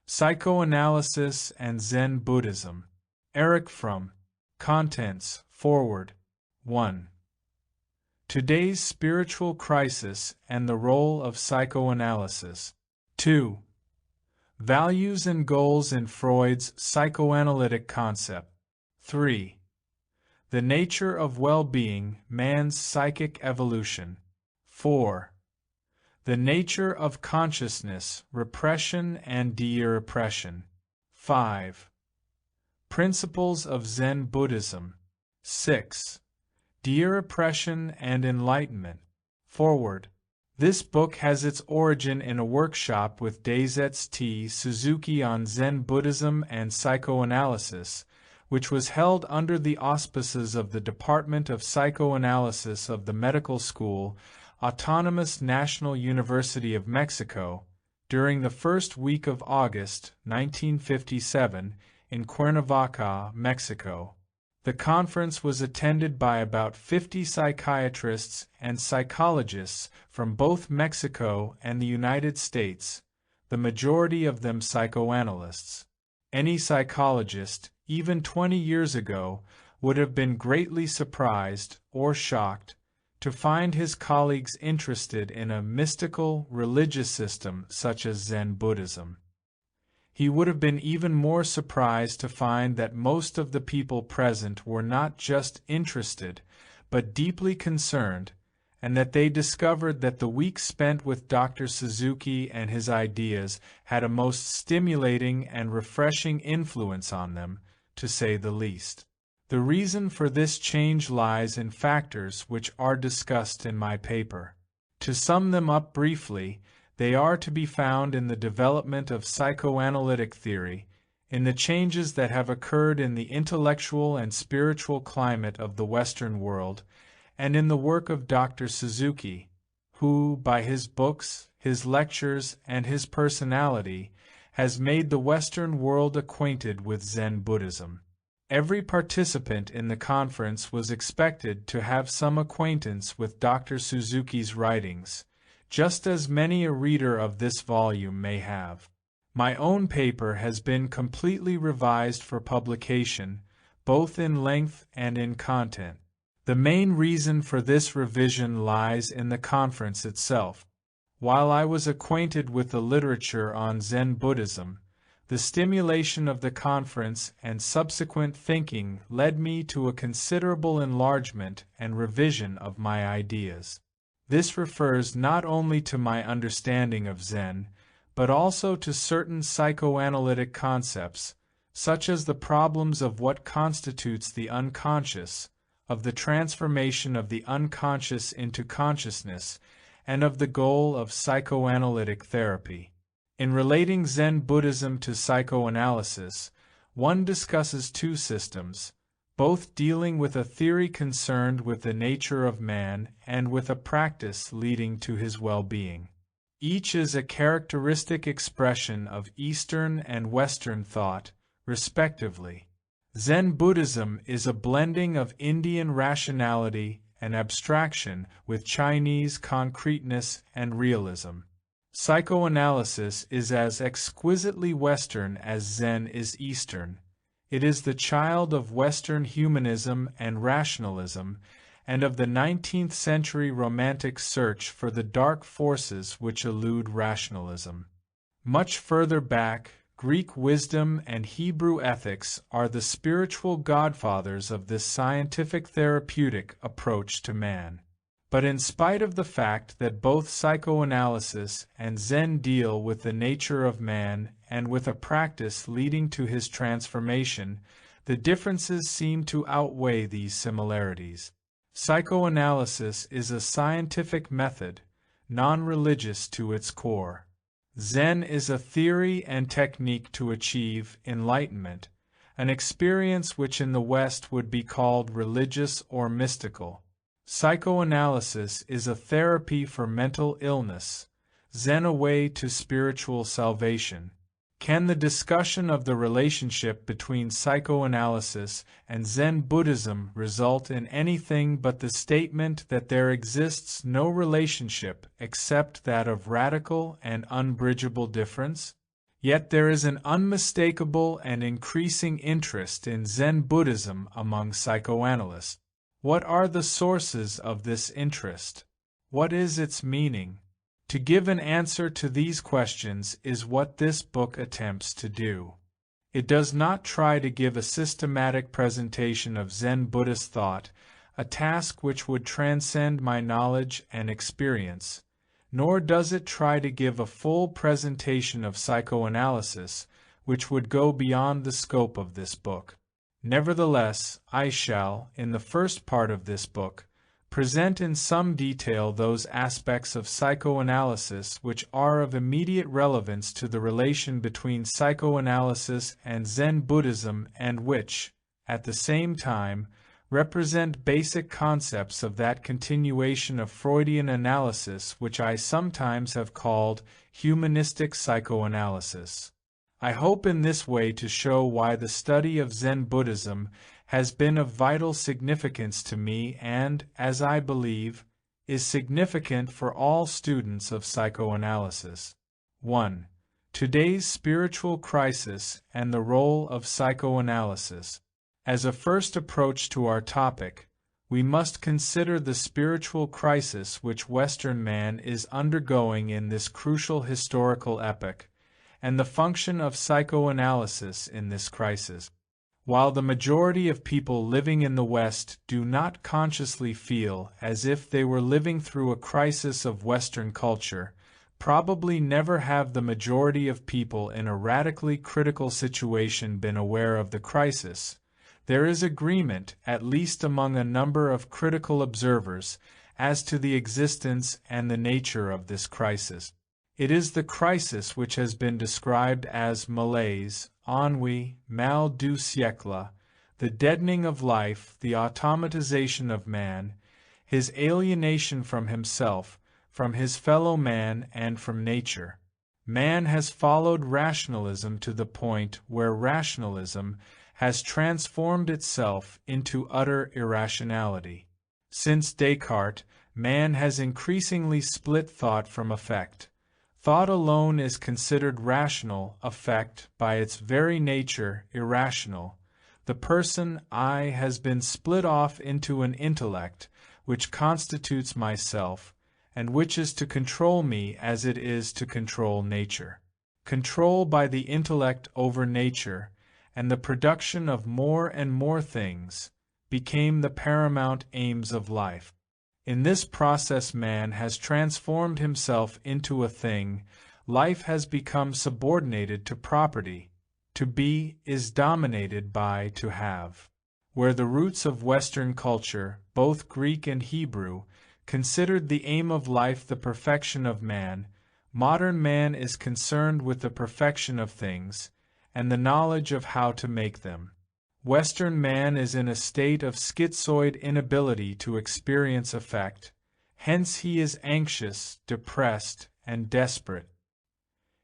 Psychoanalysis and Zen Buddhism. Erich Fromm. Contents. Foreword. 1. Today's spiritual crisis and the role of psychoanalysis. 2. Values and goals in Freud's psychoanalytic concept. 3. The nature of well-being, man's psychic evolution. 4. The nature of consciousness, repression and de-repression. 5. Principles of Zen Buddhism. 6. De-repression and Enlightenment. Foreword. This book has its origin in a workshop with Daisetsu T. Suzuki on Zen Buddhism and Psychoanalysis, which was held under the auspices of the Department of Psychoanalysis of the Medical School, Autonomous National University of Mexico, during the first week of August 1957 in Cuernavaca, Mexico. The conference was attended by about 50 psychiatrists and psychologists from both Mexico and the United States, the majority of them psychoanalysts. Any psychologist, even 20 years ago, would have been greatly surprised or shocked to find his colleagues interested in a mystical, religious system such as Zen Buddhism. He would have been even more surprised to find that most of the people present were not just interested, but deeply concerned, and that they discovered that the week spent with Dr. Suzuki and his ideas had a most stimulating and refreshing influence on them, to say the least. The reason for this change lies in factors which are discussed in my paper. To sum them up briefly, they are to be found in the development of psychoanalytic theory, in the changes that have occurred in the intellectual and spiritual climate of the Western world, and in the work of Dr. Suzuki, who, by his books, his lectures, and his personality, has made the Western world acquainted with Zen Buddhism. Every participant in the conference was expected to have some acquaintance with Dr. Suzuki's writings, just as many a reader of this volume may have. My own paper has been completely revised for publication, both in length and in content. The main reason for this revision lies in the conference itself. While I was acquainted with the literature on Zen Buddhism, the stimulation of the conference and subsequent thinking led me to a considerable enlargement and revision of my ideas. This refers not only to my understanding of Zen, but also to certain psychoanalytic concepts, such as the problems of what constitutes the unconscious, of the transformation of the unconscious into consciousness, and of the goal of psychoanalytic therapy. In relating Zen Buddhism to psychoanalysis, one discusses two systems, both dealing with a theory concerned with the nature of man and with a practice leading to his well-being. Each is a characteristic expression of Eastern and Western thought, respectively. Zen Buddhism is a blending of Indian rationality and abstraction with Chinese concreteness and realism. Psychoanalysis is as exquisitely Western as Zen is Eastern. It is the child of Western humanism and rationalism, and of the 19th century Romantic search for the dark forces which elude rationalism. Much further back, Greek wisdom and Hebrew ethics are the spiritual godfathers of this scientific therapeutic approach to man. But in spite of the fact that both psychoanalysis and Zen deal with the nature of man and with a practice leading to his transformation, the differences seem to outweigh these similarities. Psychoanalysis is a scientific method, non-religious to its core. Zen is a theory and technique to achieve enlightenment, an experience which in the West would be called religious or mystical. Psychoanalysis is a therapy for mental illness, Zen a way to spiritual salvation. Can the discussion of the relationship between psychoanalysis and Zen Buddhism result in anything but the statement that there exists no relationship except that of radical and unbridgeable difference? Yet there is an unmistakable and increasing interest in Zen Buddhism among psychoanalysts. What are the sources of this interest? What is its meaning? To give an answer to these questions is what this book attempts to do. It does not try to give a systematic presentation of Zen Buddhist thought, a task which would transcend my knowledge and experience, nor does it try to give a full presentation of psychoanalysis, which would go beyond the scope of this book. Nevertheless, I shall, in the first part of this book, present in some detail those aspects of psychoanalysis which are of immediate relevance to the relation between psychoanalysis and Zen Buddhism and which, at the same time, represent basic concepts of that continuation of Freudian analysis which I sometimes have called humanistic psychoanalysis. I hope in this way to show why the study of Zen Buddhism has been of vital significance to me and, as I believe, is significant for all students of psychoanalysis. 1. Today's spiritual crisis and the role of psychoanalysis. As a first approach to our topic, we must consider the spiritual crisis which Western man is undergoing in this crucial historical epoch, and the function of psychoanalysis in this crisis. While the majority of people living in the West do not consciously feel as if they were living through a crisis of Western culture, probably never have the majority of people in a radically critical situation been aware of the crisis. There is agreement, at least among a number of critical observers, as to the existence and the nature of this crisis. It is the crisis which has been described as malaise, ennui, mal du siècle, the deadening of life, the automatization of man, his alienation from himself, from his fellow man, and from nature. Man has followed rationalism to the point where rationalism has transformed itself into utter irrationality. Since Descartes, man has increasingly split thought from effect. Thought alone is considered rational, effect, by its very nature, irrational. The person I has been split off into an intellect, which constitutes myself, and which is to control me as it is to control nature. Control by the intellect over nature, and the production of more and more things, became the paramount aims of life. In this process man has transformed himself into a thing, life has become subordinated to property, to be is dominated by to have. Where the roots of Western culture, both Greek and Hebrew, considered the aim of life the perfection of man, modern man is concerned with the perfection of things, and the knowledge of how to make them. Western man is in a state of schizoid inability to experience effect, hence he is anxious, depressed, and desperate.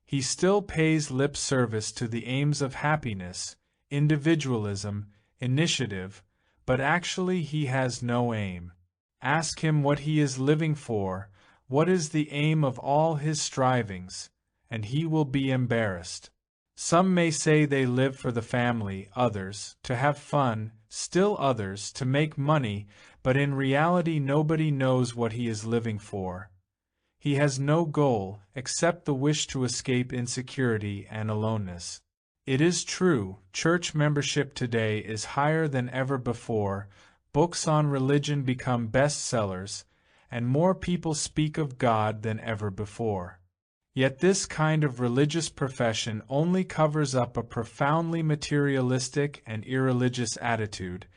He still pays lip service to the aims of happiness, individualism, initiative, but actually he has no aim. Ask him what he is living for, what is the aim of all his strivings, and he will be embarrassed. Some may say they live for the family, others, to have fun, still others, to make money, but in reality nobody knows what he is living for. He has no goal, except the wish to escape insecurity and aloneness. It is true, church membership today is higher than ever before, books on religion become bestsellers, and more people speak of God than ever before. Yet this kind of religious profession only covers up a profoundly materialistic and irreligious attitude,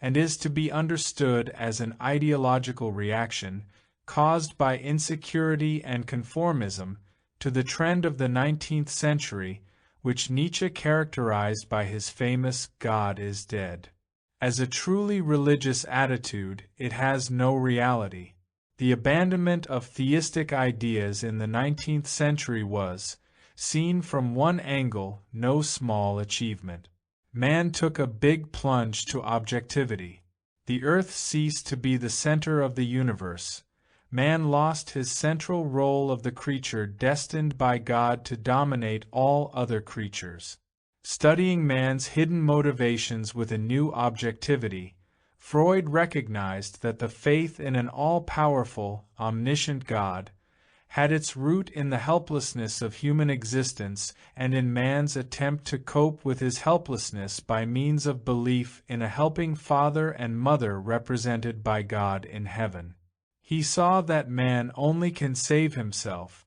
and is to be understood as an ideological reaction, caused by insecurity and conformism, to the trend of the 19th century, which Nietzsche characterized by his famous "God is dead." As a truly religious attitude, it has no reality. The abandonment of theistic ideas in the 19th century was, seen from one angle, no small achievement. Man took a big plunge to objectivity. The earth ceased to be the center of the universe. man lost his central role of the creature destined by God to dominate all other creatures. Studying man's hidden motivations with a new objectivity, Freud recognized that the faith in an all-powerful, omniscient God had its root in the helplessness of human existence and in man's attempt to cope with his helplessness by means of belief in a helping father and mother represented by God in heaven. He saw that man only can save himself.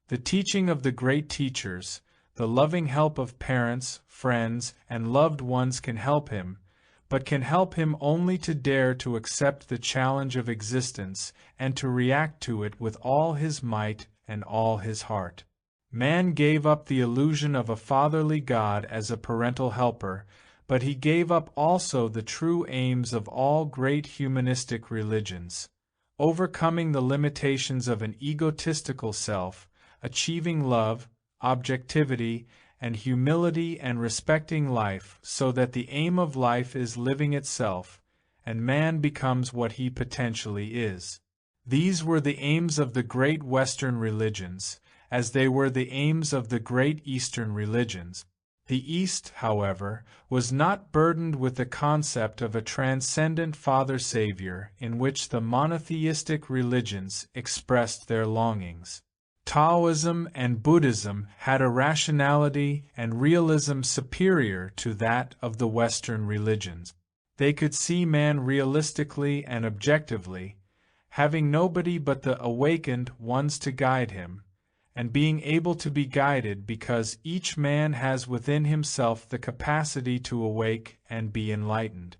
The teaching of the great teachers, the loving help of parents, friends, and loved ones can help him, but can help him only to dare to accept the challenge of existence and to react to it with all his might and all his heart. Man gave up the illusion of a fatherly God as a parental helper, but he gave up also the true aims of all great humanistic religions: overcoming the limitations of an egotistical self, achieving love, objectivity, and humility, and respecting life, so that the aim of life is living itself, and man becomes what he potentially is. These were the aims of the great Western religions, as they were the aims of the great Eastern religions. The East, however, was not burdened with the concept of a transcendent Father-Savior in which the monotheistic religions expressed their longings. Taoism and Buddhism had a rationality and realism superior to that of the Western religions. They could see man realistically and objectively, having nobody but the awakened ones to guide him, and being able to be guided because each man has within himself the capacity to awake and be enlightened.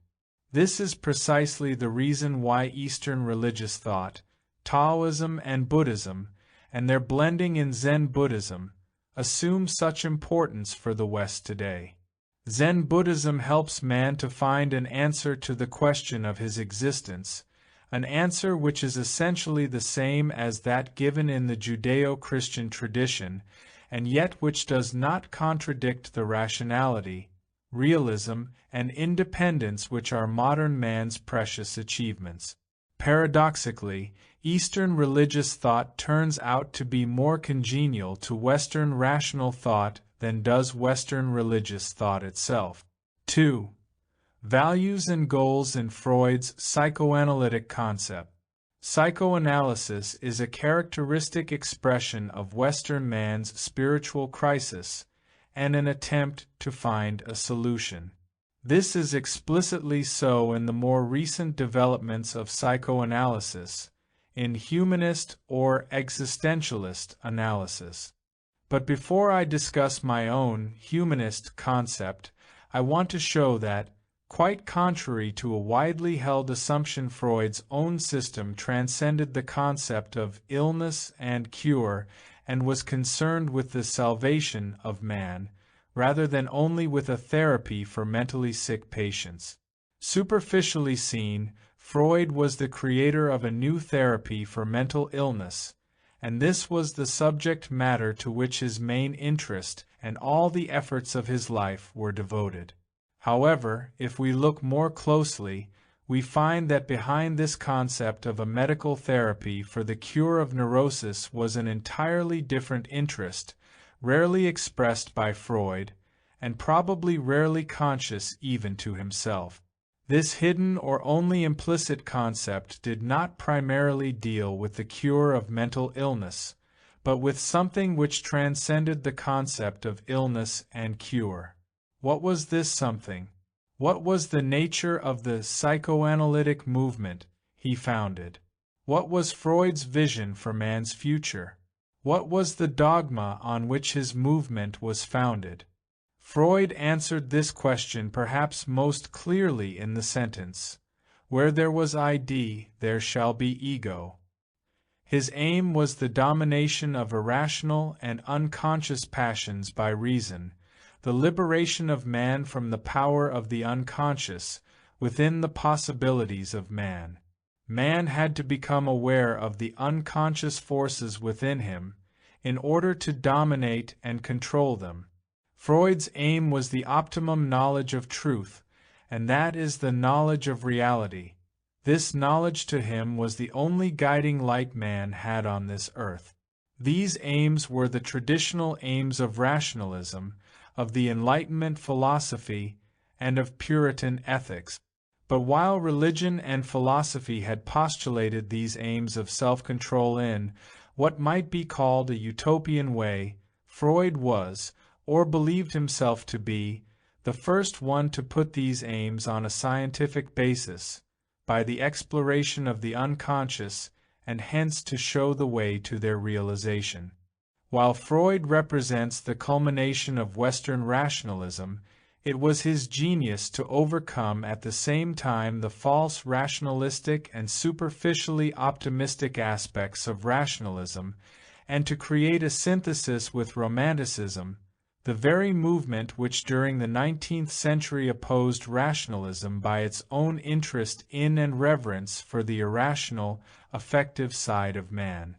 This is precisely the reason why Eastern religious thought, Taoism and Buddhism, and their blending in Zen Buddhism, assume such importance for the West today. Zen Buddhism helps man to find an answer to the question of his existence, an answer which is essentially the same as that given in the Judeo-Christian tradition, and yet which does not contradict the rationality, realism, and independence which are modern man's precious achievements. Paradoxically, Eastern religious thought turns out to be more congenial to Western rational thought than does Western religious thought itself. 2. Values and goals in Freud's psychoanalytic concept. Psychoanalysis is a characteristic expression of Western man's spiritual crisis and an attempt to find a solution. This is explicitly so in the more recent developments of psychoanalysis, in humanist or existentialist analysis. But before I discuss my own humanist concept, I want to show that, quite contrary to a widely held assumption, Freud's own system transcended the concept of illness and cure and was concerned with the salvation of man, rather than only with a therapy for mentally sick patients. Superficially seen, Freud was the creator of a new therapy for mental illness, and this was the subject matter to which his main interest and all the efforts of his life were devoted. However, if we look more closely, we find that behind this concept of a medical therapy for the cure of neurosis was an entirely different interest, rarely expressed by Freud, and probably rarely conscious even to himself. This hidden or only implicit concept did not primarily deal with the cure of mental illness, but with something which transcended the concept of illness and cure. What was this something? What was the nature of the psychoanalytic movement he founded? What was Freud's vision for man's future? What was the dogma on which his movement was founded? Freud answered this question perhaps most clearly in the sentence, "Where there was ID, there shall be ego." His aim was the domination of irrational and unconscious passions by reason, the liberation of man from the power of the unconscious, within the possibilities of man. Man had to become aware of the unconscious forces within him, in order to dominate and control them. Freud's aim was the optimum knowledge of truth, and that is the knowledge of reality, This knowledge to him was the only guiding light man had on this earth. These aims were the traditional aims of rationalism, of the Enlightenment philosophy, and of Puritan ethics. But while religion and philosophy had postulated these aims of self-control in what might be called a utopian way, Freud was, or believed himself to be, the first one to put these aims on a scientific basis, by the exploration of the unconscious, and hence to show the way to their realization. While Freud represents the culmination of Western rationalism, it was his genius to overcome at the same time the false rationalistic and superficially optimistic aspects of rationalism, and to create a synthesis with Romanticism, the very movement which during the 19th century opposed rationalism by its own interest in and reverence for the irrational, affective side of man.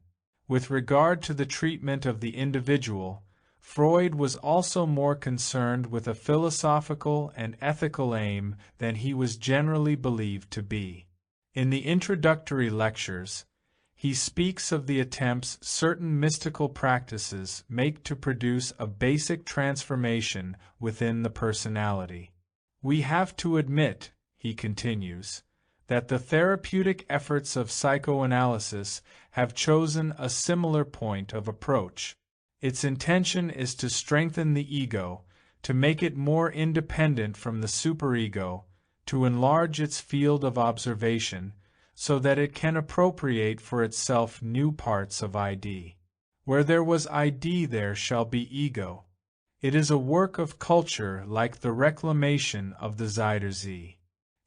With regard to the treatment of the individual, Freud was also more concerned with a philosophical and ethical aim than he was generally believed to be. In the introductory lectures, he speaks of the attempts certain mystical practices make to produce a basic transformation within the personality. We have to admit, he continues, that the therapeutic efforts of psychoanalysis have chosen a similar point of approach. Its intention is to strengthen the ego, to make it more independent from the superego, to enlarge its field of observation, so that it can appropriate for itself new parts of ID. Where there was ID there shall be ego. It is a work of culture like the reclamation of the Zuiderzee.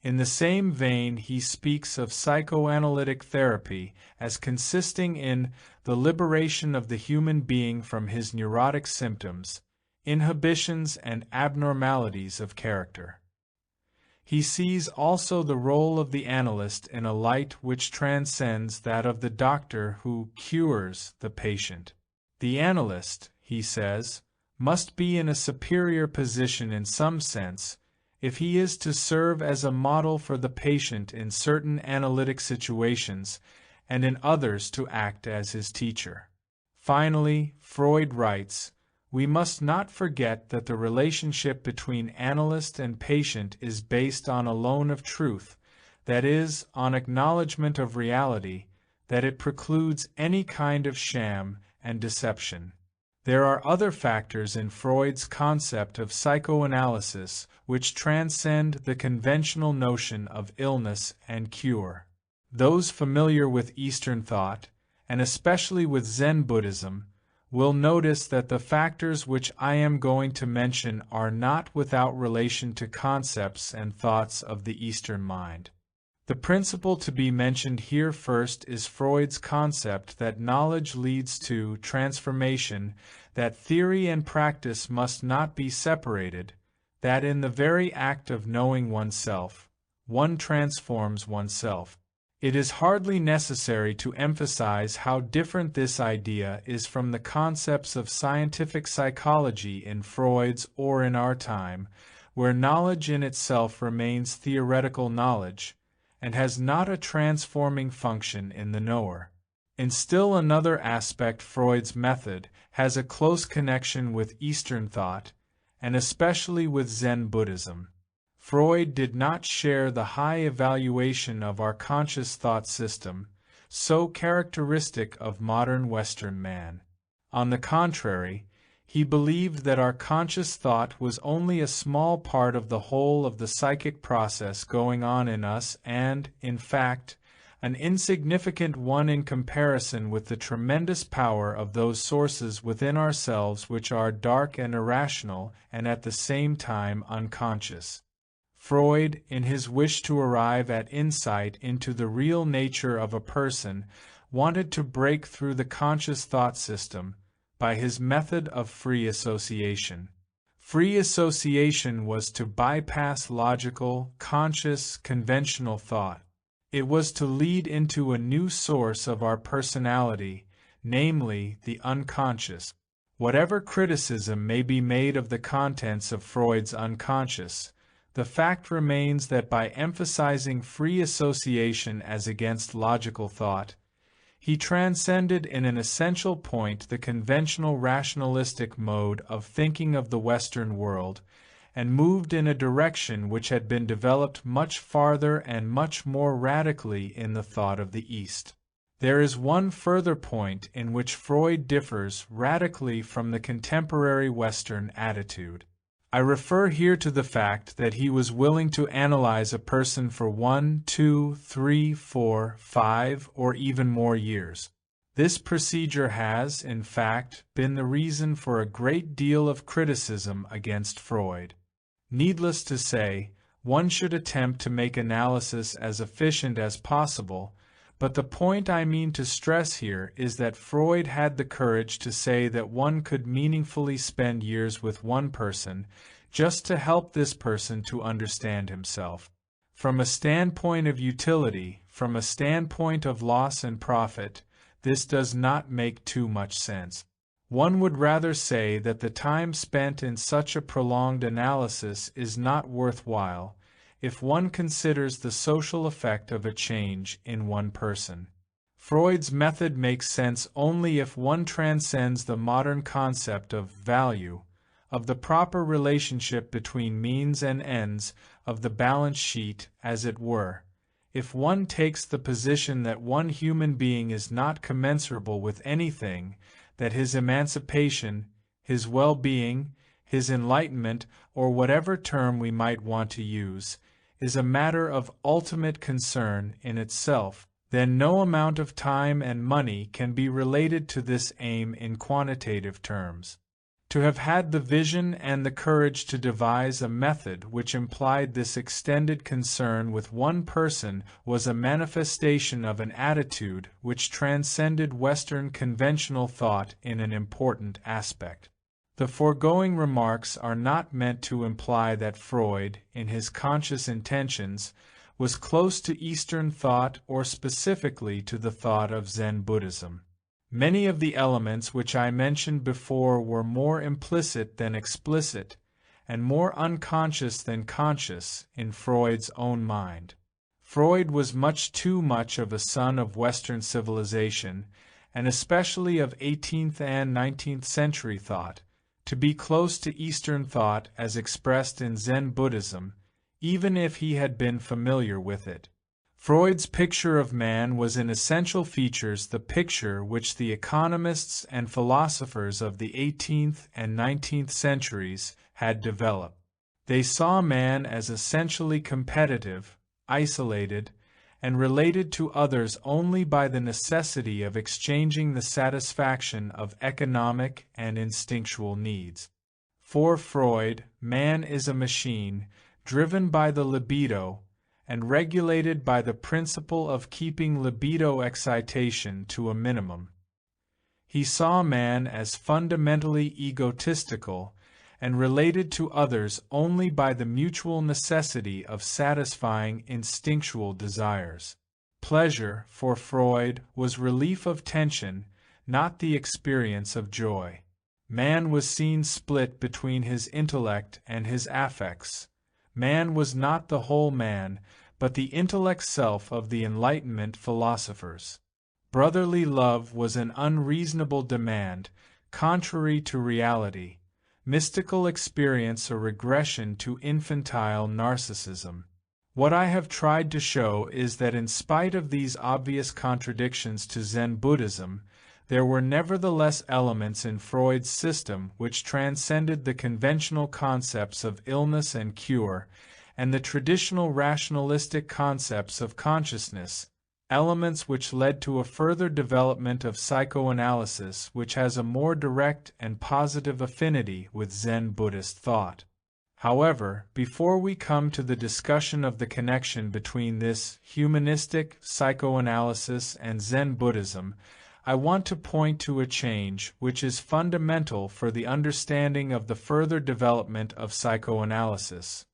In the same vein he speaks of psychoanalytic therapy as consisting in the liberation of the human being from his neurotic symptoms, inhibitions and abnormalities of character. He sees also the role of the analyst in a light which transcends that of the doctor who cures the patient. The analyst, he says, must be in a superior position in some sense, if he is to serve as a model for the patient in certain analytic situations, and in others to act as his teacher. Finally, Freud writes, we must not forget that the relationship between analyst and patient is based on a loan of truth, that is, on acknowledgement of reality, that it precludes any kind of sham and deception. There are other factors in Freud's concept of psychoanalysis which transcend the conventional notion of illness and cure. Those familiar with Eastern thought, and especially with Zen Buddhism, will notice that the factors which I am going to mention are not without relation to concepts and thoughts of the Eastern mind. The principle to be mentioned here first is Freud's concept that knowledge leads to transformation, that theory and practice must not be separated, that in the very act of knowing oneself, one transforms oneself. It is hardly necessary to emphasize how different this idea is from the concepts of scientific psychology in Freud's or in our time, where knowledge in itself remains theoretical knowledge, and has not a transforming function in the knower. In still another aspect, Freud's method has a close connection with Eastern thought, and especially with Zen Buddhism. Freud did not share the high evaluation of our conscious thought system, so characteristic of modern Western man. On the contrary, he believed that our conscious thought was only a small part of the whole of the psychic process going on in us and, in fact, an insignificant one in comparison with the tremendous power of those sources within ourselves which are dark and irrational and at the same time unconscious. Freud, in his wish to arrive at insight into the real nature of a person, wanted to break through the conscious thought system by his method of free association. Free association was to bypass logical, conscious, conventional thought. It was to lead into a new source of our personality, namely the unconscious. Whatever criticism may be made of the contents of Freud's unconscious, the fact remains that by emphasizing free association as against logical thought, he transcended in an essential point the conventional rationalistic mode of thinking of the Western world, and moved in a direction which had been developed much farther and much more radically in the thought of the East. There is one further point in which Freud differs radically from the contemporary Western attitude. I refer here to the fact that he was willing to analyze a person for 1, 2, 3, 4, 5, or even more years. This procedure has, in fact, been the reason for a great deal of criticism against Freud. Needless to say, one should attempt to make analysis as efficient as possible, but the point I mean to stress here is that Freud had the courage to say that one could meaningfully spend years with one person just to help this person to understand himself. From a standpoint of utility, from a standpoint of loss and profit, this does not make too much sense. One would rather say that the time spent in such a prolonged analysis is not worthwhile, if one considers the social effect of a change in one person. Freud's method makes sense only if one transcends the modern concept of value, of the proper relationship between means and ends, of the balance sheet, as it were. If one takes the position that one human being is not commensurable with anything, that his emancipation, his well-being, his enlightenment, or whatever term we might want to use, is a matter of ultimate concern in itself, then no amount of time and money can be related to this aim in quantitative terms. To have had the vision and the courage to devise a method which implied this extended concern with one person was a manifestation of an attitude which transcended Western conventional thought in an important aspect. The foregoing remarks are not meant to imply that Freud, in his conscious intentions, was close to Eastern thought or specifically to the thought of Zen Buddhism. Many of the elements which I mentioned before were more implicit than explicit, and more unconscious than conscious in Freud's own mind. Freud was much too much of a son of Western civilization, and especially of 18th and 19th century thought, to be close to Eastern thought as expressed in Zen Buddhism, even if he had been familiar with it. Freud's picture of man was in essential features the picture which the economists and philosophers of the 18th and 19th centuries had developed. They saw man as essentially competitive, isolated, and related to others only by the necessity of exchanging the satisfaction of economic and instinctual needs. For Freud, man is a machine, driven by the libido, and regulated by the principle of keeping libido excitation to a minimum. He saw man as fundamentally egotistical, and related to others only by the mutual necessity of satisfying instinctual desires. Pleasure, for Freud, was relief of tension, not the experience of joy. Man was seen split between his intellect and his affects. Man was not the whole man, but the intellect self of the Enlightenment philosophers. Brotherly love was an unreasonable demand, contrary to reality. Mystical experience a regression to infantile narcissism. What I have tried to show is that in spite of these obvious contradictions to Zen Buddhism, there were nevertheless elements in Freud's system which transcended the conventional concepts of illness and cure, and the traditional rationalistic concepts of consciousness, elements which led to a further development of psychoanalysis which has a more direct and positive affinity with Zen Buddhist thought. However, before we come to the discussion of the connection between this humanistic psychoanalysis and Zen Buddhism, I want to point to a change which is fundamental for the understanding of the further development of psychoanalysis.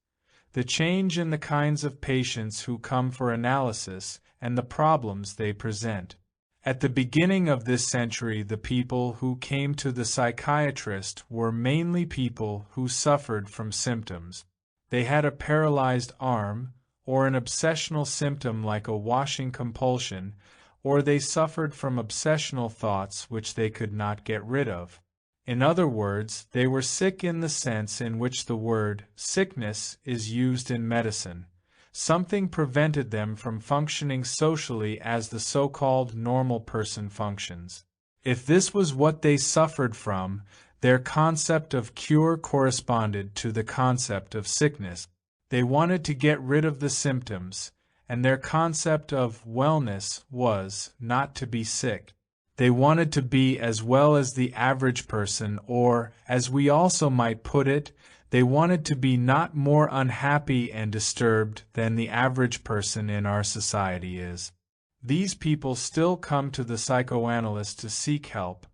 The change in the kinds of patients who come for analysis and the problems they present. At the beginning of this century, the people who came to the psychiatrist were mainly people who suffered from symptoms. they had a paralyzed arm, or an obsessional symptom like a washing compulsion, or they suffered from obsessional thoughts which they could not get rid of. In other words, they were sick in the sense in which the word sickness is used in medicine. Something prevented them from functioning socially as the so-called normal person functions. If this was what they suffered from, their concept of cure corresponded to the concept of sickness. They wanted to get rid of the symptoms, and their concept of wellness was not to be sick. They wanted to be as well as the average person, or, as we also might put it, they wanted to be not more unhappy and disturbed than the average person in our society is. These people still come to the psychoanalyst to seek help,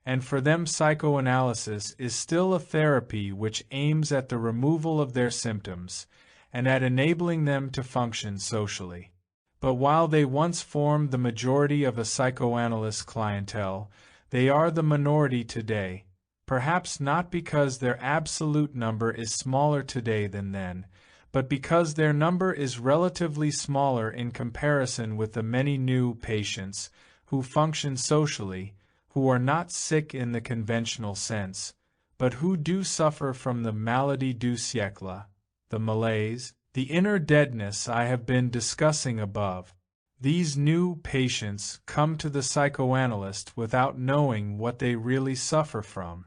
and for them psychoanalysis is still a therapy which aims at the removal of their symptoms and at enabling them to function socially. But while they once formed the majority of a psychoanalyst clientele, they are the minority today, perhaps not because their absolute number is smaller today than then, but because their number is relatively smaller in comparison with the many new patients who function socially, who are not sick in the conventional sense, but who do suffer from the maladie du siècle, the malaise, the inner deadness I have been discussing above. These new patients come to the psychoanalyst without knowing what they really suffer from.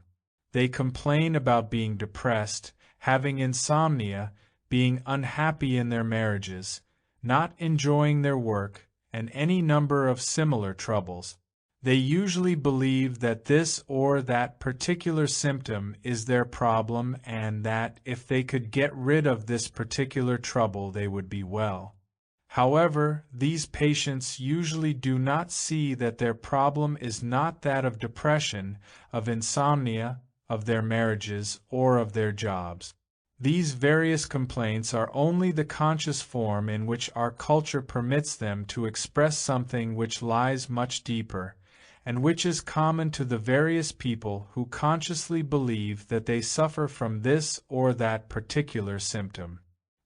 They complain about being depressed, having insomnia, being unhappy in their marriages, not enjoying their work, and any number of similar troubles. They usually believe that this or that particular symptom is their problem and that if they could get rid of this particular trouble they would be well. However, these patients usually do not see that their problem is not that of depression, of insomnia, of their marriages, or of their jobs. These various complaints are only the conscious form in which our culture permits them to express something which lies much deeper, and which is common to the various people who consciously believe that they suffer from this or that particular symptom.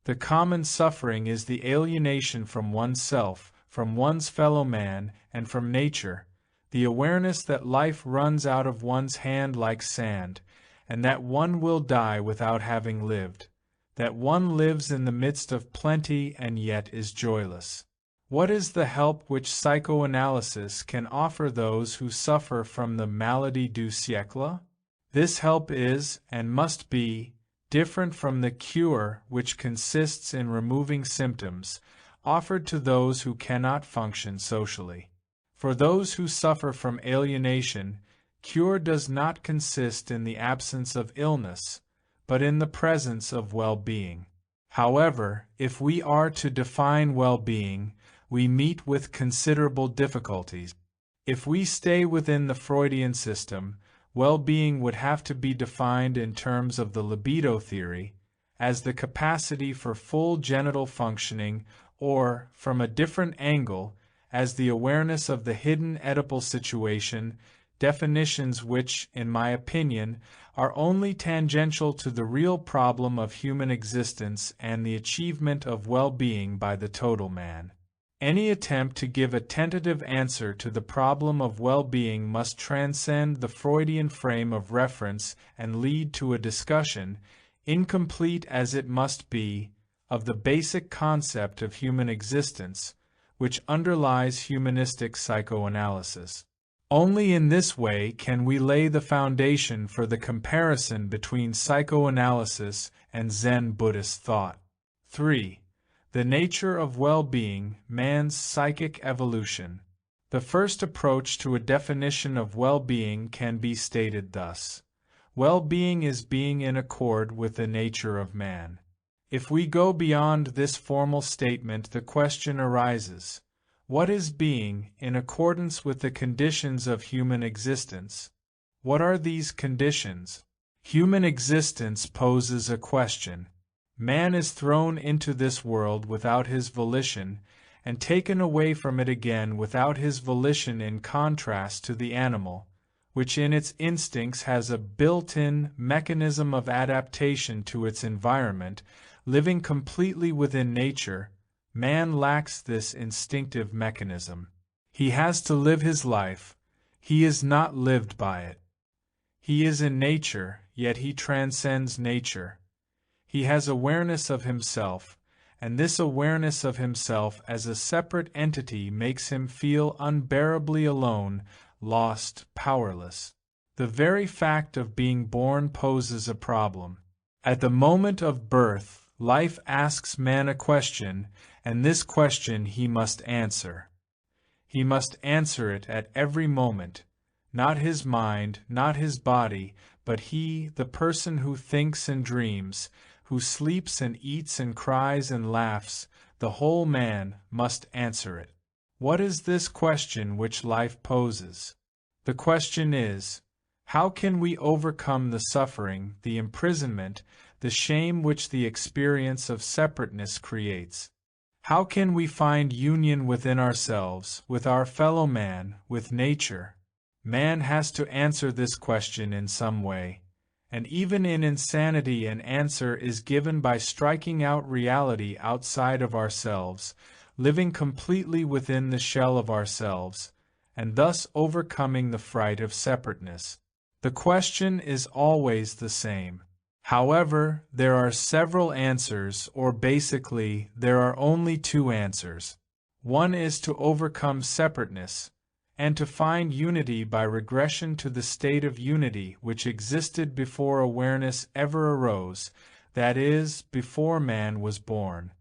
The common suffering is the alienation from oneself, from one's fellow man, and from nature, the awareness that life runs out of one's hand like sand, and that one will die without having lived, that one lives in the midst of plenty and yet is joyless. What is the help which psychoanalysis can offer those who suffer from the maladie du siècle? This help is, and must be, different from the cure which consists in removing symptoms, offered to those who cannot function socially. For those who suffer from alienation, cure does not consist in the absence of illness, but in the presence of well-being. However, if we are to define well-being, we meet with considerable difficulties. If we stay within the Freudian system, well-being would have to be defined in terms of the libido theory, as the capacity for full genital functioning, or, from a different angle, as the awareness of the hidden Oedipal situation, definitions which, in my opinion, are only tangential to the real problem of human existence and the achievement of well-being by the total man. Any attempt to give a tentative answer to the problem of well-being must transcend the Freudian frame of reference and lead to a discussion, incomplete as it must be, of the basic concept of human existence, which underlies humanistic psychoanalysis. Only in this way can we lay the foundation for the comparison between psychoanalysis and Zen Buddhist thought. 3. The nature of well-being, man's psychic evolution. The first approach to a definition of well-being can be stated thus. Well-being is being in accord with the nature of man. If we go beyond this formal statement, the question arises, what is being in accordance with the conditions of human existence? What are these conditions? Human existence poses a question. Man is thrown into this world without his volition, and taken away from it again without his volition in contrast to the animal, which in its instincts has a built-in mechanism of adaptation to its environment, living completely within nature, man lacks this instinctive mechanism. He has to live his life. He is not lived by it. He is in nature, yet he transcends nature. He has awareness of himself, and this awareness of himself as a separate entity makes him feel unbearably alone, lost, powerless. The very fact of being born poses a problem. At the moment of birth, life asks man a question, and this question he must answer. He must answer it at every moment, not his mind, not his body, but he, the person who thinks and dreams, who sleeps and eats and cries and laughs, the whole man, must answer it. What is this question which life poses? The question is, how can we overcome the suffering, the imprisonment, the shame which the experience of separateness creates? How can we find union within ourselves, with our fellow man, with nature? Man has to answer this question in some way, and even in insanity an answer is given by striking out reality outside of ourselves, living completely within the shell of ourselves, and thus overcoming the fright of separateness. The question is always the same. However, there are several answers, or basically, there are only two answers. One is to overcome separateness, and to find unity by regression to the state of unity which existed before awareness ever arose, that is, before man was born.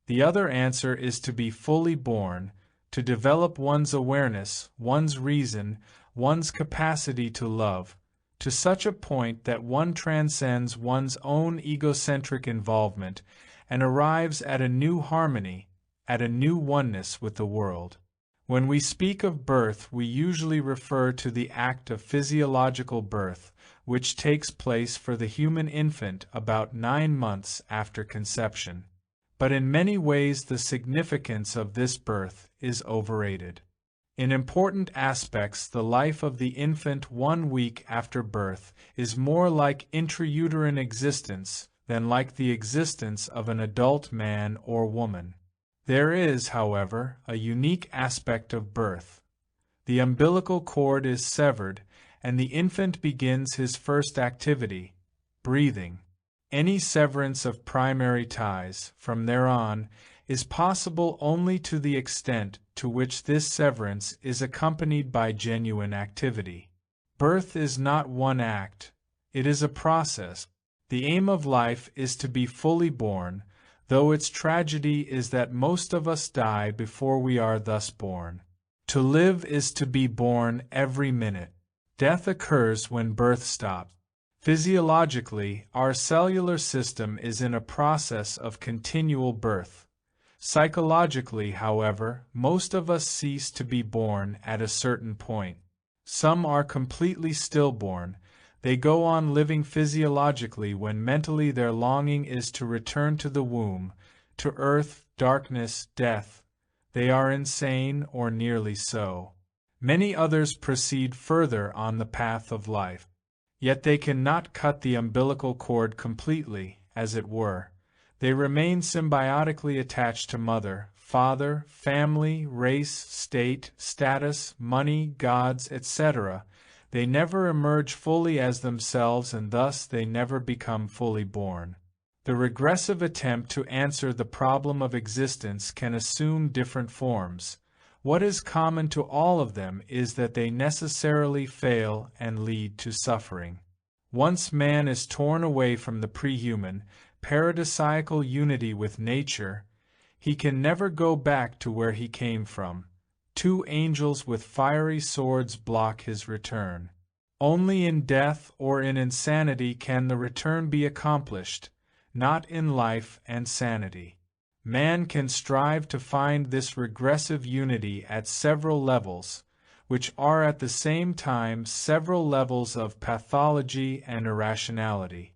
The other answer is to be fully born, to develop one's awareness, one's reason, one's capacity to love, to such a point that one transcends one's own egocentric involvement and arrives at a new harmony, at a new oneness with the world. When we speak of birth, we usually refer to the act of physiological birth, which takes place for the human infant about 9 months after conception. But in many ways the significance of this birth is overrated. In important aspects, the life of the infant 1 week after birth is more like intrauterine existence than like the existence of an adult man or woman. There is, however, a unique aspect of birth. The umbilical cord is severed, and the infant begins his first activity, breathing. Any severance of primary ties, from there on, is possible only to the extent to which this severance is accompanied by genuine activity. Birth is not one act, it is a process. The aim of life is to be fully born, though its tragedy is that most of us die before we are thus born. To live is to be born every minute. Death occurs when birth stops. Physiologically, our cellular system is in a process of continual birth. Psychologically, however, most of us cease to be born at a certain point. Some are completely stillborn. They go on living physiologically when mentally their longing is to return to the womb, to earth, darkness, death. They are insane or nearly so. Many others proceed further on the path of life. Yet they cannot cut the umbilical cord completely, as it were. They remain symbiotically attached to mother, father, family, race, state, status, money, gods, etc. They never emerge fully as themselves, and thus they never become fully born. The regressive attempt to answer the problem of existence can assume different forms. What is common to all of them is that they necessarily fail and lead to suffering. Once man is torn away from the prehuman, paradisiacal unity with nature, he can never go back to where he came from. 2 angels with fiery swords block his return. Only in death or in insanity can the return be accomplished, not in life and sanity. Man can strive to find this regressive unity at several levels, which are at the same time several levels of pathology and irrationality.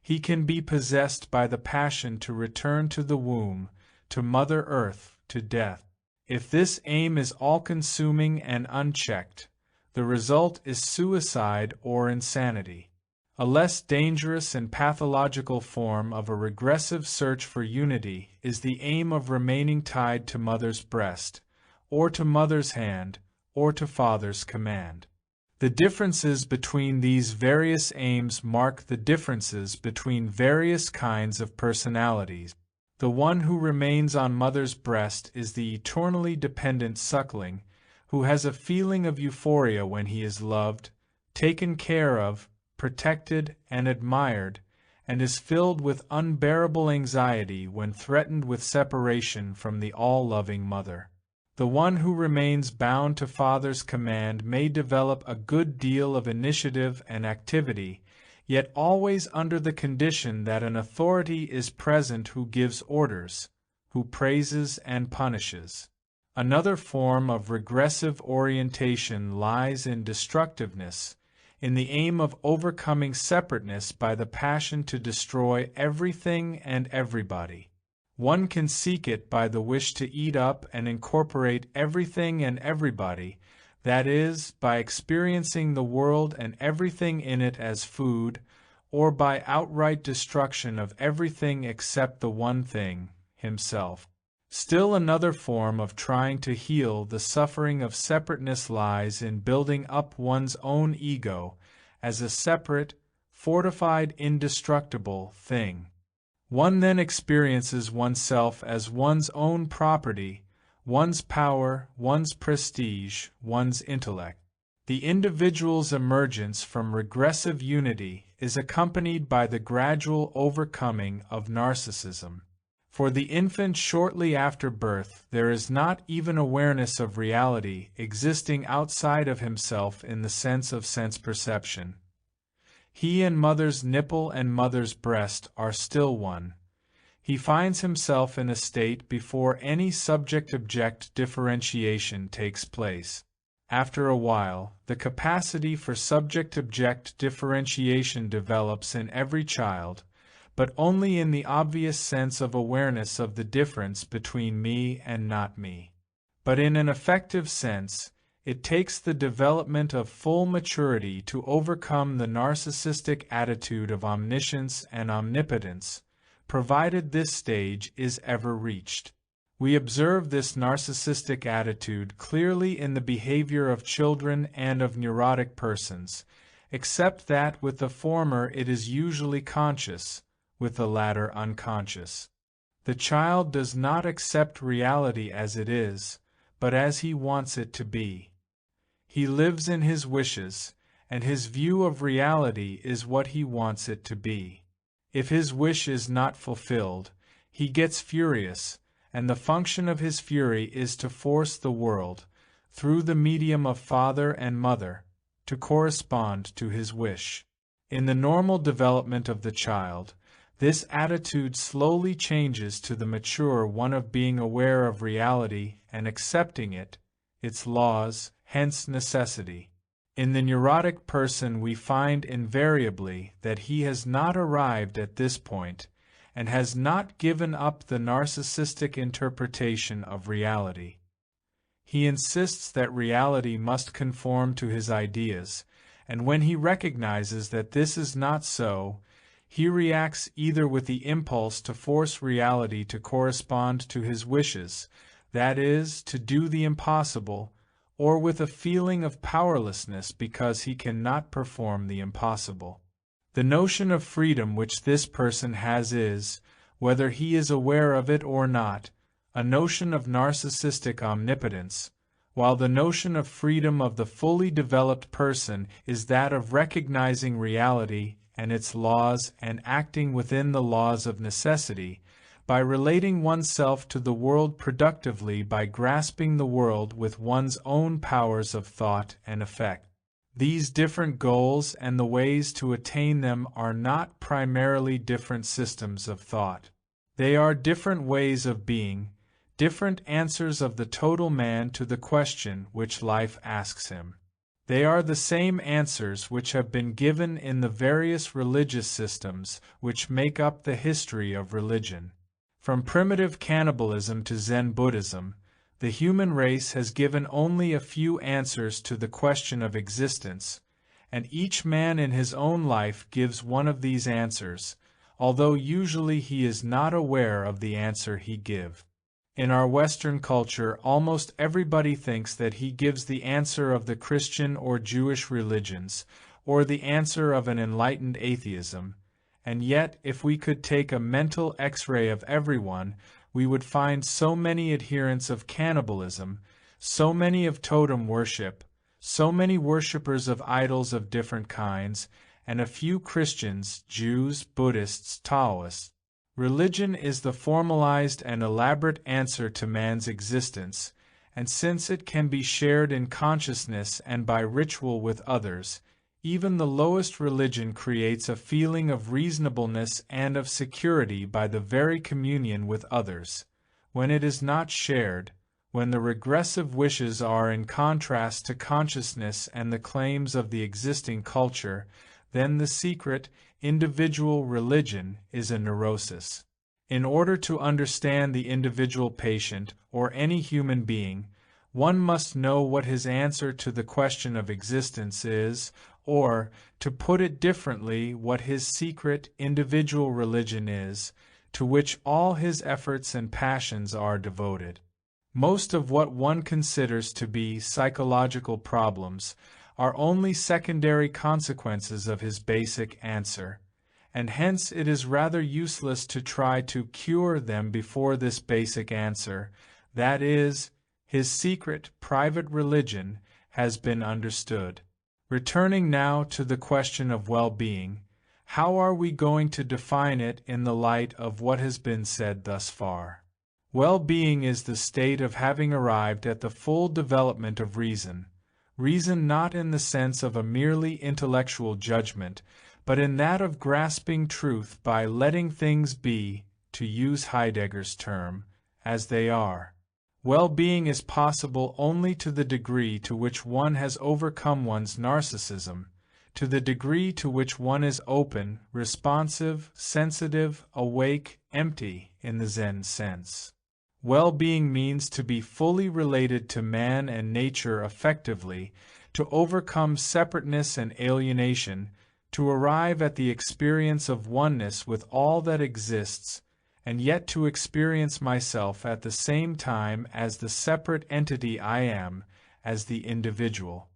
He can be possessed by the passion to return to the womb, to Mother Earth, to death. If this aim is all-consuming and unchecked, The result is suicide or insanity. A less dangerous and pathological form of a regressive search for unity is the aim of remaining tied to mother's breast, or to mother's hand, or to father's command. The differences between these various aims mark the differences between various kinds of personalities. The one who remains on mother's breast is the eternally dependent suckling, who has a feeling of euphoria when he is loved, taken care of, protected, and admired, and is filled with unbearable anxiety when threatened with separation from the all-loving mother. The one who remains bound to father's command may develop a good deal of initiative and activity, yet always under the condition that an authority is present who gives orders, who praises and punishes. Another form of regressive orientation lies in destructiveness, in the aim of overcoming separateness by the passion to destroy everything and everybody. One can seek it by the wish to eat up and incorporate everything and everybody, that is, by experiencing the world and everything in it as food, or by outright destruction of everything except the one thing, himself. Still another form of trying to heal the suffering of separateness lies in building up one's own ego as a separate, fortified, indestructible thing. One then experiences oneself as one's own property, one's power, one's prestige, one's intellect. The individual's emergence from regressive unity is accompanied by the gradual overcoming of narcissism. For the infant shortly after birth, there is not even awareness of reality existing outside of himself in the sense of sense perception. He and mother's nipple and mother's breast are still one. He finds himself in a state before any subject-object differentiation takes place. After a while, the capacity for subject-object differentiation develops in every child, but only in the obvious sense of awareness of the difference between me and not me. But in an effective sense, it takes the development of full maturity to overcome the narcissistic attitude of omniscience and omnipotence, provided this stage is ever reached. We observe this narcissistic attitude clearly in the behavior of children and of neurotic persons, except that with the former it is usually conscious, with the latter unconscious. The child does not accept reality as it is, but as he wants it to be. He lives in his wishes, and his view of reality is what he wants it to be. If his wish is not fulfilled, he gets furious, and the function of his fury is to force the world, through the medium of father and mother, to correspond to his wish. In the normal development of the child, this attitude slowly changes to the mature one of being aware of reality and accepting it, its laws, hence necessity. In the neurotic person we find invariably that he has not arrived at this point and has not given up the narcissistic interpretation of reality. He insists that reality must conform to his ideas, and when he recognizes that this is not so, he reacts either with the impulse to force reality to correspond to his wishes, that is, to do the impossible, or with a feeling of powerlessness because he cannot perform the impossible. The notion of freedom which this person has is, whether he is aware of it or not, a notion of narcissistic omnipotence, while the notion of freedom of the fully developed person is that of recognizing reality and its laws and acting within the laws of necessity, by relating oneself to the world productively by grasping the world with one's own powers of thought and effect. These different goals and the ways to attain them are not primarily different systems of thought. They are different ways of being, different answers of the total man to the question which life asks him. They are the same answers which have been given in the various religious systems which make up the history of religion. From primitive cannibalism to Zen Buddhism, The human race has given only a few answers to the question of existence, and each man in his own life gives one of these answers, although usually he is not aware of the answer he gives. In our Western culture, almost everybody thinks that he gives the answer of the Christian or Jewish religions, or the answer of an enlightened atheism, and yet if we could take a mental X-ray of everyone, we would find so many adherents of cannibalism, so many of totem worship, so many worshippers of idols of different kinds, and a few Christians, Jews, Buddhists, Taoists. Religion is the formalized and elaborate answer to man's existence, and since it can be shared in consciousness and by ritual with others, even the lowest religion creates a feeling of reasonableness and of security by the very communion with others. When it is not shared, when the regressive wishes are in contrast to consciousness and the claims of the existing culture, then the secret, individual religion is a neurosis. In order to understand the individual patient, or any human being, one must know what his answer to the question of existence is, or, to put it differently, what his secret, individual religion is, to which all his efforts and passions are devoted. Most of what one considers to be psychological problems are only secondary consequences of his basic answer, and hence it is rather useless to try to cure them before this basic answer, that is, his secret, private religion, has been understood. Returning now to the question of well-being, how are we going to define it in the light of what has been said thus far? Well-being is the state of having arrived at the full development of reason not in the sense of a merely intellectual judgment, but in that of grasping truth by letting things be, to use Heidegger's term, as they are. Well-being is possible only to the degree to which one has overcome one's narcissism, to the degree to which one is open, responsive, sensitive, awake, empty, in the Zen sense. Well-being means to be fully related to man and nature effectively, to overcome separateness and alienation, to arrive at the experience of oneness with all that exists, and yet to experience myself at the same time as the separate entity I am, as the individual.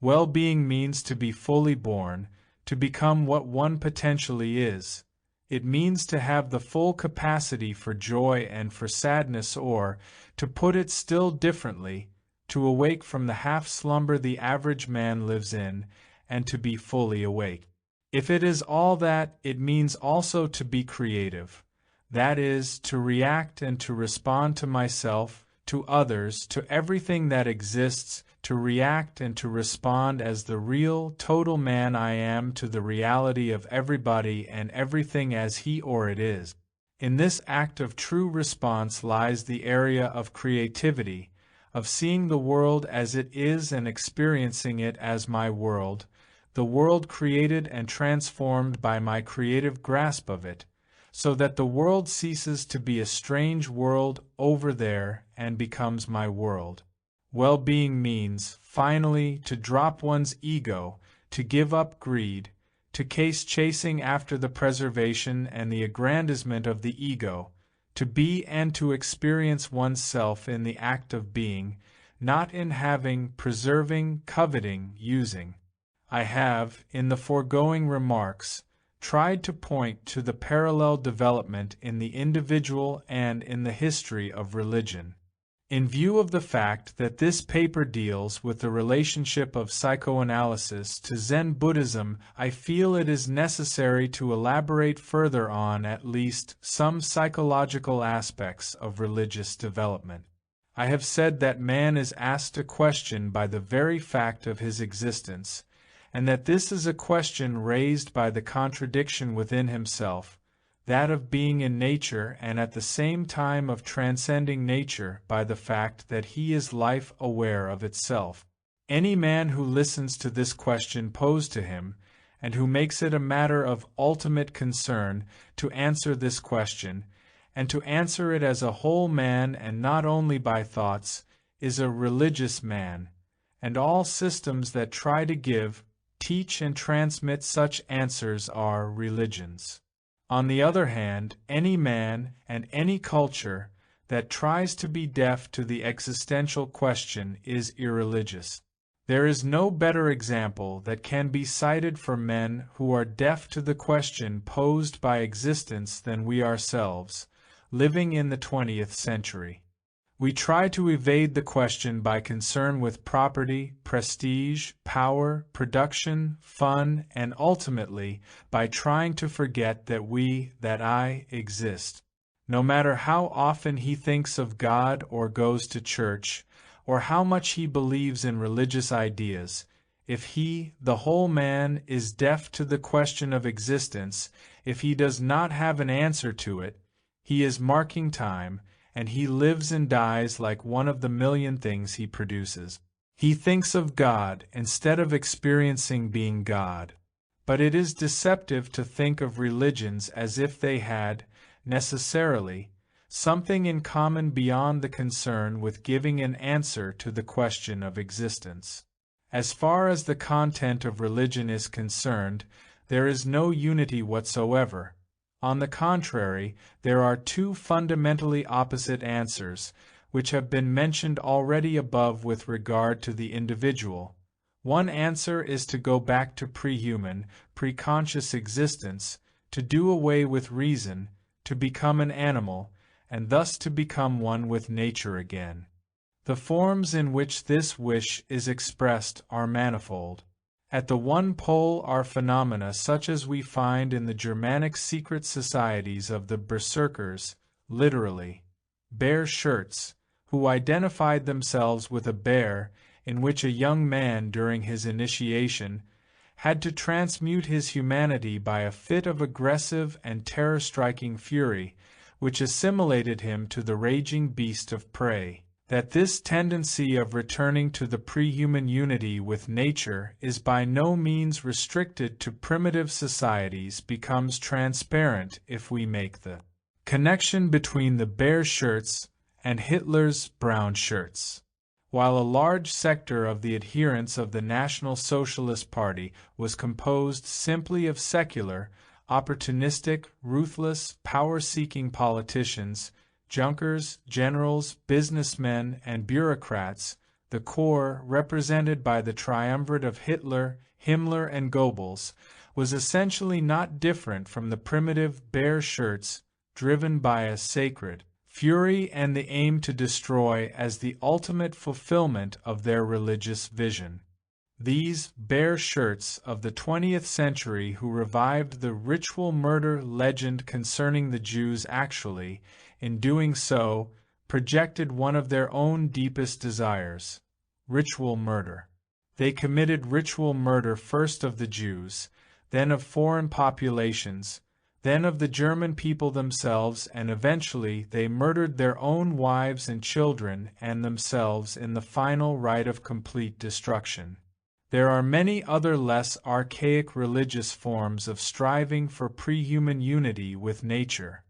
Well-being means to be fully born, to become what one potentially is. It means to have the full capacity for joy and for sadness, or, to put it still differently, to awake from the half-slumber the average man lives in, and to be fully awake. If it is all that, it means also to be creative. That is, to react and to respond to myself, to others, to everything that exists, to react and to respond as the real, total man I am to the reality of everybody and everything as he or it is. In this act of true response lies the area of creativity, of seeing the world as it is and experiencing it as my world, the world created and transformed by my creative grasp of it, so that the world ceases to be a strange world over there and becomes my world. Well-being means, finally, to drop one's ego, to give up greed, to cease chasing after the preservation and the aggrandizement of the ego, to be and to experience oneself in the act of being, not in having, preserving, coveting, using. I have, in the foregoing remarks, tried to point to the parallel development in the individual and in the history of religion. In view of the fact that this paper deals with the relationship of psychoanalysis to Zen Buddhism, I feel it is necessary to elaborate further on at least some psychological aspects of religious development. I have said that man is asked a question by the very fact of his existence, and that this is a question raised by the contradiction within himself, that of being in nature and at the same time of transcending nature by the fact that he is life aware of itself. Any man who listens to this question posed to him, and who makes it a matter of ultimate concern to answer this question, and to answer it as a whole man and not only by thoughts, is a religious man, and all systems that try to give, teach, and transmit such answers are religions. On the other hand, any man and any culture that tries to be deaf to the existential question is irreligious. There is no better example that can be cited for men who are deaf to the question posed by existence than we ourselves, living in the 20th century. We try to evade the question by concern with property, prestige, power, production, fun, and ultimately by trying to forget that we, that I, exist. No matter how often he thinks of God or goes to church, or how much he believes in religious ideas, if he, the whole man, is deaf to the question of existence, if he does not have an answer to it, he is marking time, and he lives and dies like one of the million things he produces. He thinks of God instead of experiencing being God. But it is deceptive to think of religions as if they had, necessarily, something in common beyond the concern with giving an answer to the question of existence. As far as the content of religion is concerned, there is no unity whatsoever. On the contrary, there are two fundamentally opposite answers, which have been mentioned already above with regard to the individual. One answer is to go back to pre-human, pre-conscious existence, to do away with reason, to become an animal, and thus to become one with nature again. The forms in which this wish is expressed are manifold. At the one pole are phenomena such as we find in the Germanic secret societies of the berserkers, literally, bear shirts, who identified themselves with a bear, in which a young man during his initiation had to transmute his humanity by a fit of aggressive and terror-striking fury, which assimilated him to the raging beast of prey. That this tendency of returning to the pre-human unity with nature is by no means restricted to primitive societies becomes transparent if we make the connection between the bear shirts and Hitler's brown shirts. While a large sector of the adherents of the National Socialist Party was composed simply of secular, opportunistic, ruthless, power-seeking politicians, junkers, generals, businessmen, and bureaucrats, the core, represented by the triumvirate of Hitler, Himmler, and Goebbels, was essentially not different from the primitive bear shirts driven by a sacred fury and the aim to destroy as the ultimate fulfillment of their religious vision. These bear shirts of the 20th century who revived the ritual murder legend concerning the Jews actually, in doing so, projected one of their own deepest desires, ritual murder. They committed ritual murder first of the Jews, then of foreign populations, then of the German people themselves, and eventually they murdered their own wives and children and themselves in the final rite of complete destruction. There are many other less archaic religious forms of striving for pre-human unity with nature.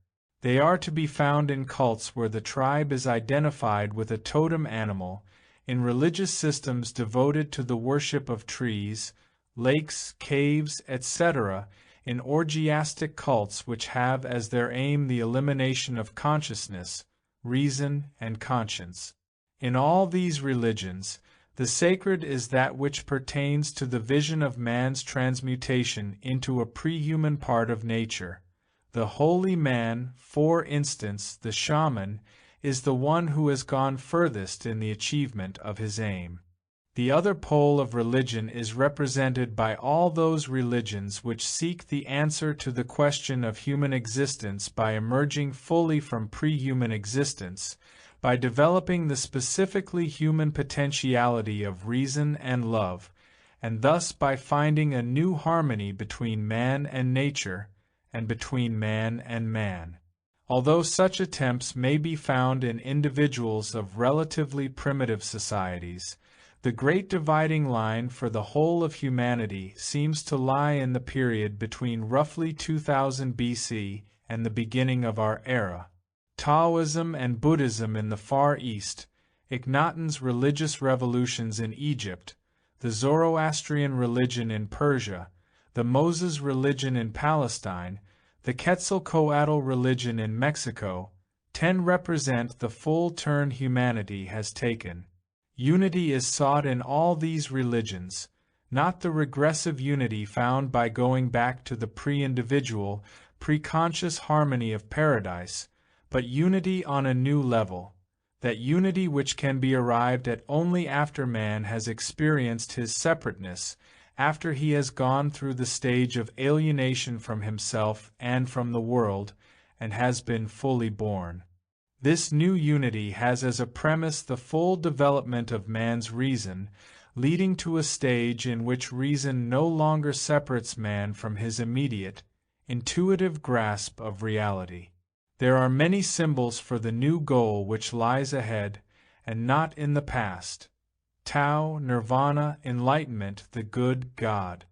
They are to be found in cults where the tribe is identified with a totem animal, in religious systems devoted to the worship of trees, lakes, caves, etc., in orgiastic cults which have as their aim the elimination of consciousness, reason, and conscience. In all these religions, the sacred is that which pertains to the vision of man's transmutation into a pre-human part of nature. The holy man, for instance, the shaman, is the one who has gone furthest in the achievement of his aim. The other pole of religion is represented by all those religions which seek the answer to the question of human existence by emerging fully from pre-human existence, by developing the specifically human potentiality of reason and love, and thus by finding a new harmony between man and nature, and between man and man. Although such attempts may be found in individuals of relatively primitive societies, the great dividing line for the whole of humanity seems to lie in the period between roughly 2000 BC and the beginning of our era. Taoism and Buddhism in the Far East, Akhenaten's religious revolutions in Egypt, the Zoroastrian religion in Persia, the Moses religion in Palestine, the Quetzalcoatl religion in Mexico, 10 represent the full turn humanity has taken. Unity is sought in all these religions, not the regressive unity found by going back to the pre-individual, pre-conscious harmony of paradise, but unity on a new level, that unity which can be arrived at only after man has experienced his separateness, after he has gone through the stage of alienation from himself and from the world, and has been fully born. This new unity has as a premise the full development of man's reason, leading to a stage in which reason no longer separates man from his immediate, intuitive grasp of reality. There are many symbols for the new goal which lies ahead, and not in the past. Tao, Nirvana, Enlightenment, the good God.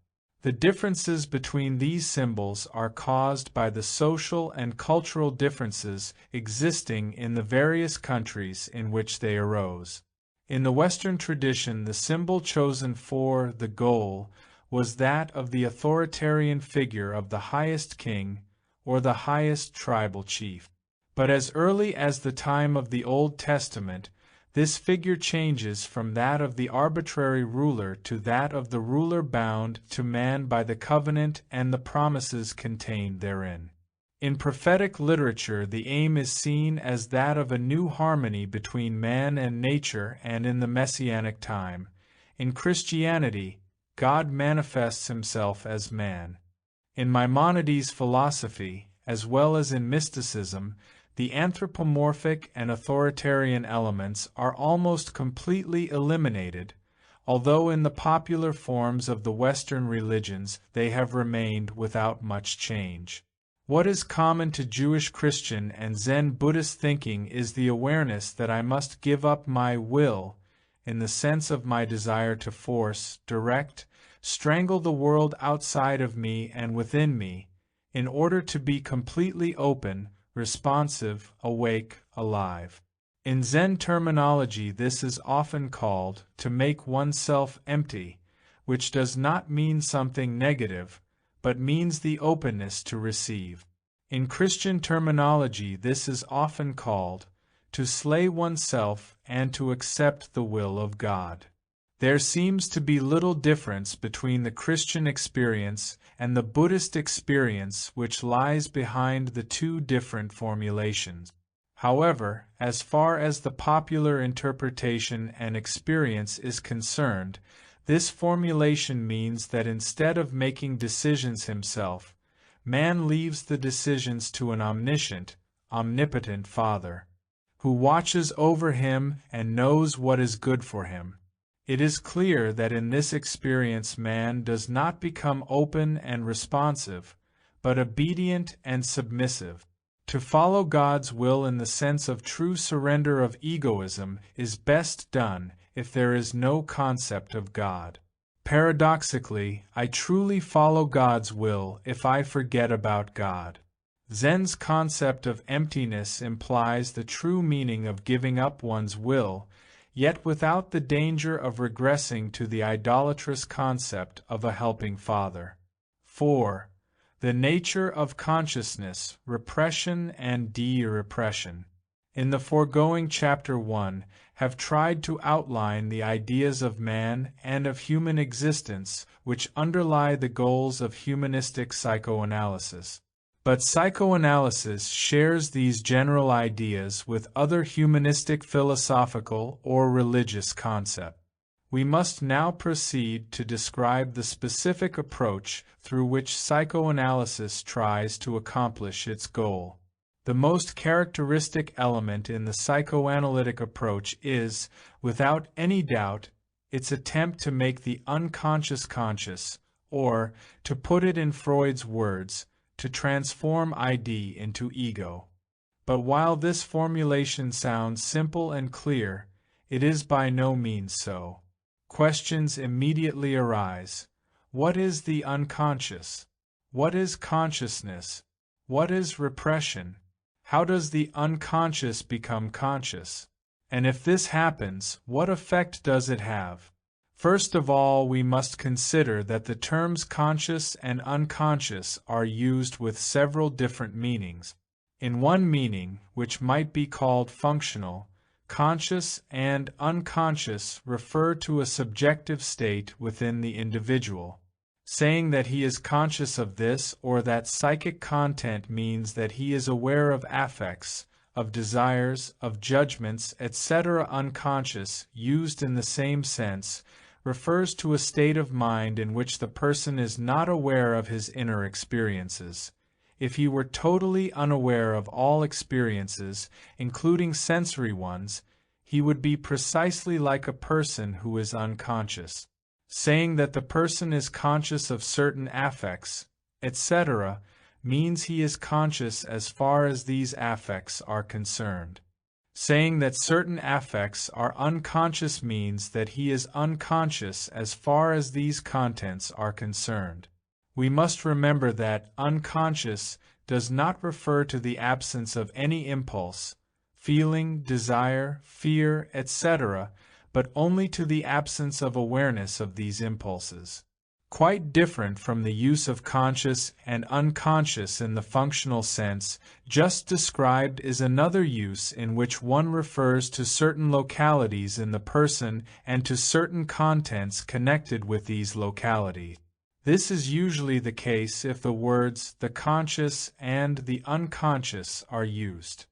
The differences between these symbols are caused by the social and cultural differences existing in the various countries in which they arose. In the Western tradition, the symbol chosen for the goal was that of the authoritarian figure of the highest king or the highest tribal chief. But as early as the time of the Old Testament, this figure changes from that of the arbitrary ruler to that of the ruler bound to man by the covenant and the promises contained therein. In prophetic literature, the aim is seen as that of a new harmony between man and nature, and in the Messianic time, in Christianity, God manifests himself as man. In Maimonides' philosophy, as well as in mysticism, the anthropomorphic and authoritarian elements are almost completely eliminated, although in the popular forms of the Western religions they have remained without much change. What is common to Jewish Christian and Zen Buddhist thinking is the awareness that I must give up my will, in the sense of my desire to force, direct, strangle the world outside of me and within me, in order to be completely open, responsive, awake, alive. In Zen terminology, this is often called to make oneself empty, which does not mean something negative, but means the openness to receive. In Christian terminology, this is often called to slay oneself and to accept the will of God. There seems to be little difference between the Christian experience and the Buddhist experience which lies behind the two different formulations. However, as far as the popular interpretation and experience is concerned, this formulation means that instead of making decisions himself, man leaves the decisions to an omniscient, omnipotent Father, who watches over him and knows what is good for him. It is clear that in this experience man does not become open and responsive, but obedient and submissive. To follow God's will in the sense of true surrender of egoism is best done if there is no concept of God. Paradoxically, I truly follow God's will if I forget about God. Zen's concept of emptiness implies the true meaning of giving up one's will, yet without the danger of regressing to the idolatrous concept of a helping Father. 4. The nature of consciousness, repression and de-repression. In the foregoing Chapter 1, have tried to outline the ideas of man and of human existence which underlie the goals of humanistic psychoanalysis. But psychoanalysis shares these general ideas with other humanistic philosophical or religious concepts. We must now proceed to describe the specific approach through which psychoanalysis tries to accomplish its goal. The most characteristic element in the psychoanalytic approach is, without any doubt, its attempt to make the unconscious conscious, or, to put it in Freud's words, to transform ID into ego. But while this formulation sounds simple and clear, it is by no means so. Questions immediately arise. What is the unconscious? What is consciousness? What is repression? How does the unconscious become conscious? And if this happens, what effect does it have? First of all, we must consider that the terms conscious and unconscious are used with several different meanings. In one meaning, which might be called functional, conscious and unconscious refer to a subjective state within the individual. Saying that he is conscious of this or that psychic content means that he is aware of affects, of desires, of judgments, etc. Unconscious, used in the same sense, refers to a state of mind in which the person is not aware of his inner experiences. If he were totally unaware of all experiences, including sensory ones, he would be precisely like a person who is unconscious. Saying that the person is conscious of certain affects, etc., means he is conscious as far as these affects are concerned. Saying that certain affects are unconscious means that he is unconscious as far as these contents are concerned. We must remember that unconscious does not refer to the absence of any impulse, feeling, desire, fear, etc., but only to the absence of awareness of these impulses. Quite different from the use of conscious and unconscious in the functional sense just described is another use in which one refers to certain localities in the person and to certain contents connected with these localities. This is usually the case if the words the conscious and the unconscious are used.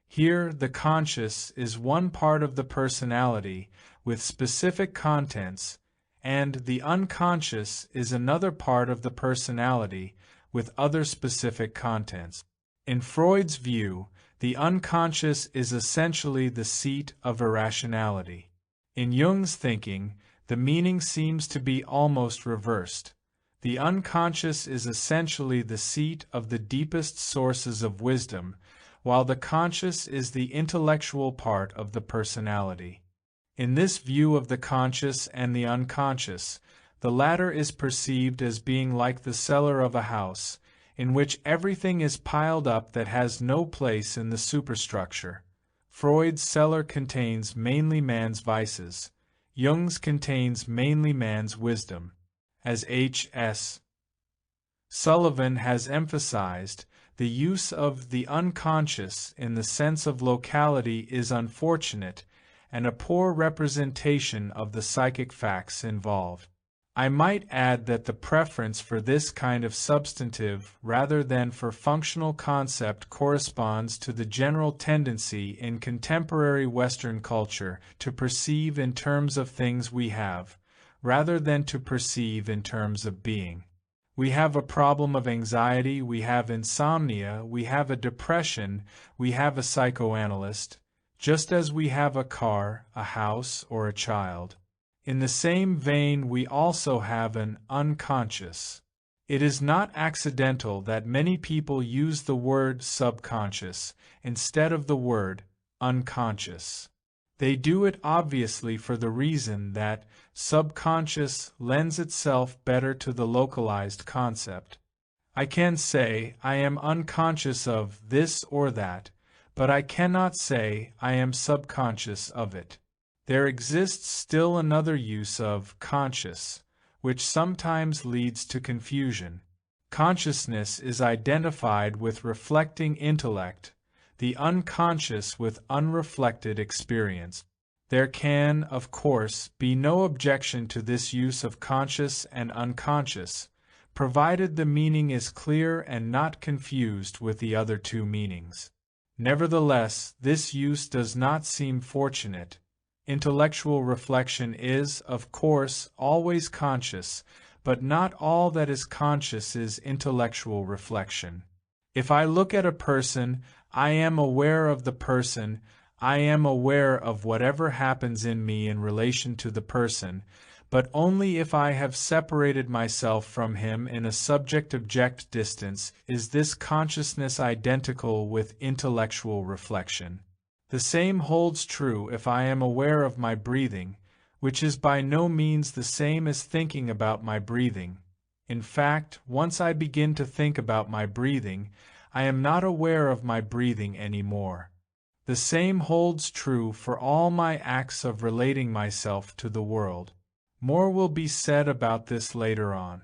Here, the conscious is one part of the personality with specific contents, and the unconscious is another part of the personality with other specific contents. In Freud's view, the unconscious is essentially the seat of irrationality. In Jung's thinking, the meaning seems to be almost reversed. The unconscious is essentially the seat of the deepest sources of wisdom, while the conscious is the intellectual part of the personality. In this view of the conscious and the unconscious, the latter is perceived as being like the cellar of a house, in which everything is piled up that has no place in the superstructure. Freud's cellar contains mainly man's vices. Jung's contains mainly man's wisdom. As H.S. Sullivan has emphasized, the use of the unconscious in the sense of locality is unfortunate and a poor representation of the psychic facts involved. I might add that the preference for this kind of substantive rather than for functional concept corresponds to the general tendency in contemporary Western culture to perceive in terms of things we have, rather than to perceive in terms of being. We have a problem of anxiety, we have insomnia, we have a depression, we have a psychoanalyst, just as we have a car, a house, or a child. In the same vein, we also have an unconscious. It is not accidental that many people use the word subconscious instead of the word unconscious. They do it obviously for the reason that subconscious lends itself better to the localized concept. I can say I am unconscious of this or that, but I cannot say I am subconscious of it. There exists still another use of conscious, which sometimes leads to confusion. Consciousness is identified with reflecting intellect, the unconscious with unreflected experience. There can, of course, be no objection to this use of conscious and unconscious, provided the meaning is clear and not confused with the other two meanings. Nevertheless, this use does not seem fortunate. Intellectual reflection is, of course, always conscious, but not all that is conscious is intellectual reflection. If I look at a person, I am aware of the person, I am aware of whatever happens in me in relation to the person, but only if I have separated myself from him in a subject-object distance is this consciousness identical with intellectual reflection. The same holds true if I am aware of my breathing, which is by no means the same as thinking about my breathing. In fact, once I begin to think about my breathing, I am not aware of my breathing anymore. The same holds true for all my acts of relating myself to the world. More will be said about this later on.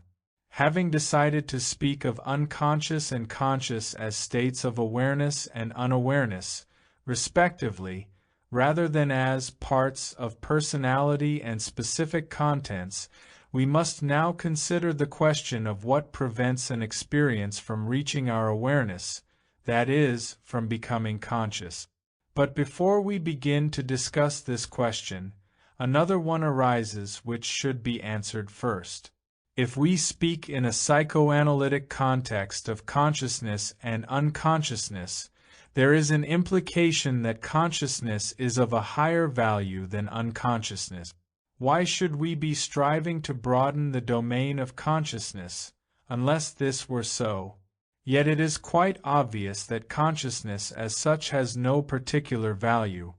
Having decided to speak of unconscious and conscious as states of awareness and unawareness, respectively, rather than as parts of personality and specific contents, we must now consider the question of what prevents an experience from reaching our awareness, that is, from becoming conscious. But before we begin to discuss this question, another one arises which should be answered first. If we speak in a psychoanalytic context of consciousness and unconsciousness, there is an implication that consciousness is of a higher value than unconsciousness. Why should we be striving to broaden the domain of consciousness, unless this were so? Yet it is quite obvious that consciousness as such has no particular value.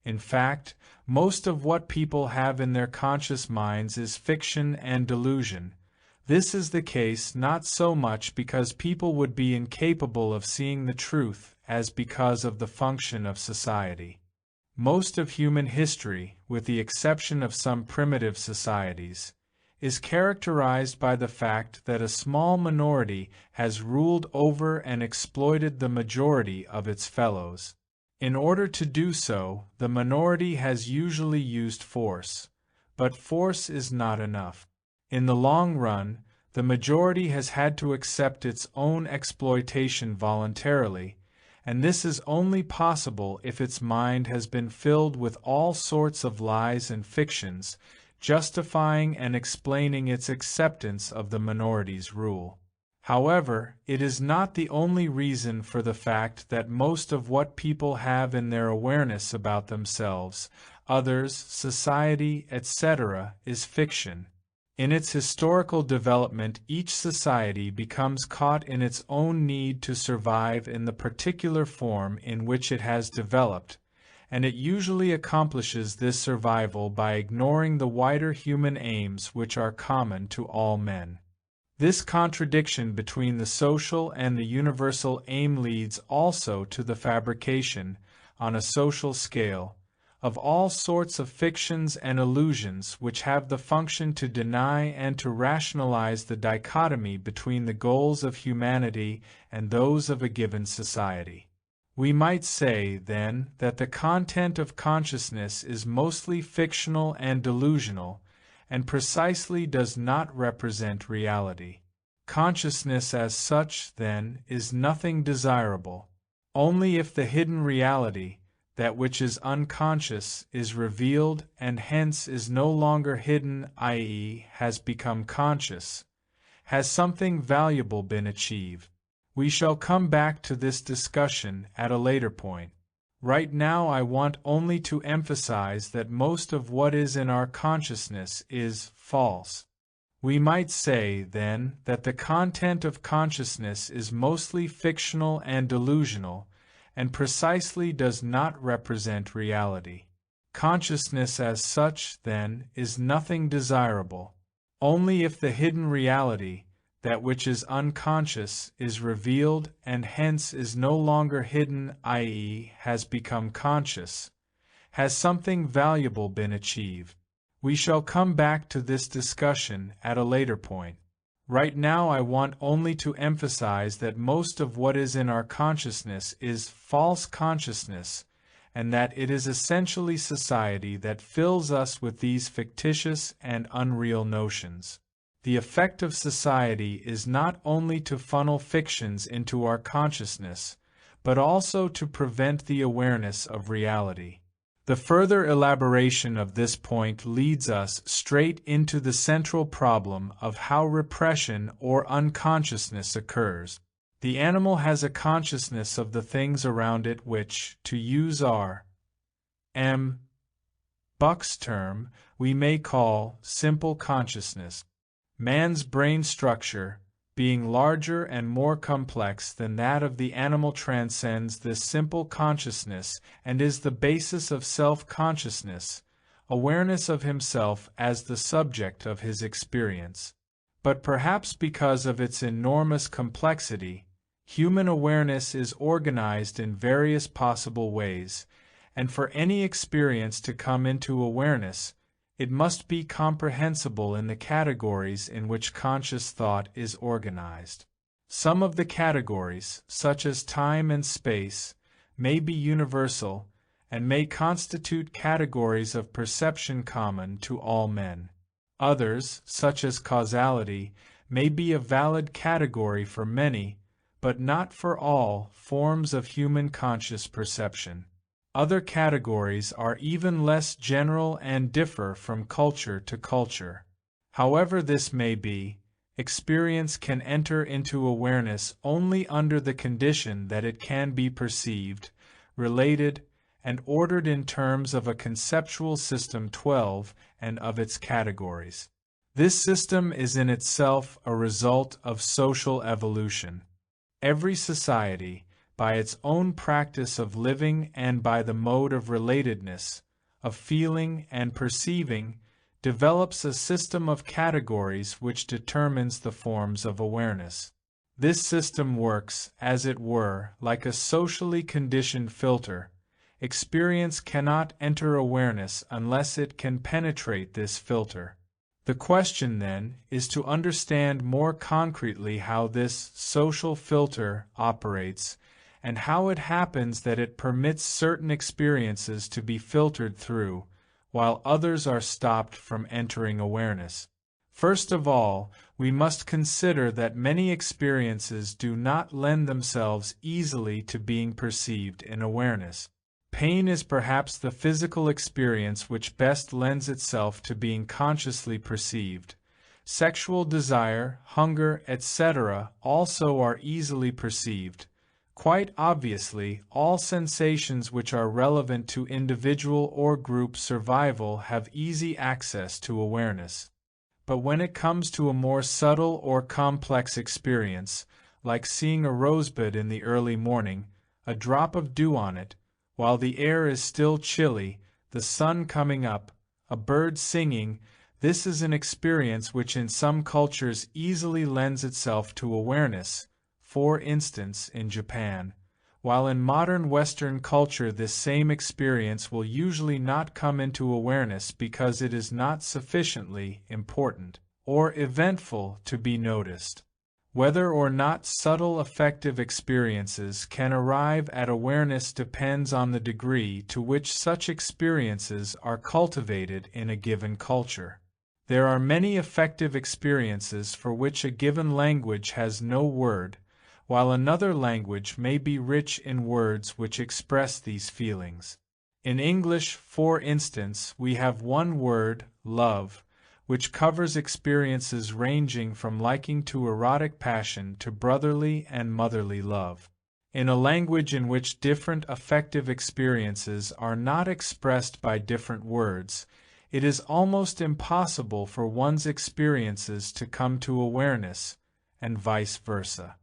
In fact, most of what people have in their conscious minds is fiction and delusion. This is the case not so much because people would be incapable of seeing the truth as because of the function of society. Most of human history, with the exception of some primitive societies, is characterized by the fact that a small minority has ruled over and exploited the majority of its fellows. In order to do so, the minority has usually used force, but force is not enough. In the long run, the majority has had to accept its own exploitation voluntarily, and this is only possible if its mind has been filled with all sorts of lies and fictions, justifying and explaining its acceptance of the minority's rule. However, it is not the only reason for the fact that most of what people have in their awareness about themselves, others, society, etc., is fiction. In its historical development, each society becomes caught in its own need to survive in the particular form in which it has developed, and it usually accomplishes this survival by ignoring the wider human aims which are common to all men. This contradiction between the social and the universal aim leads also to the fabrication, on a social scale, of all sorts of fictions and illusions which have the function to deny and to rationalize the dichotomy between the goals of humanity and those of a given society. We might say, then, that the content of consciousness is mostly fictional and delusional, and precisely does not represent reality. Consciousness as such, then, is nothing desirable. Only if the hidden reality, that which is unconscious, is revealed and hence is no longer hidden, i.e., has become conscious, has something valuable been achieved. We shall come back to this discussion at a later point. Right now I want only to emphasize that most of what is in our consciousness is false. We might say, then, that the content of consciousness is mostly fictional and delusional, and precisely does not represent reality. Consciousness as such, then, is nothing desirable. Only if the hidden reality, that which is unconscious, is revealed and hence is no longer hidden, i.e., has become conscious, has something valuable been achieved. We shall come back to this discussion at a later point. Right now I want only to emphasize that most of what is in our consciousness is false consciousness, and that it is essentially society that fills us with these fictitious and unreal notions. The effect of society is not only to funnel fictions into our consciousness, but also to prevent the awareness of reality. The further elaboration of this point leads us straight into the central problem of how repression or unconsciousness occurs. The animal has a consciousness of the things around it which, to use R. M. Buck's term, we may call simple consciousness. Man's brain structure, being larger and more complex than that of the animal, transcends this simple consciousness and is the basis of self-consciousness, awareness of himself as the subject of his experience. But perhaps because of its enormous complexity, Human awareness is organized in various possible ways, and for any experience to come into awareness, it must be comprehensible in the categories in which conscious thought is organized. Some of the categories, such as time and space, may be universal and may constitute categories of perception common to all men. Others, such as causality, may be a valid category for many, but not for all, forms of human conscious perception. Other categories are even less general and differ from culture to culture. However this may be, experience can enter into awareness only under the condition that it can be perceived, related, and ordered in terms of a conceptual system 12 and of its categories. This system is in itself a result of social evolution. Every society, by its own practice of living and by the mode of relatedness, of feeling and perceiving, develops a system of categories which determines the forms of awareness. This system works, as it were, like a socially conditioned filter. Experience cannot enter awareness unless it can penetrate this filter. The question, then, is to understand more concretely how this social filter operates and how it happens that it permits certain experiences to be filtered through, while others are stopped from entering awareness. First of all, we must consider that many experiences do not lend themselves easily to being perceived in awareness. Pain is perhaps the physical experience which best lends itself to being consciously perceived. Sexual desire, hunger, etc. also are easily perceived. Quite obviously, all sensations which are relevant to individual or group survival have easy access to awareness. But when it comes to a more subtle or complex experience, like seeing a rosebud in the early morning, a drop of dew on it, while the air is still chilly, the sun coming up, a bird singing, this is an experience which in some cultures easily lends itself to awareness, for instance in Japan, while in modern Western culture this same experience will usually not come into awareness because it is not sufficiently important or eventful to be noticed. Whether or not subtle affective experiences can arrive at awareness depends on the degree to which such experiences are cultivated in a given culture. There are many affective experiences for which a given language has no word, while another language may be rich in words which express these feelings. In English, for instance, we have one word, love, which covers experiences ranging from liking to erotic passion to brotherly and motherly love. In a language in which different affective experiences are not expressed by different words, it is almost impossible for one's experiences to come to awareness, and vice versa.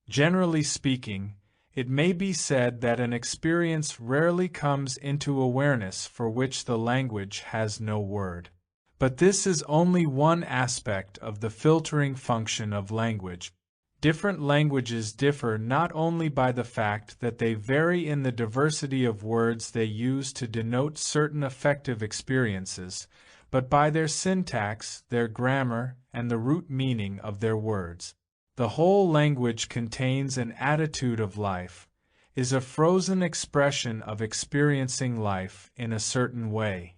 Generally speaking, it may be said that an experience rarely comes into awareness for which the language has no word. But this is only one aspect of the filtering function of language. Different languages differ not only by the fact that they vary in the diversity of words they use to denote certain affective experiences, but by their syntax, their grammar, and the root meaning of their words. The whole language contains an attitude of life, is a frozen expression of experiencing life in a certain way.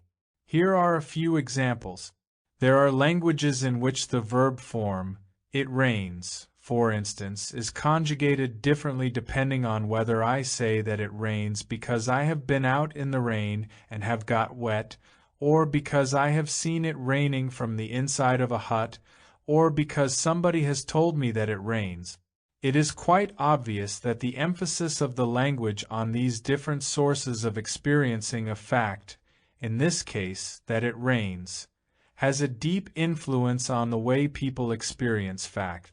Here are a few examples. There are languages in which the verb form, it rains, for instance, is conjugated differently depending on whether I say that it rains because I have been out in the rain and have got wet, or because I have seen it raining from the inside of a hut, or because somebody has told me that it rains. It is quite obvious that the emphasis of the language on these different sources of experiencing a fact, in this case, that it rains, has a deep influence on the way people experience fact.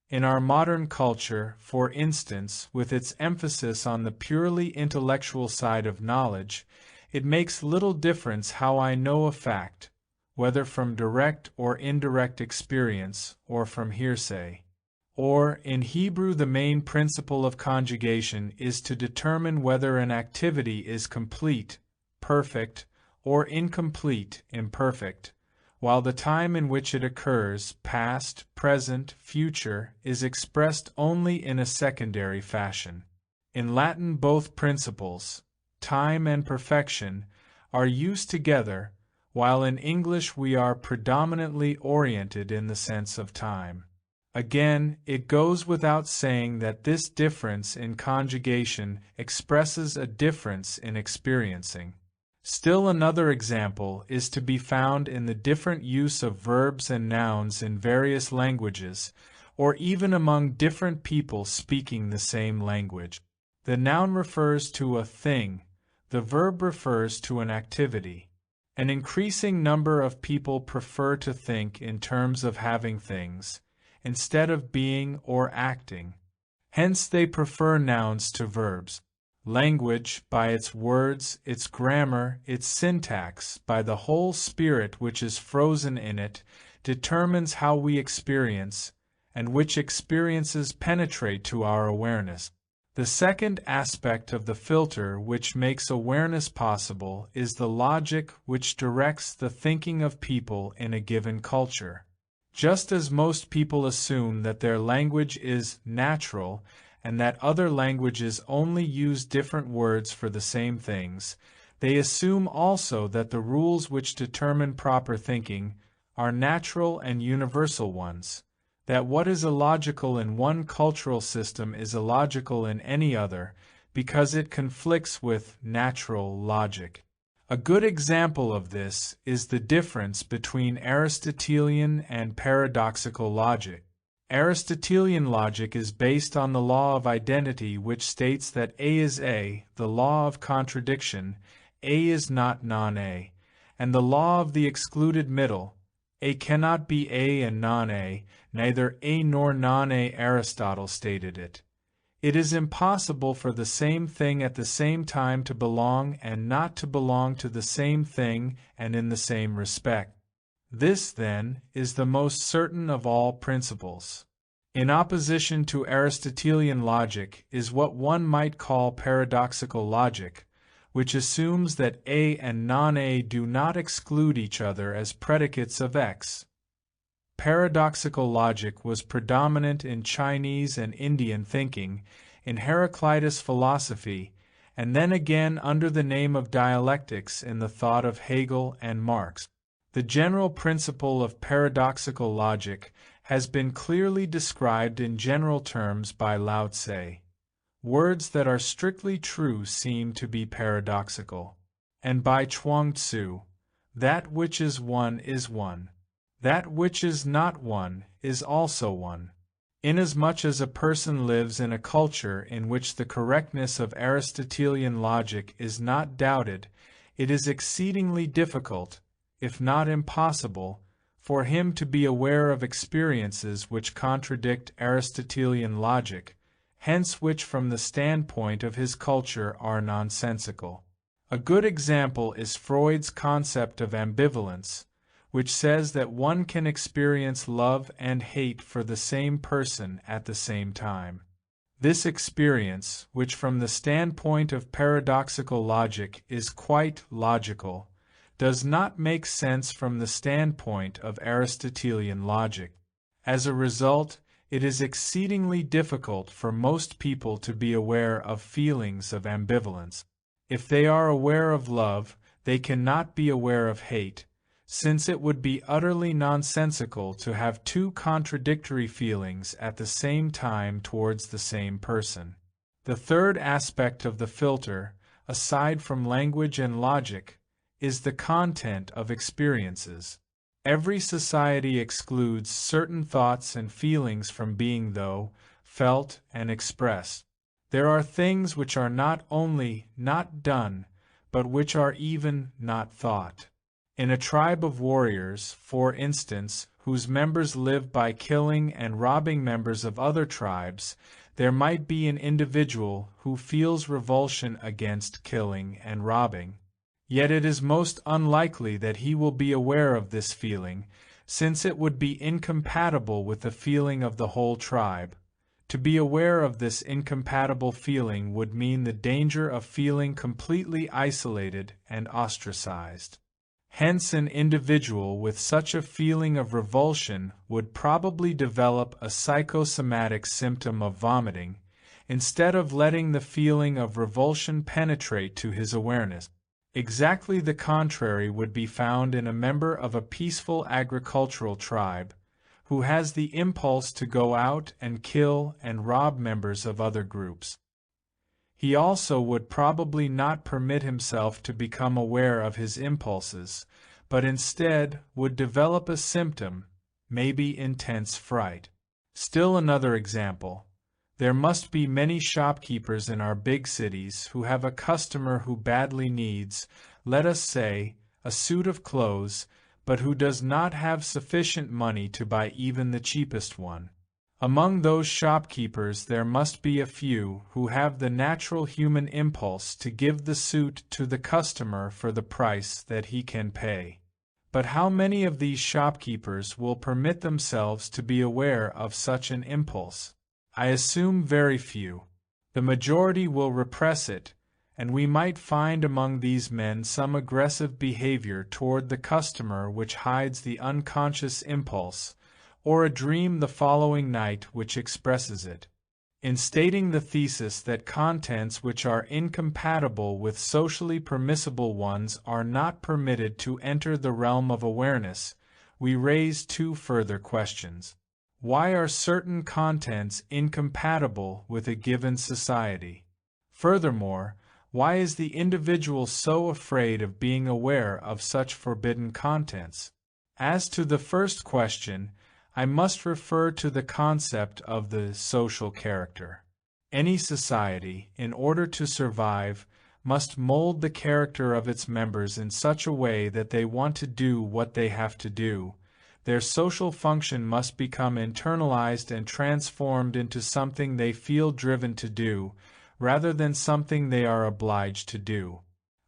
In our modern culture, for instance, with its emphasis on the purely intellectual side of knowledge, it makes little difference how I know a fact, whether from direct or indirect experience or from hearsay. or, in Hebrew, the main principle of conjugation is to determine whether an activity is complete, perfect, or incomplete, imperfect, while the time in which it occurs, past, present, future, is expressed only in a secondary fashion. In Latin, both principles, time and perfection, are used together, while in English we are predominantly oriented in the sense of time. Again, it goes without saying that this difference in conjugation expresses a difference in experiencing. Still another example is to be found in the different use of verbs and nouns in various languages, or even among different people speaking the same language. The noun refers to a thing, the verb refers to an activity. An increasing number of people prefer to think in terms of having things, instead of being or acting. Hence they prefer nouns to verbs. Language, by its words, its grammar, its syntax, by the whole spirit which is frozen in it, determines how we experience, and which experiences penetrate to our awareness. The second aspect of the filter which makes awareness possible is the logic which directs the thinking of people in a given culture. Just as most people assume that their language is natural and that other languages only use different words for the same things, they assume also that the rules which determine proper thinking are natural and universal ones, that what is illogical in one cultural system is illogical in any other, because it conflicts with natural logic. A good example of this is the difference between Aristotelian and paradoxical logic. Aristotelian logic is based on the law of identity, which states that A is A, the law of contradiction, A is not non-A, and the law of the excluded middle, A cannot be A and non-A, neither A nor non-A. Aristotle stated it. It is impossible for the same thing at the same time to belong and not to belong to the same thing and in the same respect. This, then, is the most certain of all principles. In opposition to Aristotelian logic is what one might call paradoxical logic, which assumes that A and non-A do not exclude each other as predicates of X. Paradoxical logic was predominant in Chinese and Indian thinking, in Heraclitus philosophy, and then again under the name of dialectics in the thought of Hegel and Marx. The general principle of paradoxical logic has been clearly described in general terms by Lao Tse. Words that are strictly true seem to be paradoxical. And by Chuang Tzu, that which is one is one. That which is not one is also one. Inasmuch as a person lives in a culture in which the correctness of Aristotelian logic is not doubted, it is exceedingly difficult, if not impossible, for him to be aware of experiences which contradict Aristotelian logic, hence which from the standpoint of his culture are nonsensical. A good example is Freud's concept of ambivalence, which says that one can experience love and hate for the same person at the same time. This experience, which from the standpoint of paradoxical logic is quite logical, does not make sense from the standpoint of Aristotelian logic. As a result, it is exceedingly difficult for most people to be aware of feelings of ambivalence. If they are aware of love, they cannot be aware of hate, since it would be utterly nonsensical to have two contradictory feelings at the same time towards the same person. The third aspect of the filter, aside from language and logic, is the content of experiences. Every society excludes certain thoughts and feelings from being felt and expressed. There are things which are not only not done, but which are even not thought. In a tribe of warriors, for instance, whose members live by killing and robbing members of other tribes, there might be an individual who feels revulsion against killing and robbing. Yet it is most unlikely that he will be aware of this feeling, since it would be incompatible with the feeling of the whole tribe. To be aware of this incompatible feeling would mean the danger of feeling completely isolated and ostracized. Hence, an individual with such a feeling of revulsion would probably develop a psychosomatic symptom of vomiting, instead of letting the feeling of revulsion penetrate to his awareness. Exactly the contrary would be found in a member of a peaceful agricultural tribe, who has the impulse to go out and kill and rob members of other groups. He also would probably not permit himself to become aware of his impulses, but instead would develop a symptom, maybe intense fright. Still another example. There must be many shopkeepers in our big cities who have a customer who badly needs, let us say, a suit of clothes, but who does not have sufficient money to buy even the cheapest one. Among those shopkeepers there must be a few who have the natural human impulse to give the suit to the customer for the price that he can pay. But how many of these shopkeepers will permit themselves to be aware of such an impulse? I assume very few. The majority will repress it, and we might find among these men some aggressive behavior toward the customer which hides the unconscious impulse, or a dream the following night which expresses it. In stating the thesis that contents which are incompatible with socially permissible ones are not permitted to enter the realm of awareness, we raise two further questions. Why are certain contents incompatible with a given society? Furthermore, why is the individual so afraid of being aware of such forbidden contents? As to the first question, I must refer to the concept of the social character. Any society, in order to survive, must mold the character of its members in such a way that they want to do what they have to do. Their social function must become internalized and transformed into something they feel driven to do, rather than something they are obliged to do.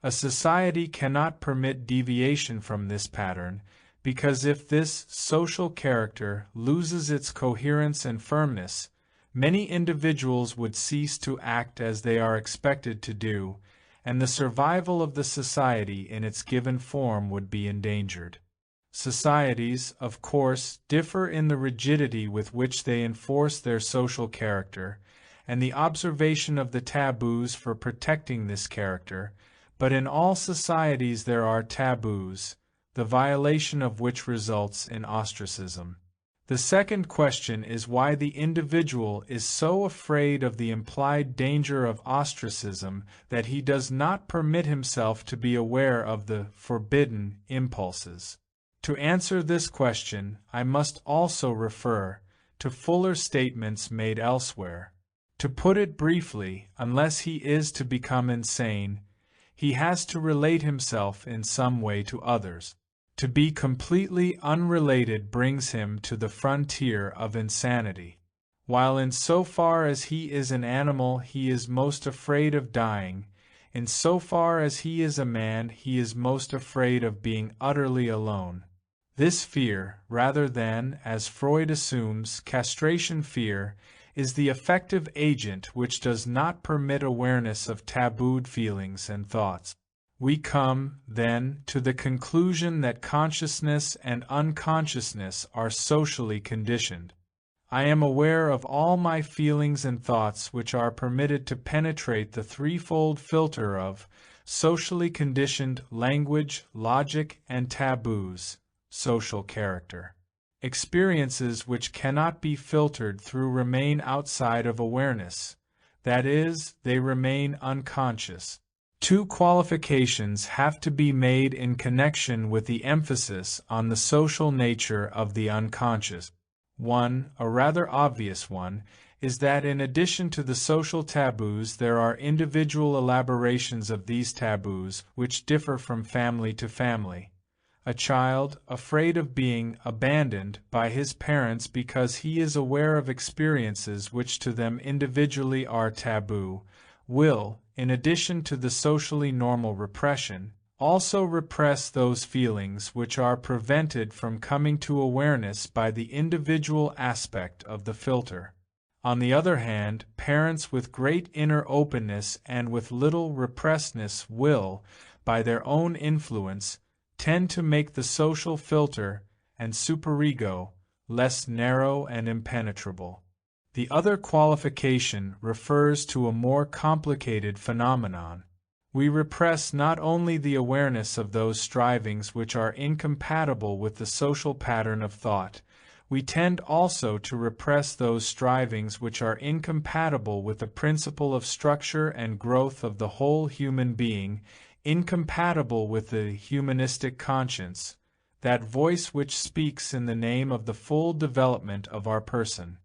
A society cannot permit deviation from this pattern, because if this social character loses its coherence and firmness, many individuals would cease to act as they are expected to do, and the survival of the society in its given form would be endangered. Societies, of course, differ in the rigidity with which they enforce their social character, and the observation of the taboos for protecting this character, but in all societies there are taboos, the violation of which results in ostracism. The second question is why the individual is so afraid of the implied danger of ostracism that he does not permit himself to be aware of the forbidden impulses. To answer this question, I must also refer to fuller statements made elsewhere. To put it briefly, unless he is to become insane, he has to relate himself in some way to others. To be completely unrelated brings him to the frontier of insanity. While in so far as he is an animal he is most afraid of dying, in so far as he is a man he is most afraid of being utterly alone. This fear, rather than, as Freud assumes, castration fear, is the effective agent which does not permit awareness of tabooed feelings and thoughts. We come, then, to the conclusion that consciousness and unconsciousness are socially conditioned. I am aware of all my feelings and thoughts which are permitted to penetrate the threefold filter of socially conditioned language, logic, and taboos, social character. Experiences which cannot be filtered through remain outside of awareness, that is, they remain unconscious. Two qualifications have to be made in connection with the emphasis on the social nature of the unconscious. One, a rather obvious one, is that in addition to the social taboos there are individual elaborations of these taboos which differ from family to family. A child, afraid of being abandoned by his parents because he is aware of experiences which to them individually are taboo, will, in addition to the socially normal repression, also repress those feelings which are prevented from coming to awareness by the individual aspect of the filter. On the other hand, parents with great inner openness and with little repressedness will, by their own influence, tend to make the social filter and superego less narrow and impenetrable. The other qualification refers to a more complicated phenomenon. We repress not only the awareness of those strivings which are incompatible with the social pattern of thought, we tend also to repress those strivings which are incompatible with the principle of structure and growth of the whole human being, incompatible with the humanistic conscience, that voice which speaks in the name of the full development of our person.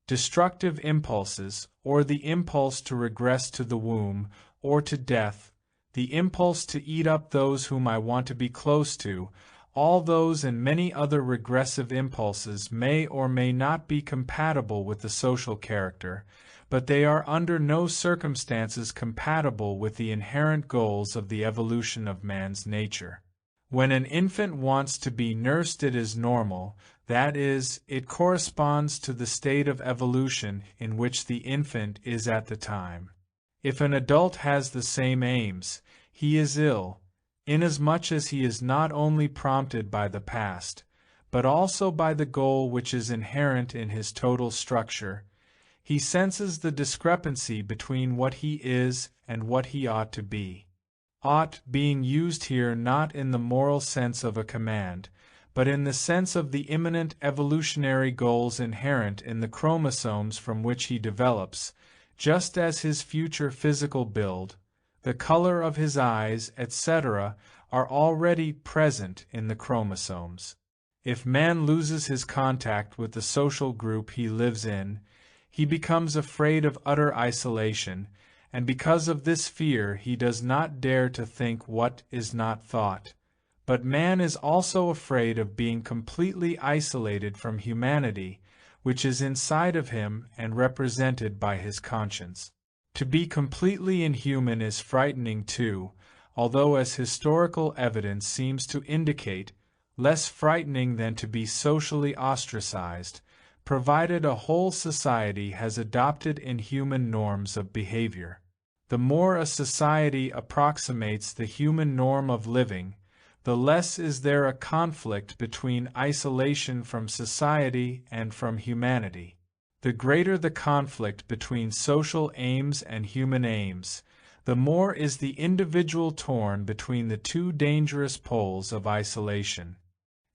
Destructive impulses, or the impulse to regress to the womb, or to death, the impulse to eat up those whom I want to be close to, all those and many other regressive impulses may or may not be compatible with the social character, but they are under no circumstances compatible with the inherent goals of the evolution of man's nature. When an infant wants to be nursed, it is normal, that is, it corresponds to the state of evolution in which the infant is at the time. If an adult has the same aims, he is ill, inasmuch as he is not only prompted by the past, but also by the goal which is inherent in his total structure. He senses the discrepancy between what he is and what he ought to be. Ought being used here not in the moral sense of a command, but in the sense of the imminent evolutionary goals inherent in the chromosomes from which he develops, just as his future physical build, the color of his eyes, etc., are already present in the chromosomes. If man loses his contact with the social group he lives in, he becomes afraid of utter isolation, and because of this fear he does not dare to think what is not thought. But man is also afraid of being completely isolated from humanity, which is inside of him and represented by his conscience. To be completely inhuman is frightening too, although as historical evidence seems to indicate, less frightening than to be socially ostracized, provided a whole society has adopted inhuman norms of behavior. The more a society approximates the human norm of living, the less is there a conflict between isolation from society and from humanity. The greater the conflict between social aims and human aims, the more is the individual torn between the two dangerous poles of isolation.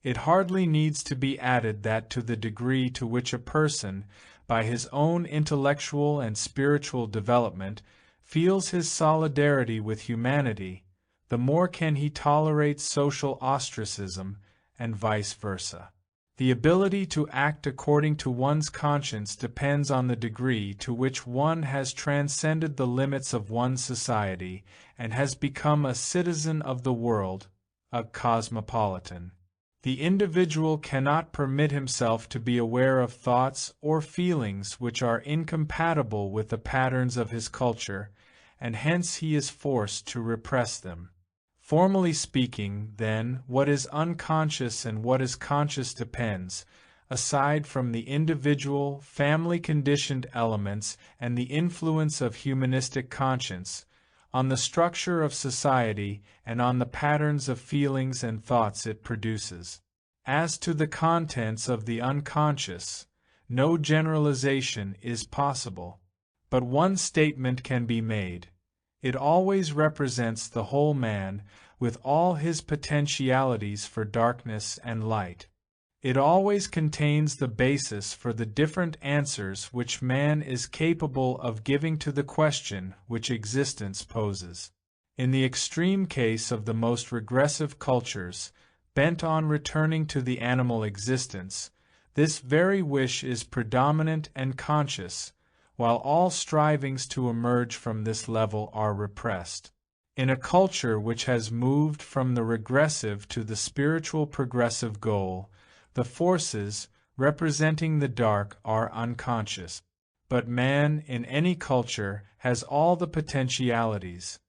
It hardly needs to be added that to the degree to which a person, by his own intellectual and spiritual development, feels his solidarity with humanity, the more can he tolerate social ostracism, and vice versa. The ability to act according to one's conscience depends on the degree to which one has transcended the limits of one's society and has become a citizen of the world, a cosmopolitan. The individual cannot permit himself to be aware of thoughts or feelings which are incompatible with the patterns of his culture, and hence he is forced to repress them. Formally speaking, then, what is unconscious and what is conscious depends, aside from the individual, family-conditioned elements and the influence of humanistic conscience, on the structure of society and on the patterns of feelings and thoughts it produces. As to the contents of the unconscious, no generalization is possible. But one statement can be made. It always represents the whole man, with all his potentialities for darkness and light. It always contains the basis for the different answers which man is capable of giving to the question which existence poses. In the extreme case of the most regressive cultures, bent on returning to the animal existence, this very wish is predominant and conscious, while all strivings to emerge from this level are repressed. In a culture which has moved from the regressive to the spiritual progressive goal, the forces representing the dark are unconscious. But man, in any culture, has all the potentialities.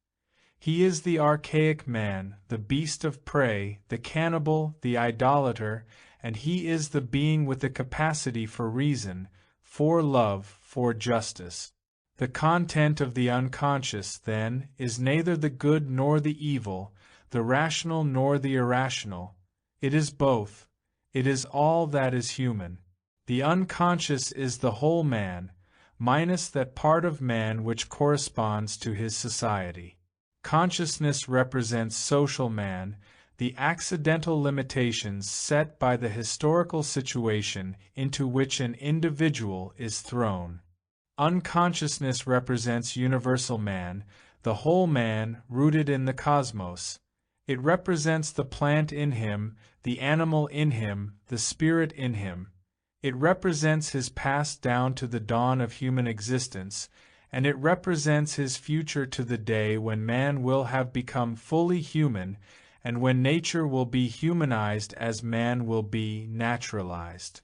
He is the archaic man, the beast of prey, the cannibal, the idolater, and he is the being with the capacity for reason, for love, for justice. The content of the unconscious, then, is neither the good nor the evil, the rational nor the irrational. It is both. It is all that is human. The unconscious is the whole man, minus that part of man which corresponds to his society. Consciousness represents social man, the accidental limitations set by the historical situation into which an individual is thrown. Unconsciousness represents universal man, the whole man rooted in the cosmos. It represents the plant in him, the animal in him, the spirit in him. It represents his past down to the dawn of human existence, and it represents his future to the day when man will have become fully human, and when nature will be humanized as man will be naturalized.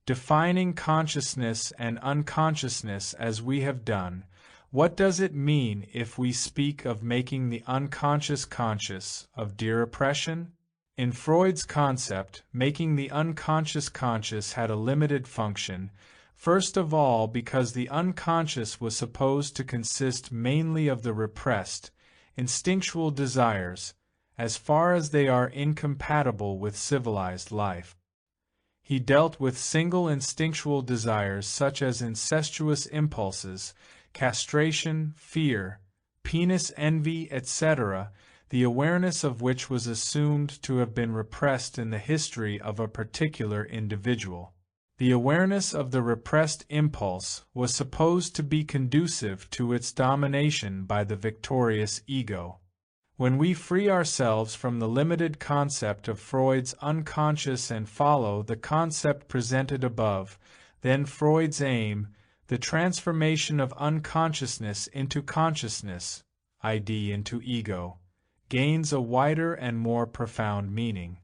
Defining consciousness and unconsciousness as we have done, what does it mean if we speak of making the unconscious conscious, of repression? In Freud's concept, making the unconscious conscious had a limited function, first of all because the unconscious was supposed to consist mainly of the repressed, instinctual desires, as far as they are incompatible with civilized life. He dealt with single instinctual desires such as incestuous impulses, castration, fear, penis envy, etc., the awareness of which was assumed to have been repressed in the history of a particular individual. The awareness of the repressed impulse was supposed to be conducive to its domination by the victorious ego. When we free ourselves from the limited concept of Freud's unconscious and follow the concept presented above, then Freud's aim, the transformation of unconsciousness into consciousness, id into ego, gains a wider and more profound meaning.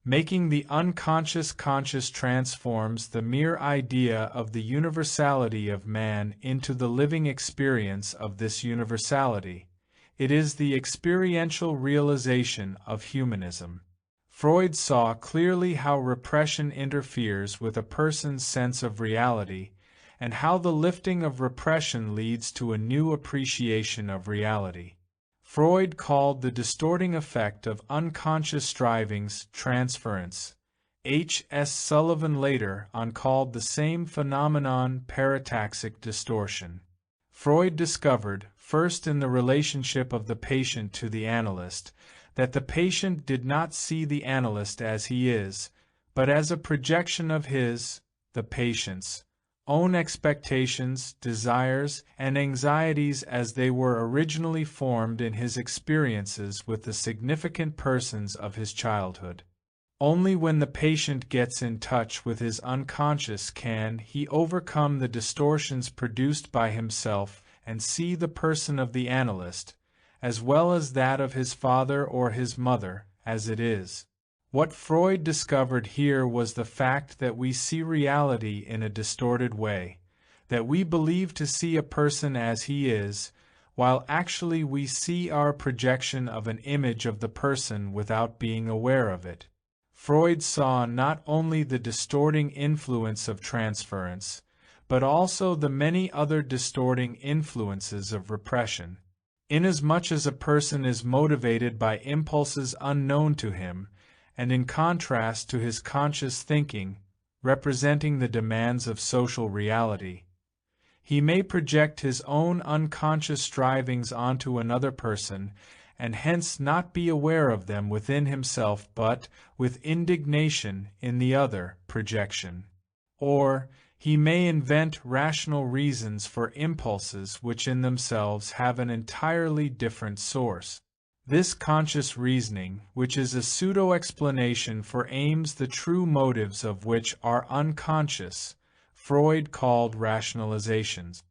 Making the unconscious conscious transforms the mere idea of the universality of man into the living experience of this universality. It is the experiential realization of humanism. Freud saw clearly how repression interferes with a person's sense of reality, and how the lifting of repression leads to a new appreciation of reality. Freud called the distorting effect of unconscious strivings transference. H. S. Sullivan later on called the same phenomenon parataxic distortion. Freud discovered, first in the relationship of the patient to the analyst, that the patient did not see the analyst as he is, but as a projection of his, the patient's, own expectations, desires, and anxieties as they were originally formed in his experiences with the significant persons of his childhood. Only when the patient gets in touch with his unconscious can he overcome the distortions produced by himself and see the person of the analyst, as well as that of his father or his mother, as it is. What Freud discovered here was the fact that we see reality in a distorted way, that we believe to see a person as he is, while actually we see our projection of an image of the person without being aware of it. Freud saw not only the distorting influence of transference, but also the many other distorting influences of repression. Inasmuch as a person is motivated by impulses unknown to him, and in contrast to his conscious thinking, representing the demands of social reality, he may project his own unconscious strivings onto another person, and hence not be aware of them within himself but, with indignation, in the other projection. Or, he may invent rational reasons for impulses which in themselves have an entirely different source. This conscious reasoning, which is a pseudo-explanation for aims the true motives of which are unconscious, Freud called rationalizations.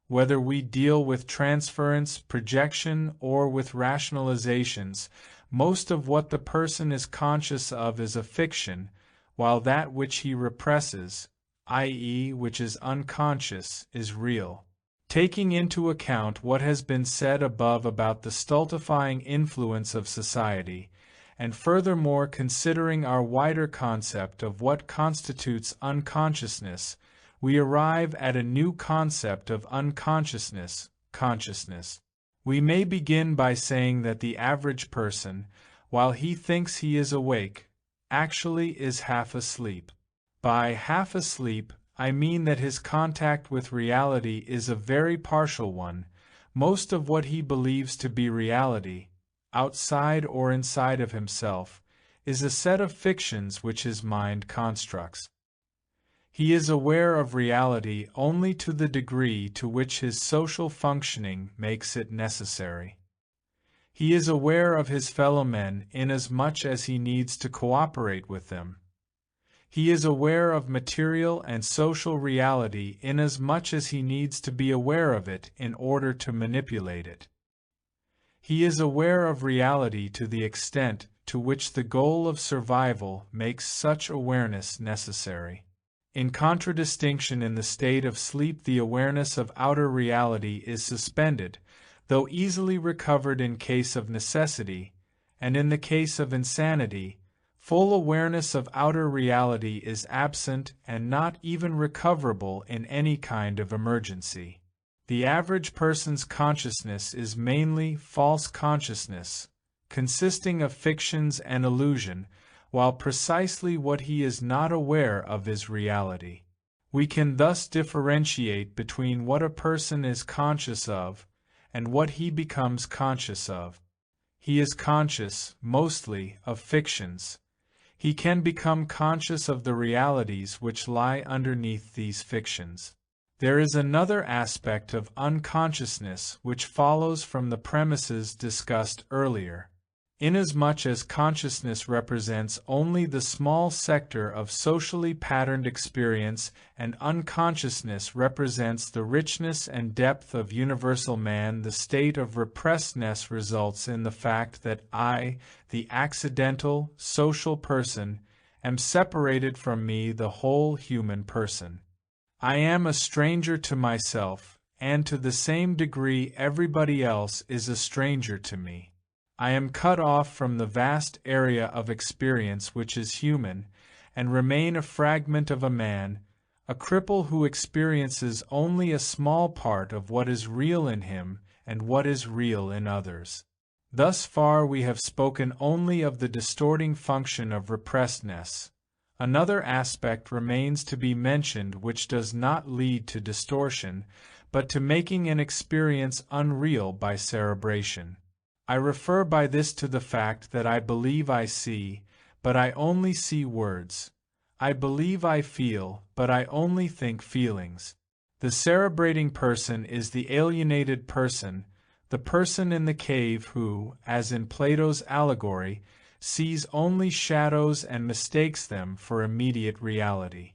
Whether we deal with transference, projection, or with rationalizations, most of what the person is conscious of is a fiction, while that which he represses, i.e., which is unconscious, is real. Taking into account what has been said above about the stultifying influence of society, and furthermore considering our wider concept of what constitutes unconsciousness, we arrive at a new concept of unconsciousness, consciousness. We may begin by saying that the average person, while he thinks he is awake, actually is half asleep. By half asleep, I mean that his contact with reality is a very partial one. Most of what he believes to be reality, outside or inside of himself, is a set of fictions which his mind constructs. He is aware of reality only to the degree to which his social functioning makes it necessary. He is aware of his fellow men inasmuch as he needs to cooperate with them. He is aware of material and social reality inasmuch as he needs to be aware of it in order to manipulate it. He is aware of reality to the extent to which the goal of survival makes such awareness necessary. In contradistinction, in the state of sleep, the awareness of outer reality is suspended, though easily recovered in case of necessity, and in the case of insanity, full awareness of outer reality is absent and not even recoverable in any kind of emergency. The average person's consciousness is mainly false consciousness, consisting of fictions and illusion, while precisely what he is not aware of is reality. We can thus differentiate between what a person is conscious of and what he becomes conscious of. He is conscious, mostly, of fictions. He can become conscious of the realities which lie underneath these fictions. There is another aspect of unconsciousness which follows from the premises discussed earlier. Inasmuch as consciousness represents only the small sector of socially patterned experience and unconsciousness represents the richness and depth of universal man, the state of repressedness results in the fact that I, the accidental, social person, am separated from me, the whole human person. I am a stranger to myself, and to the same degree everybody else is a stranger to me. I am cut off from the vast area of experience which is human, and remain a fragment of a man, a cripple who experiences only a small part of what is real in him and what is real in others. Thus far we have spoken only of the distorting function of repressedness. Another aspect remains to be mentioned which does not lead to distortion, but to making an experience unreal by cerebration. I refer by this to the fact that I believe I see, but I only see words. I believe I feel, but I only think feelings. The cerebrating person is the alienated person, the person in the cave who, as in Plato's allegory, sees only shadows and mistakes them for immediate reality.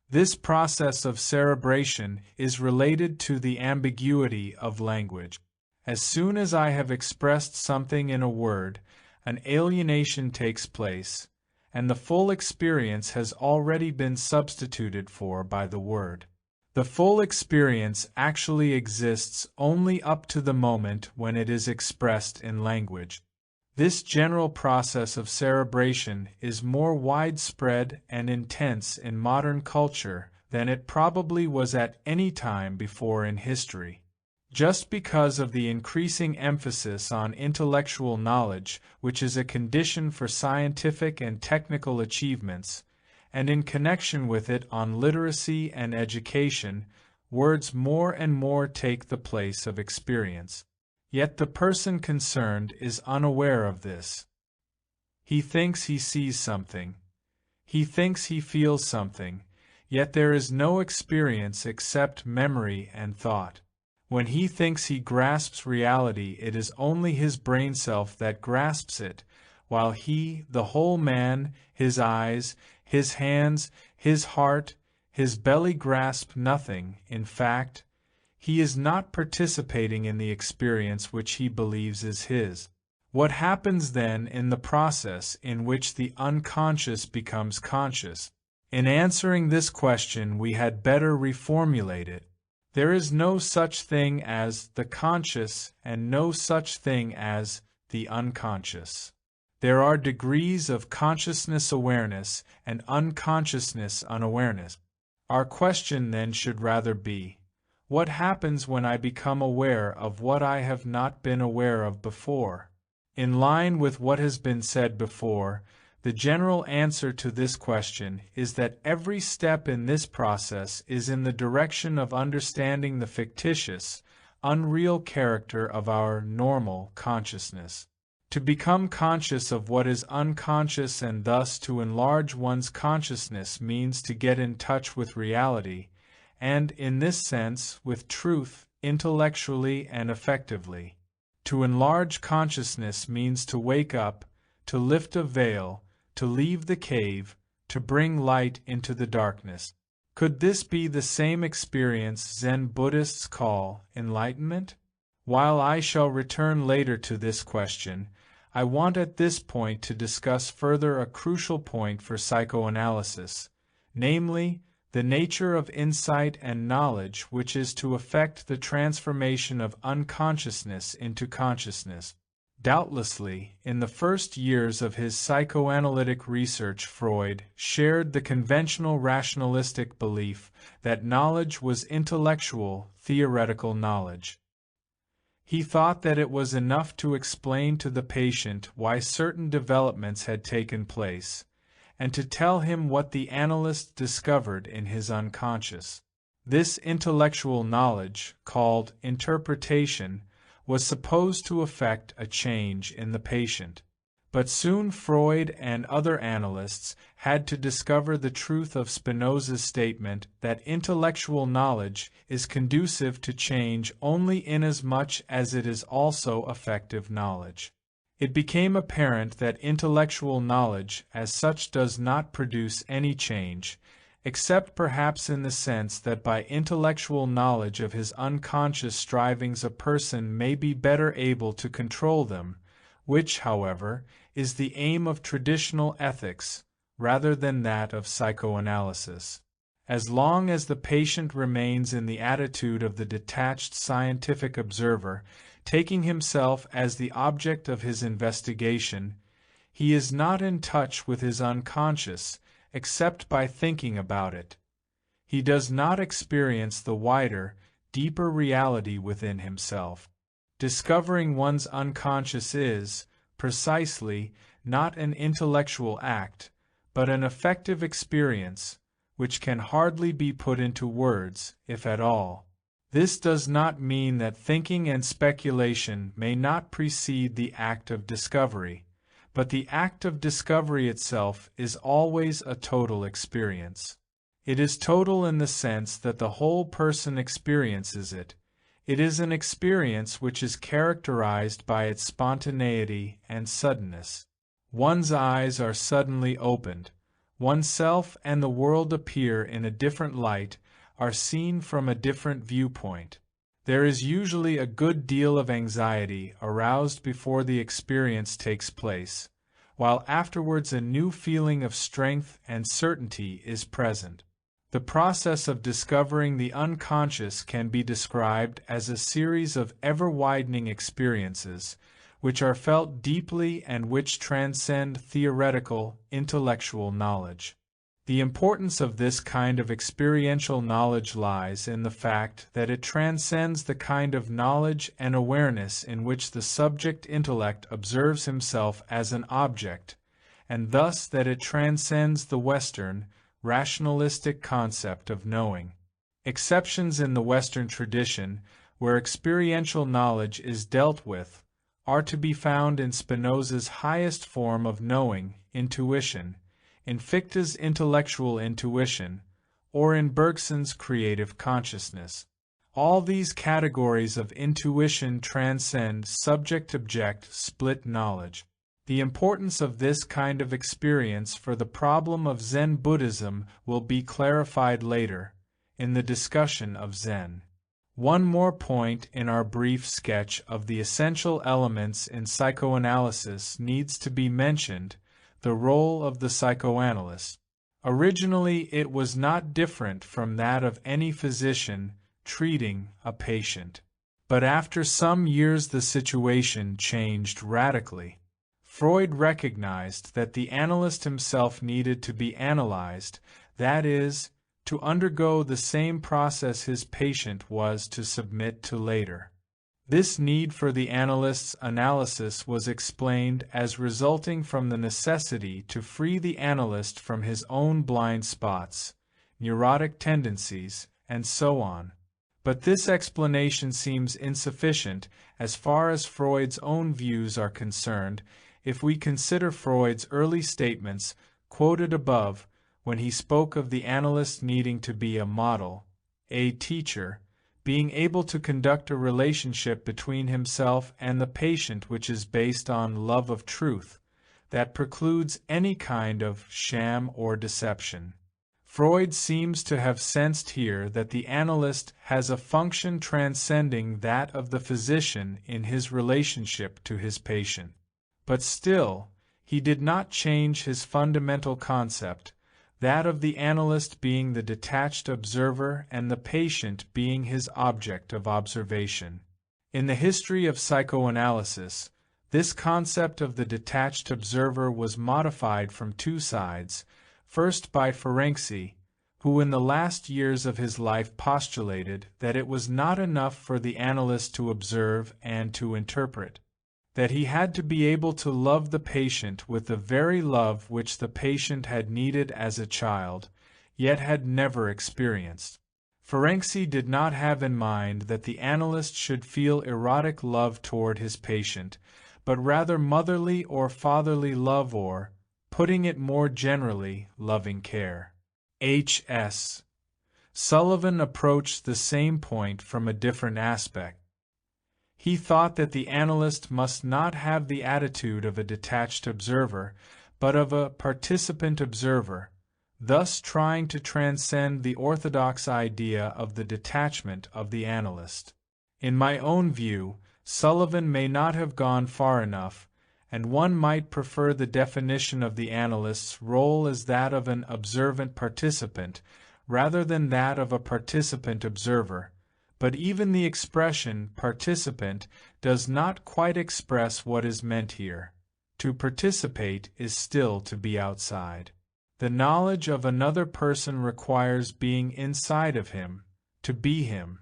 This process of cerebration is related to the ambiguity of language. As soon as I have expressed something in a word, an alienation takes place, and the full experience has already been substituted for by the word. The full experience actually exists only up to the moment when it is expressed in language. This general process of cerebration is more widespread and intense in modern culture than it probably was at any time before in history. Just because of the increasing emphasis on intellectual knowledge, which is a condition for scientific and technical achievements, and in connection with it on literacy and education, words more and more take the place of experience. Yet the person concerned is unaware of this. He thinks he sees something. He thinks he feels something, yet there is no experience except memory and thought. When he thinks he grasps reality, it is only his brain self that grasps it, while he, the whole man, his eyes, his hands, his heart, his belly grasp nothing. In fact, he is not participating in the experience which he believes is his. What happens then in the process in which the unconscious becomes conscious? In answering this question we had better reformulate it. There is no such thing as the conscious and no such thing as the unconscious. There are degrees of consciousness awareness and unconsciousness unawareness. Our question then should rather be, what happens when I become aware of what I have not been aware of before? In line with what has been said before, the general answer to this question is that every step in this process is in the direction of understanding the fictitious, unreal character of our normal consciousness. To become conscious of what is unconscious and thus to enlarge one's consciousness means to get in touch with reality, and, in this sense, with truth, intellectually and effectively. To enlarge consciousness means to wake up, to lift a veil, to leave the cave, to bring light into the darkness. Could this be the same experience Zen Buddhists call enlightenment? While I shall return later to this question, I want at this point to discuss further a crucial point for psychoanalysis, namely, the nature of insight and knowledge which is to effect the transformation of unconsciousness into consciousness. Doubtlessly, in the first years of his psychoanalytic research, Freud shared the conventional rationalistic belief that knowledge was intellectual, theoretical knowledge. He thought that it was enough to explain to the patient why certain developments had taken place, and to tell him what the analyst discovered in his unconscious. This intellectual knowledge, called interpretation, was supposed to effect a change in the patient. But soon Freud and other analysts had to discover the truth of Spinoza's statement that intellectual knowledge is conducive to change only inasmuch as it is also effective knowledge. It became apparent that intellectual knowledge as such does not produce any change, except perhaps in the sense that by intellectual knowledge of his unconscious strivings a person may be better able to control them, which, however, is the aim of traditional ethics rather than that of psychoanalysis. As long as the patient remains in the attitude of the detached scientific observer, taking himself as the object of his investigation, he is not in touch with his unconscious, except by thinking about it. He does not experience the wider, deeper reality within himself. Discovering one's unconscious is, precisely, not an intellectual act, but an effective experience, which can hardly be put into words, if at all. This does not mean that thinking and speculation may not precede the act of discovery, but the act of discovery itself is always a total experience. It is total in the sense that the whole person experiences it. It is an experience which is characterized by its spontaneity and suddenness. One's eyes are suddenly opened. Oneself and the world appear in a different light, are seen from a different viewpoint. There is usually a good deal of anxiety aroused before the experience takes place, while afterwards a new feeling of strength and certainty is present. The process of discovering the unconscious can be described as a series of ever-widening experiences, which are felt deeply and which transcend theoretical, intellectual knowledge. The importance of this kind of experiential knowledge lies in the fact that it transcends the kind of knowledge and awareness in which the subject intellect observes himself as an object, and thus that it transcends the Western, rationalistic concept of knowing. Exceptions in the Western tradition, where experiential knowledge is dealt with, are to be found in Spinoza's highest form of knowing, intuition, in Fichte's intellectual intuition, or in Bergson's creative consciousness. All these categories of intuition transcend subject-object split knowledge. The importance of this kind of experience for the problem of Zen Buddhism will be clarified later, in the discussion of Zen. One more point in our brief sketch of the essential elements in psychoanalysis needs to be mentioned: the role of the psychoanalyst. Originally it was not different from that of any physician, treating a patient. But after some years the situation changed radically. Freud recognized that the analyst himself needed to be analyzed, that is, to undergo the same process his patient was to submit to later. This need for the analyst's analysis was explained as resulting from the necessity to free the analyst from his own blind spots, neurotic tendencies, and so on. But this explanation seems insufficient as far as Freud's own views are concerned, if we consider Freud's early statements, quoted above, when he spoke of the analyst needing to be a model, a teacher, being able to conduct a relationship between himself and the patient which is based on love of truth, that precludes any kind of sham or deception. Freud seems to have sensed here that the analyst has a function transcending that of the physician in his relationship to his patient. But still, he did not change his fundamental concept, that of the analyst being the detached observer and the patient being his object of observation. In the history of psychoanalysis, this concept of the detached observer was modified from two sides, first by Ferenczi, who in the last years of his life postulated that it was not enough for the analyst to observe and to interpret, that he had to be able to love the patient with the very love which the patient had needed as a child, yet had never experienced. Ferenczi did not have in mind that the analyst should feel erotic love toward his patient, but rather motherly or fatherly love or, putting it more generally, loving care. H.S. Sullivan approached the same point from a different aspect. He thought that the analyst must not have the attitude of a detached observer, but of a participant observer, thus trying to transcend the orthodox idea of the detachment of the analyst. In my own view, Sullivan may not have gone far enough, and one might prefer the definition of the analyst's role as that of an observant participant, rather than that of a participant observer. But even the expression participant does not quite express what is meant here. To participate is still to be outside. The knowledge of another person requires being inside of him, to be him.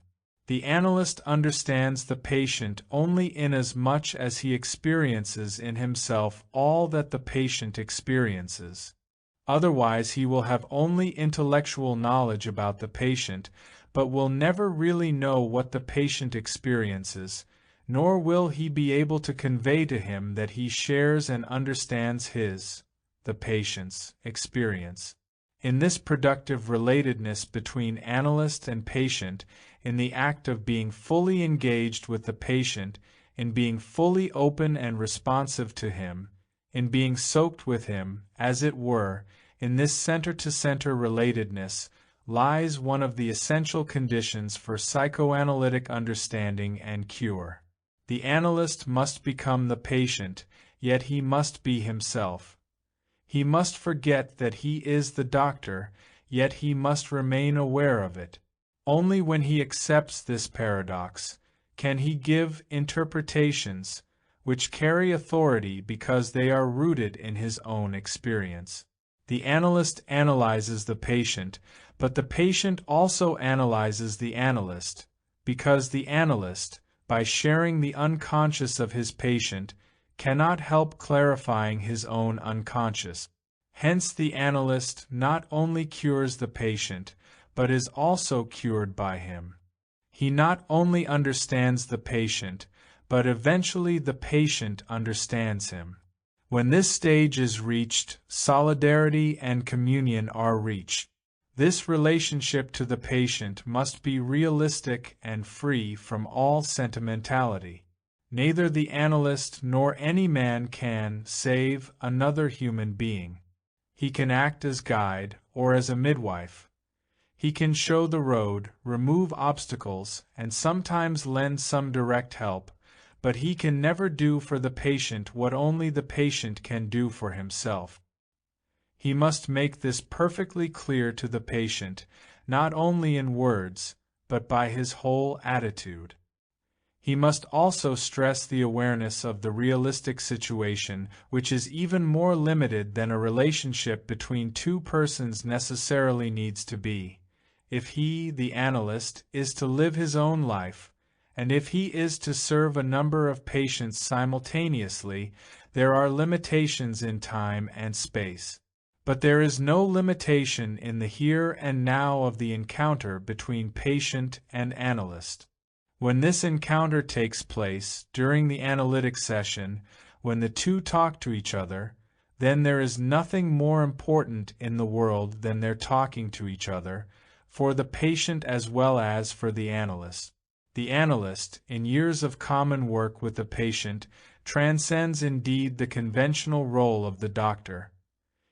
The analyst understands the patient only inasmuch as he experiences in himself all that the patient experiences. Otherwise he will have only intellectual knowledge about the patient, but will never really know what the patient experiences, nor will he be able to convey to him that he shares and understands his, the patient's, experience. In this productive relatedness between analyst and patient, in the act of being fully engaged with the patient, in being fully open and responsive to him, in being soaked with him, as it were, in this center-to-center relatedness, lies one of the essential conditions for psychoanalytic understanding and cure. The analyst must become the patient, yet he must be himself. He must forget that he is the doctor, yet he must remain aware of it. Only when he accepts this paradox can he give interpretations which carry authority because they are rooted in his own experience. The analyst analyzes the patient, but the patient also analyzes the analyst, because the analyst, by sharing the unconscious of his patient, cannot help clarifying his own unconscious. Hence the analyst not only cures the patient, but is also cured by him. He not only understands the patient, but eventually the patient understands him. When this stage is reached, solidarity and communion are reached. This relationship to the patient must be realistic and free from all sentimentality. Neither the analyst nor any man can save another human being. He can act as guide or as a midwife. He can show the road, remove obstacles, and sometimes lend some direct help, but he can never do for the patient what only the patient can do for himself. He must make this perfectly clear to the patient, not only in words, but by his whole attitude. He must also stress the awareness of the realistic situation, which is even more limited than a relationship between two persons necessarily needs to be. If he, the analyst, is to live his own life, and if he is to serve a number of patients simultaneously, there are limitations in time and space. But there is no limitation in the here and now of the encounter between patient and analyst. When this encounter takes place during the analytic session, when the two talk to each other, then there is nothing more important in the world than their talking to each other, for the patient as well as for the analyst. The analyst, in years of common work with the patient, transcends indeed the conventional role of the doctor.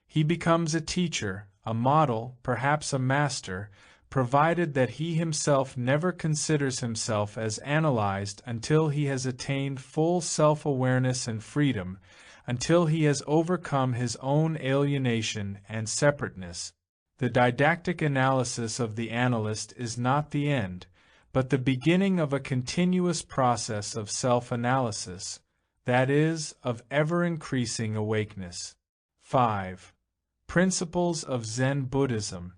He becomes a teacher, a model, perhaps a master, provided that he himself never considers himself as analyzed until he has attained full self-awareness and freedom, until he has overcome his own alienation and separateness. The didactic analysis of the analyst is not the end, but the beginning of a continuous process of self-analysis, that is, of ever-increasing awakeness. 5. Principles of Zen Buddhism.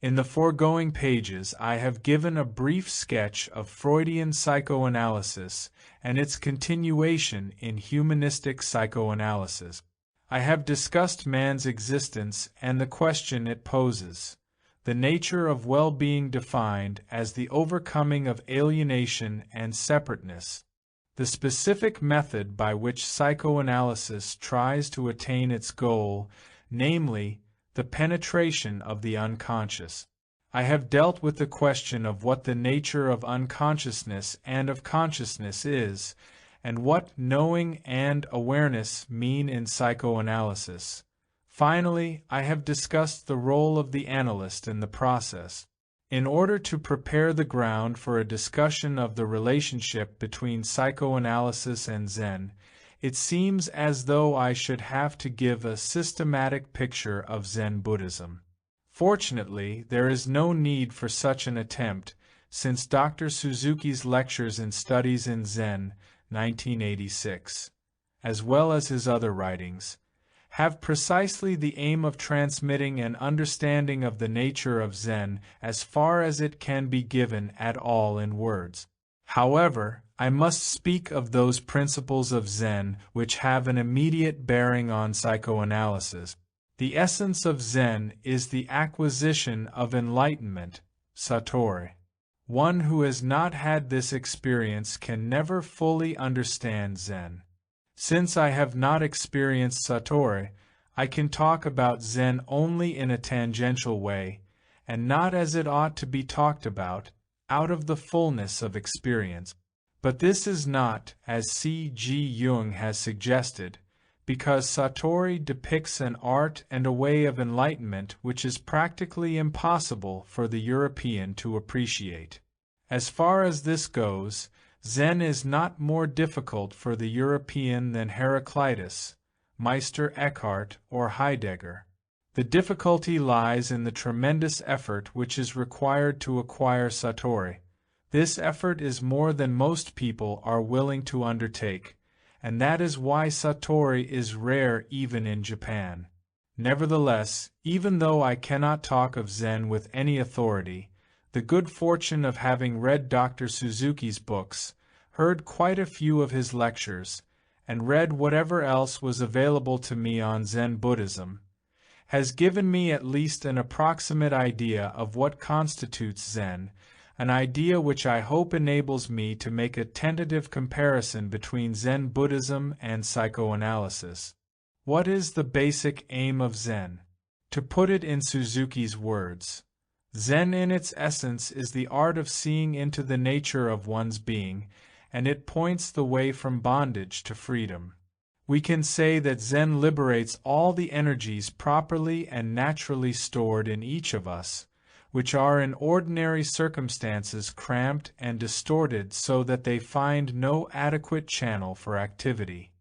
In the foregoing pages I have given a brief sketch of Freudian psychoanalysis and its continuation in humanistic psychoanalysis. I have discussed man's existence and the question it poses, the nature of well-being defined as the overcoming of alienation and separateness, the specific method by which psychoanalysis tries to attain its goal, namely, the penetration of the unconscious. I have dealt with the question of what the nature of unconsciousness and of consciousness is, and what knowing and awareness mean in psychoanalysis. Finally, I have discussed the role of the analyst in the process. In order to prepare the ground for a discussion of the relationship between psychoanalysis and Zen, it seems as though I should have to give a systematic picture of Zen Buddhism. Fortunately, there is no need for such an attempt, since Dr. Suzuki's lectures and studies in Zen, 1986, as well as his other writings, have precisely the aim of transmitting an understanding of the nature of Zen as far as it can be given at all in words. However, I must speak of those principles of Zen which have an immediate bearing on psychoanalysis. The essence of Zen is the acquisition of enlightenment, satori. One who has not had this experience can never fully understand Zen. Since I have not experienced satori, I can talk about Zen only in a tangential way, and not as it ought to be talked about, out of the fullness of experience. But this is not, as C.G. Jung has suggested, because satori depicts an art and a way of enlightenment which is practically impossible for the European to appreciate. As far as this goes, Zen is not more difficult for the European than Heraclitus, Meister Eckhart, or Heidegger. The difficulty lies in the tremendous effort which is required to acquire satori. This effort is more than most people are willing to undertake, and that is why satori is rare even in Japan. Nevertheless, even though I cannot talk of Zen with any authority, the good fortune of having read Dr. Suzuki's books, heard quite a few of his lectures, and read whatever else was available to me on Zen Buddhism, has given me at least an approximate idea of what constitutes Zen, an idea which I hope enables me to make a tentative comparison between Zen Buddhism and psychoanalysis. What is the basic aim of Zen? To put it in Suzuki's words, Zen in its essence is the art of seeing into the nature of one's being, and it points the way from bondage to freedom. We can say that Zen liberates all the energies properly and naturally stored in each of us, which are in ordinary circumstances cramped and distorted so that they find no adequate channel for activity.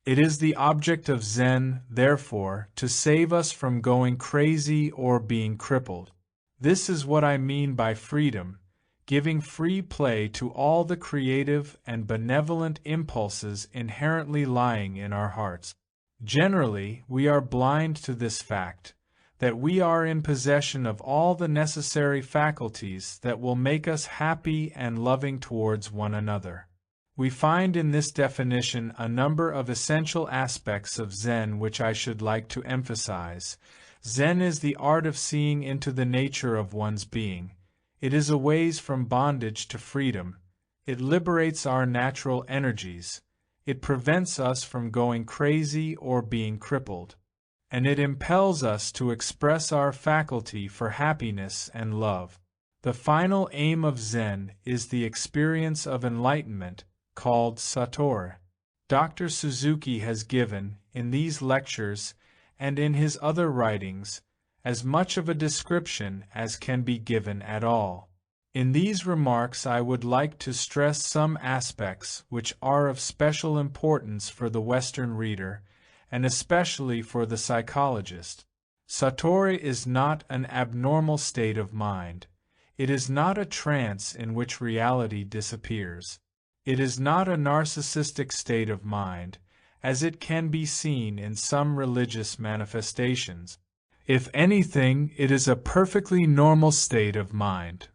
It is the object of Zen, therefore, to save us from going crazy or being crippled. This is what I mean by freedom, giving free play to all the creative and benevolent impulses inherently lying in our hearts. Generally, we are blind to this fact, that we are in possession of all the necessary faculties that will make us happy and loving towards one another. We find in this definition a number of essential aspects of Zen which I should like to emphasize. Zen is the art of seeing into the nature of one's being. It is a ways from bondage to freedom. It liberates our natural energies. It prevents us from going crazy or being crippled. And it impels us to express our faculty for happiness and love. The final aim of Zen is the experience of enlightenment, called Satori. Dr. Suzuki has given, in these lectures and in his other writings, as much of a description as can be given at all. In these remarks I would like to stress some aspects which are of special importance for the Western reader, and especially for the psychologist. Satori is not an abnormal state of mind. It is not a trance in which reality disappears. It is not a narcissistic state of mind, as it can be seen in some religious manifestations. If anything, it is a perfectly normal state of mind.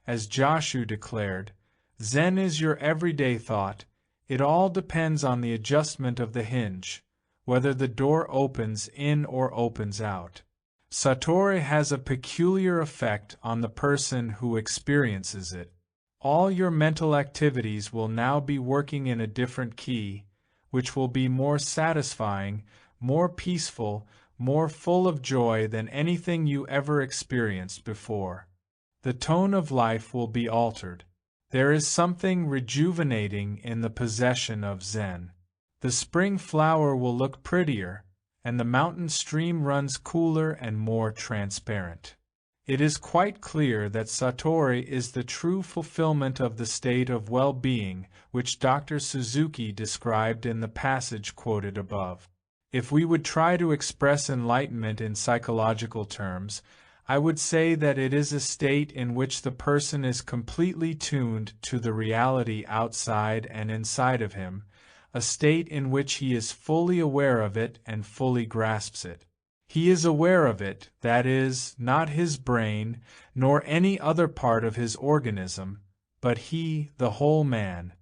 As Joshu declared, Zen is your everyday thought. It all depends on the adjustment of the hinge, whether the door opens in or opens out. Satori has a peculiar effect on the person who experiences it. All your mental activities will now be working in a different key, which will be more satisfying, more peaceful, more full of joy than anything you ever experienced before. The tone of life will be altered. There is something rejuvenating in the possession of Zen. The spring flower will look prettier, and the mountain stream runs cooler and more transparent. It is quite clear that Satori is the true fulfillment of the state of well-being which Dr. Suzuki described in the passage quoted above. If we would try to express enlightenment in psychological terms, I would say that it is a state in which the person is completely tuned to the reality outside and inside of him, a state in which he is fully aware of it and fully grasps it. He is aware of it, that is, not his brain, nor any other part of his organism, but he, the whole man.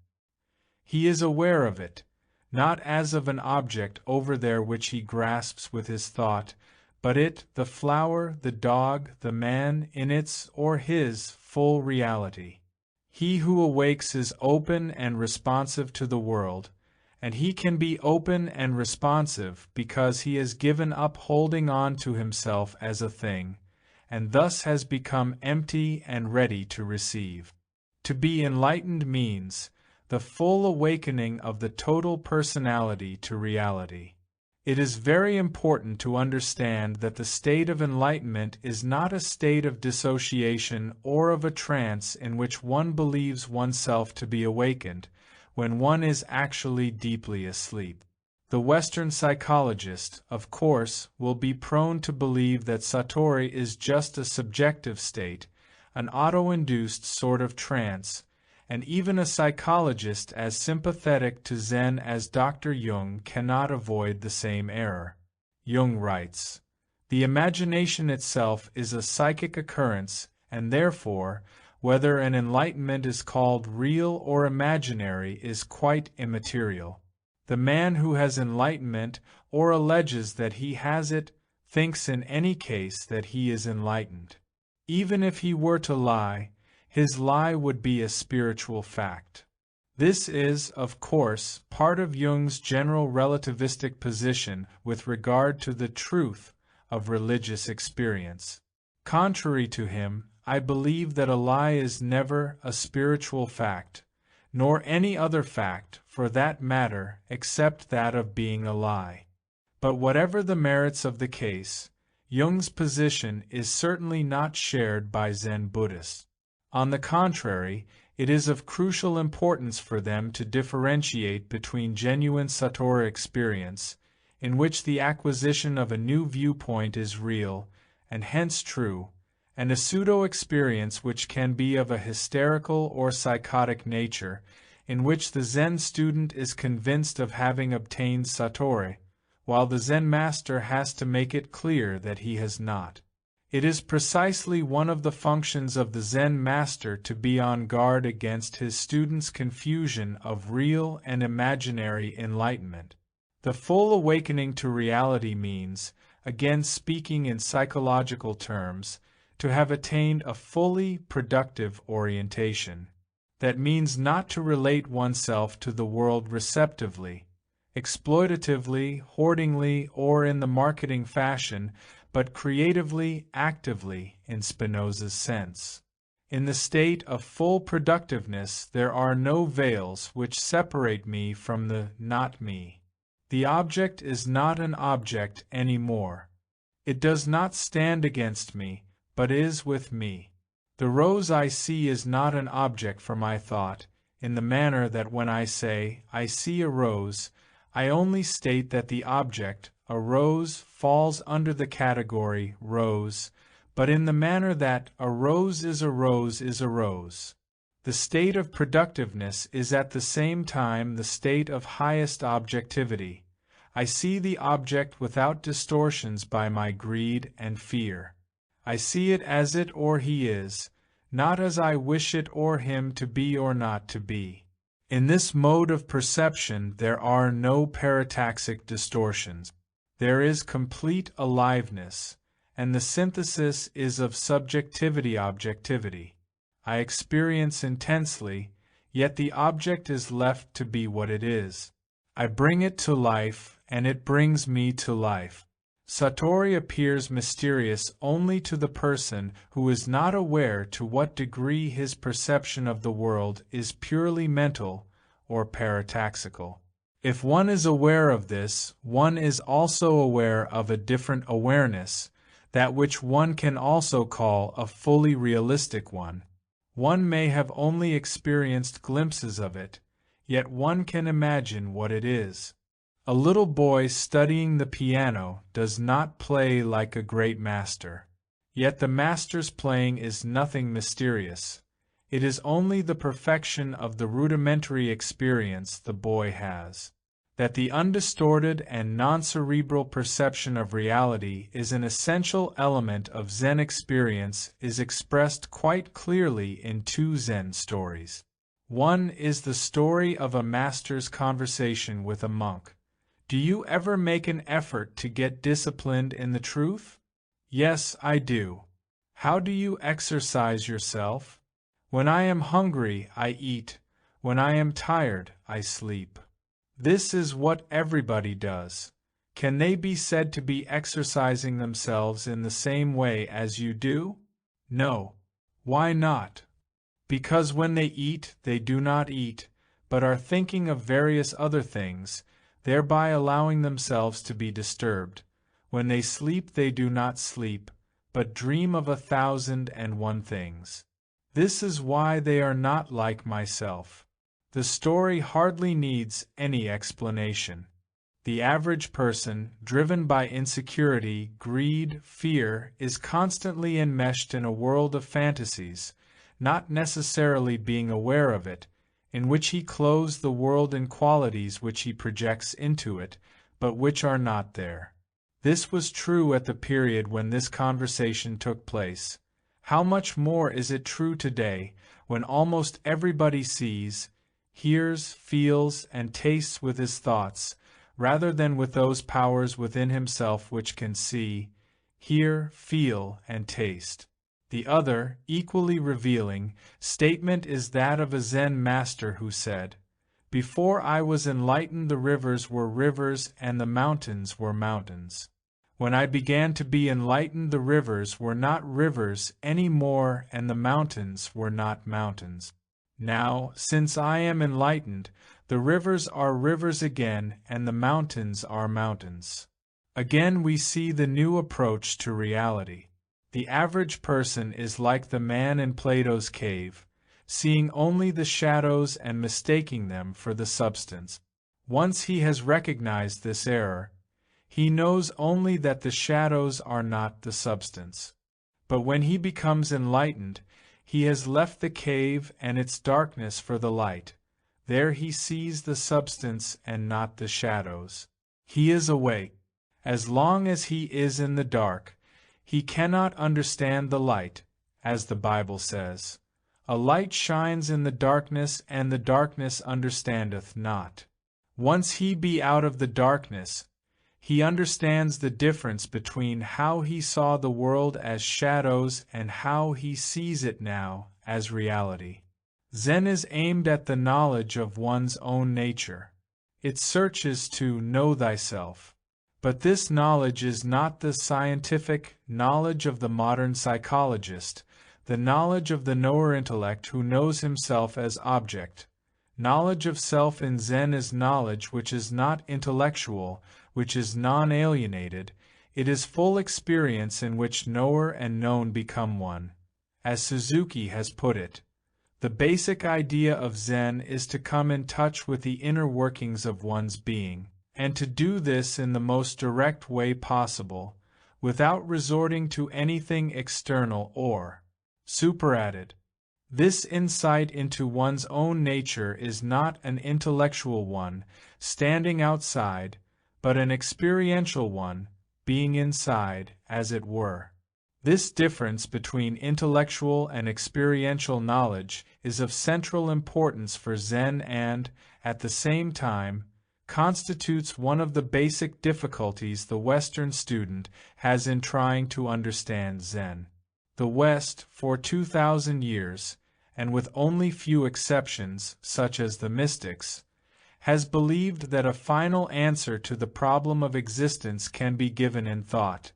He is aware of it, not as of an object over there which he grasps with his thought, but it, the flower, the dog, the man, in its or his full reality. He who awakes is open and responsive to the world, and he can be open and responsive because he has given up holding on to himself as a thing, and thus has become empty and ready to receive. To be enlightened means the full awakening of the total personality to reality. It is very important to understand that the state of enlightenment is not a state of dissociation or of a trance in which one believes oneself to be awakened, when one is actually deeply asleep. The Western psychologist, of course, will be prone to believe that Satori is just a subjective state, an auto-induced sort of trance, and even a psychologist as sympathetic to Zen as Dr. Jung cannot avoid the same error. Jung writes, "The imagination itself is a psychic occurrence, and therefore, whether an enlightenment is called real or imaginary is quite immaterial. The man who has enlightenment or alleges that he has it thinks in any case that he is enlightened. Even if he were to lie, his lie would be a spiritual fact." This is, of course, part of Jung's general relativistic position with regard to the truth of religious experience. Contrary to him, I believe that a lie is never a spiritual fact, nor any other fact, for that matter, except that of being a lie. But whatever the merits of the case, Jung's position is certainly not shared by Zen Buddhists. On the contrary, it is of crucial importance for them to differentiate between genuine Satori experience, in which the acquisition of a new viewpoint is real, and hence true, and a pseudo-experience which can be of a hysterical or psychotic nature, in which the Zen student is convinced of having obtained satori, while the Zen master has to make it clear that he has not. It is precisely one of the functions of the Zen master to be on guard against his student's confusion of real and imaginary enlightenment. The full awakening to reality means, again speaking in psychological terms, to have attained a fully productive orientation. That means not to relate oneself to the world receptively, exploitatively, hoardingly, or in the marketing fashion, but creatively, actively, in Spinoza's sense. In the state of full productiveness, there are no veils which separate me from the not me. The object is not an object any more. It does not stand against me, but is with me. The rose I see is not an object for my thought, in the manner that when I say, I see a rose, I only state that the object, a rose, falls under the category rose, but in the manner that a rose is a rose is a rose. The state of productiveness is at the same time the state of highest objectivity. I see the object without distortions by my greed and fear. I see it as it or he is, not as I wish it or him to be or not to be. In this mode of perception there are no parataxic distortions. There is complete aliveness, and the synthesis is of subjectivity-objectivity. I experience intensely, yet the object is left to be what it is. I bring it to life, and it brings me to life. Satori appears mysterious only to the person who is not aware to what degree his perception of the world is purely mental or parataxical. If one is aware of this, one is also aware of a different awareness, that which one can also call a fully realistic one. One may have only experienced glimpses of it, yet one can imagine what it is. A little boy studying the piano does not play like a great master. Yet the master's playing is nothing mysterious. It is only the perfection of the rudimentary experience the boy has. That the undistorted and non-cerebral perception of reality is an essential element of Zen experience is expressed quite clearly in two Zen stories. One is the story of a master's conversation with a monk. Do you ever make an effort to get disciplined in the truth? Yes, I do. How do you exercise yourself? When I am hungry, I eat. When I am tired, I sleep. This is what everybody does. Can they be said to be exercising themselves in the same way as you do? No. Why not? Because when they eat, they do not eat, but are thinking of various other things, thereby allowing themselves to be disturbed. When they sleep, they do not sleep, but dream of 1,001 things. This is why they are not like myself. The story hardly needs any explanation. The average person, driven by insecurity, greed, fear, is constantly enmeshed in a world of fantasies, not necessarily being aware of it, in which he clothes the world in qualities which he projects into it, but which are not there. This was true at the period when this conversation took place. How much more is it true today, when almost everybody sees, hears, feels, and tastes with his thoughts, rather than with those powers within himself which can see, hear, feel, and taste. The other, equally revealing, statement is that of a Zen master who said, "Before I was enlightened the rivers were rivers and the mountains were mountains. When I began to be enlightened the rivers were not rivers any more and the mountains were not mountains. Now, since I am enlightened, the rivers are rivers again and the mountains are mountains." Again we see the new approach to reality. The average person is like the man in Plato's cave, seeing only the shadows and mistaking them for the substance. Once he has recognized this error, he knows only that the shadows are not the substance. But when he becomes enlightened, he has left the cave and its darkness for the light. There he sees the substance and not the shadows. He is awake. As long as he is in the dark, he cannot understand the light, as the Bible says. A light shines in the darkness, and the darkness understandeth not. Once he be out of the darkness, he understands the difference between how he saw the world as shadows and how he sees it now as reality. Zen is aimed at the knowledge of one's own nature. It searches to know thyself. But this knowledge is not the scientific knowledge of the modern psychologist, the knowledge of the knower intellect who knows himself as object. Knowledge of self in Zen is knowledge which is not intellectual, which is non-alienated. It is full experience in which knower and known become one. As Suzuki has put it, the basic idea of Zen is to come in touch with the inner workings of one's being, and to do this in the most direct way possible, without resorting to anything external or superadded. This insight into one's own nature is not an intellectual one, standing outside, but an experiential one, being inside, as it were. This difference between intellectual and experiential knowledge is of central importance for Zen and, at the same time, constitutes one of the basic difficulties the Western student has in trying to understand Zen. The West, for 2,000 years, and with only few exceptions, such as the mystics, has believed that a final answer to the problem of existence can be given in thought.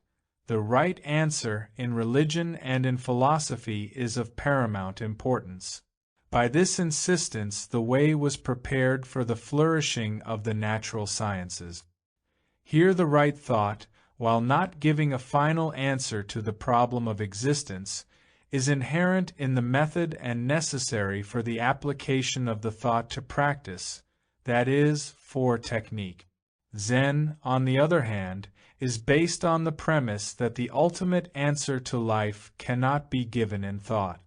The right answer in religion and in philosophy is of paramount importance. By this insistence, the way was prepared for the flourishing of the natural sciences. Here the right thought, while not giving a final answer to the problem of existence, is inherent in the method and necessary for the application of the thought to practice, that is, for technique. Zen, on the other hand, is based on the premise that the ultimate answer to life cannot be given in thought.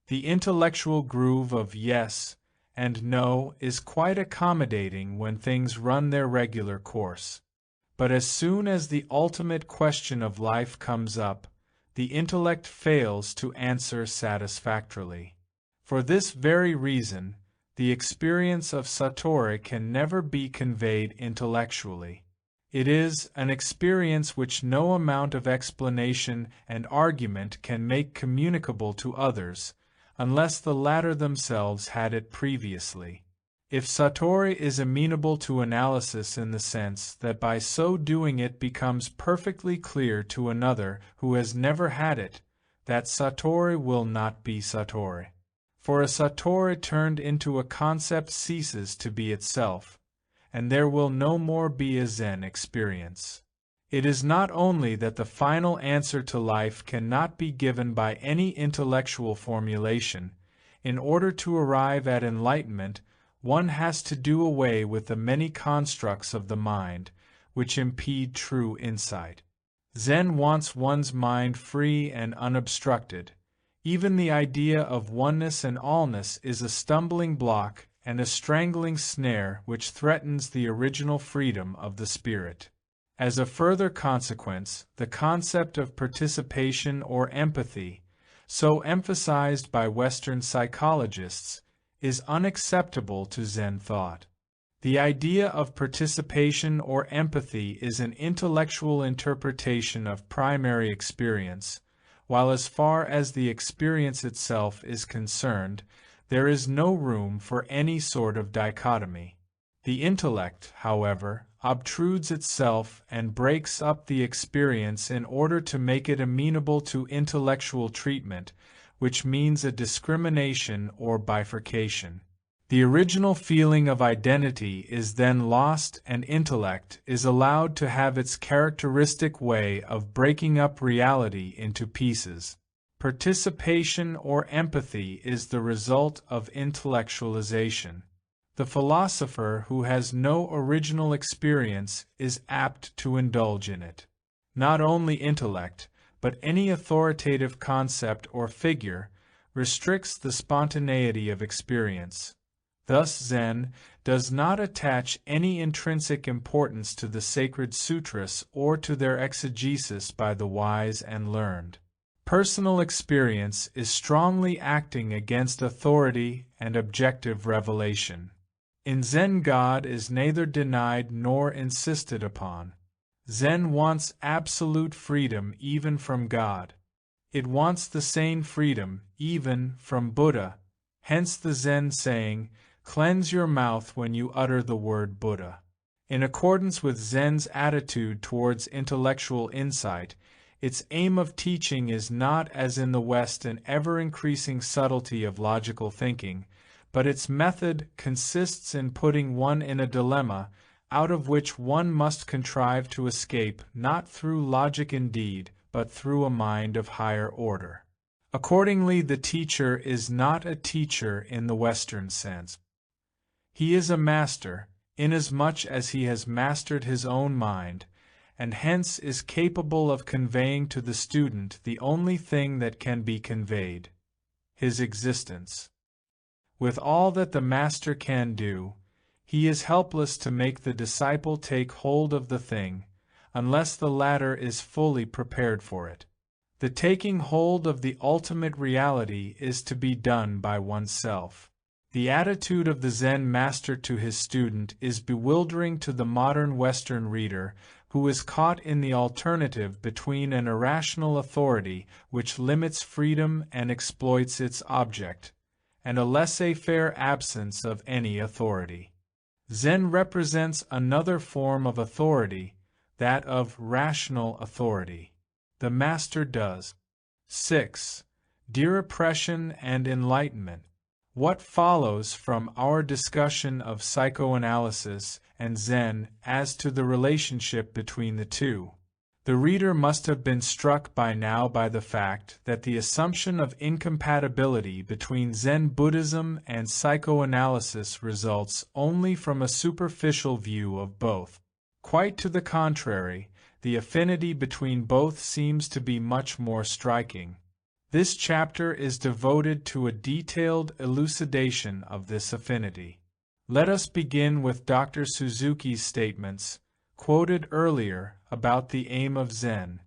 The intellectual groove of yes and no is quite accommodating when things run their regular course. But as soon as the ultimate question of life comes up, the intellect fails to answer satisfactorily. For this very reason, the experience of Satori can never be conveyed intellectually. It is an experience which no amount of explanation and argument can make communicable to others, unless the latter themselves had it previously. If Satori is amenable to analysis in the sense that by so doing it becomes perfectly clear to another who has never had it, that Satori will not be Satori. For a Satori turned into a concept ceases to be itself, and there will no more be a Zen experience. It is not only that the final answer to life cannot be given by any intellectual formulation. In order to arrive at enlightenment, one has to do away with the many constructs of the mind, which impede true insight. Zen wants one's mind free and unobstructed. Even the idea of oneness and allness is a stumbling block and a strangling snare which threatens the original freedom of the spirit. As a further consequence, the concept of participation or empathy, so emphasized by Western psychologists, is unacceptable to Zen thought. The idea of participation or empathy is an intellectual interpretation of primary experience, while as far as the experience itself is concerned, there is no room for any sort of dichotomy. The intellect, however, obtrudes itself and breaks up the experience in order to make it amenable to intellectual treatment, which means a discrimination or bifurcation. The original feeling of identity is then lost, and intellect is allowed to have its characteristic way of breaking up reality into pieces. Participation or empathy is the result of intellectualization. The philosopher who has no original experience is apt to indulge in it. Not only intellect, but any authoritative concept or figure restricts the spontaneity of experience. Thus Zen does not attach any intrinsic importance to the sacred sutras or to their exegesis by the wise and learned. Personal experience is strongly acting against authority and objective revelation. In Zen, God is neither denied nor insisted upon. Zen wants absolute freedom even from God. It wants the same freedom even from Buddha, hence the Zen saying, "Cleanse your mouth when you utter the word Buddha." In accordance with Zen's attitude towards intellectual insight, its aim of teaching is not, as in the West, an ever-increasing subtlety of logical thinking, but its method consists in putting one in a dilemma out of which one must contrive to escape not through logic indeed, but through a mind of higher order. Accordingly, the teacher is not a teacher in the Western sense. He is a master, inasmuch as he has mastered his own mind, and hence is capable of conveying to the student the only thing that can be conveyed, his existence. With all that the master can do, he is helpless to make the disciple take hold of the thing, unless the latter is fully prepared for it. The taking hold of the ultimate reality is to be done by oneself. The attitude of the Zen master to his student is bewildering to the modern Western reader, who is caught in the alternative between an irrational authority which limits freedom and exploits its object, and a laissez-faire absence of any authority. Zen represents another form of authority, that of rational authority. The master does. 6. Repression and Enlightenment. What follows from our discussion of psychoanalysis and Zen as to the relationship between the two? The reader must have been struck by now by the fact that the assumption of incompatibility between Zen Buddhism and psychoanalysis results only from a superficial view of both. Quite to the contrary, the affinity between both seems to be much more striking. This chapter is devoted to a detailed elucidation of this affinity. Let us begin with Dr. Suzuki's statements, quoted earlier, about the aim of Zen.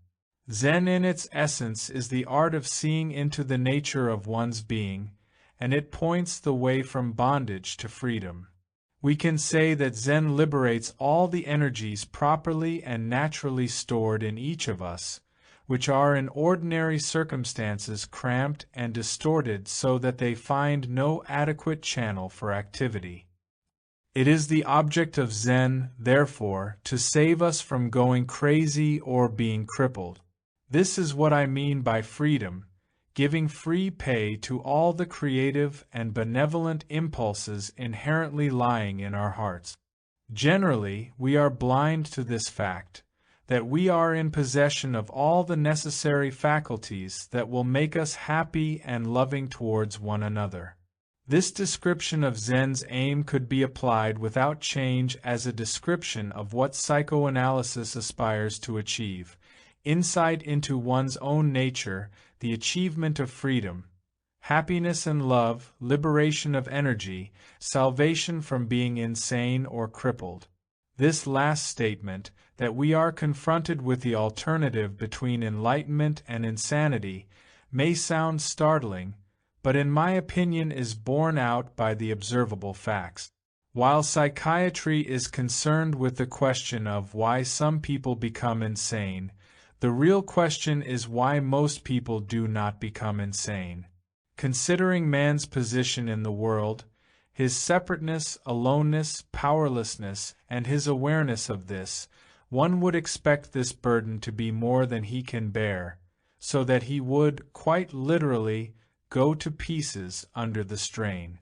Zen in its essence is the art of seeing into the nature of one's being, and it points the way from bondage to freedom. We can say that Zen liberates all the energies properly and naturally stored in each of us, which are in ordinary circumstances cramped and distorted so that they find no adequate channel for activity. It is the object of Zen, therefore, to save us from going crazy or being crippled. This is what I mean by freedom, giving free pay to all the creative and benevolent impulses inherently lying in our hearts. Generally, we are blind to this fact, that we are in possession of all the necessary faculties that will make us happy and loving towards one another. This description of Zen's aim could be applied without change as a description of what psychoanalysis aspires to achieve: insight into one's own nature, the achievement of freedom, happiness and love, liberation of energy, salvation from being insane or crippled. This last statement, that we are confronted with the alternative between enlightenment and insanity, may sound startling, but in my opinion is borne out by the observable facts. While psychiatry is concerned with the question of why some people become insane, the real question is why most people do not become insane. Considering man's position in the world, his separateness, aloneness, powerlessness, and his awareness of this, one would expect this burden to be more than he can bear, so that he would, quite literally, go to pieces under the strain.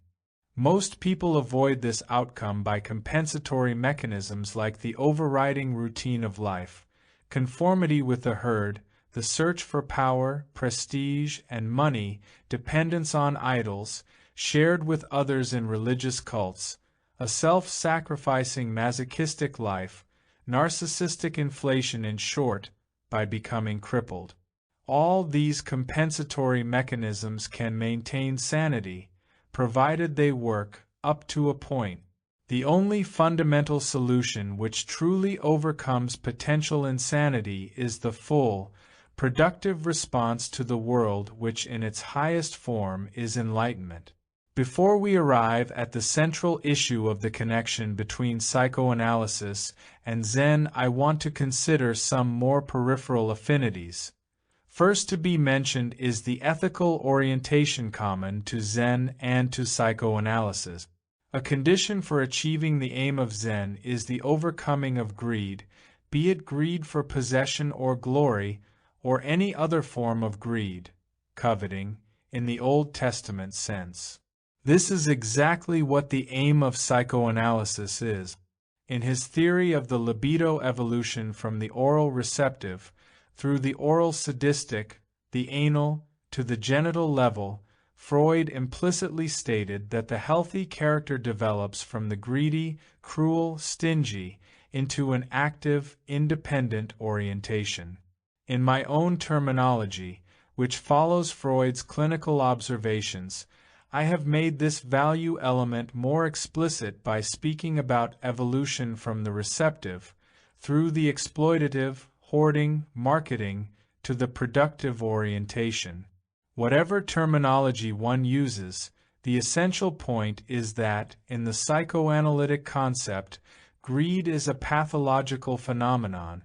Most people avoid this outcome by compensatory mechanisms like the overriding routine of life, conformity with the herd, the search for power, prestige, and money, dependence on idols, shared with others in religious cults, a self-sacrificing masochistic life, narcissistic inflation, in short, by becoming crippled. All these compensatory mechanisms can maintain sanity, provided they work up to a point. The only fundamental solution which truly overcomes potential insanity is the full, productive response to the world, which in its highest form is enlightenment. Before we arrive at the central issue of the connection between psychoanalysis and Zen, I want to consider some more peripheral affinities. First to be mentioned is the ethical orientation common to Zen and to psychoanalysis. A condition for achieving the aim of Zen is the overcoming of greed, be it greed for possession or glory, or any other form of greed, coveting, in the Old Testament sense. This is exactly what the aim of psychoanalysis is. In his theory of the libido evolution from the oral receptive, through the oral sadistic, the anal, to the genital level, Freud implicitly stated that the healthy character develops from the greedy, cruel, stingy, into an active, independent orientation. In my own terminology, which follows Freud's clinical observations, I have made this value element more explicit by speaking about evolution from the receptive, through the exploitative, hoarding, marketing, to the productive orientation. Whatever terminology one uses, the essential point is that, in the psychoanalytic concept, greed is a pathological phenomenon.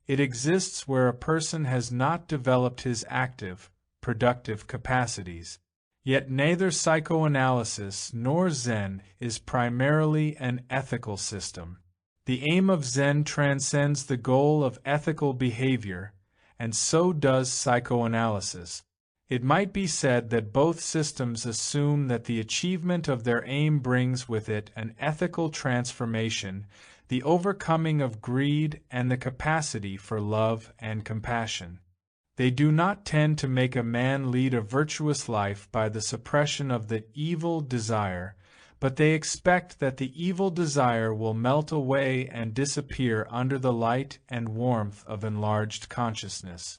It exists where a person has not developed his active, productive capacities. Yet neither psychoanalysis nor Zen is primarily an ethical system. The aim of Zen transcends the goal of ethical behavior, and so does psychoanalysis. It might be said that both systems assume that the achievement of their aim brings with it an ethical transformation, the overcoming of greed and the capacity for love and compassion. They do not tend to make a man lead a virtuous life by the suppression of the evil desire, but they expect that the evil desire will melt away and disappear under the light and warmth of enlarged consciousness.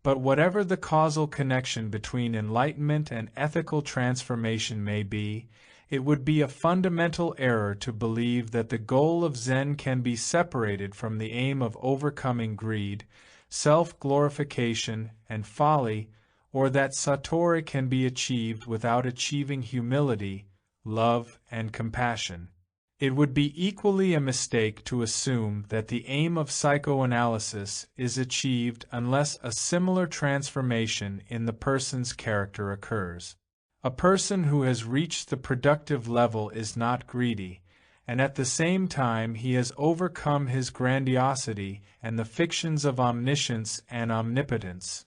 But whatever the causal connection between enlightenment and ethical transformation may be, it would be a fundamental error to believe that the goal of Zen can be separated from the aim of overcoming greed, self-glorification, and folly, or that satori can be achieved without achieving humility, love, and compassion. It would be equally a mistake to assume that the aim of psychoanalysis is achieved unless a similar transformation in the person's character occurs. A person who has reached the productive level is not greedy, and at the same time he has overcome his grandiosity and the fictions of omniscience and omnipotence.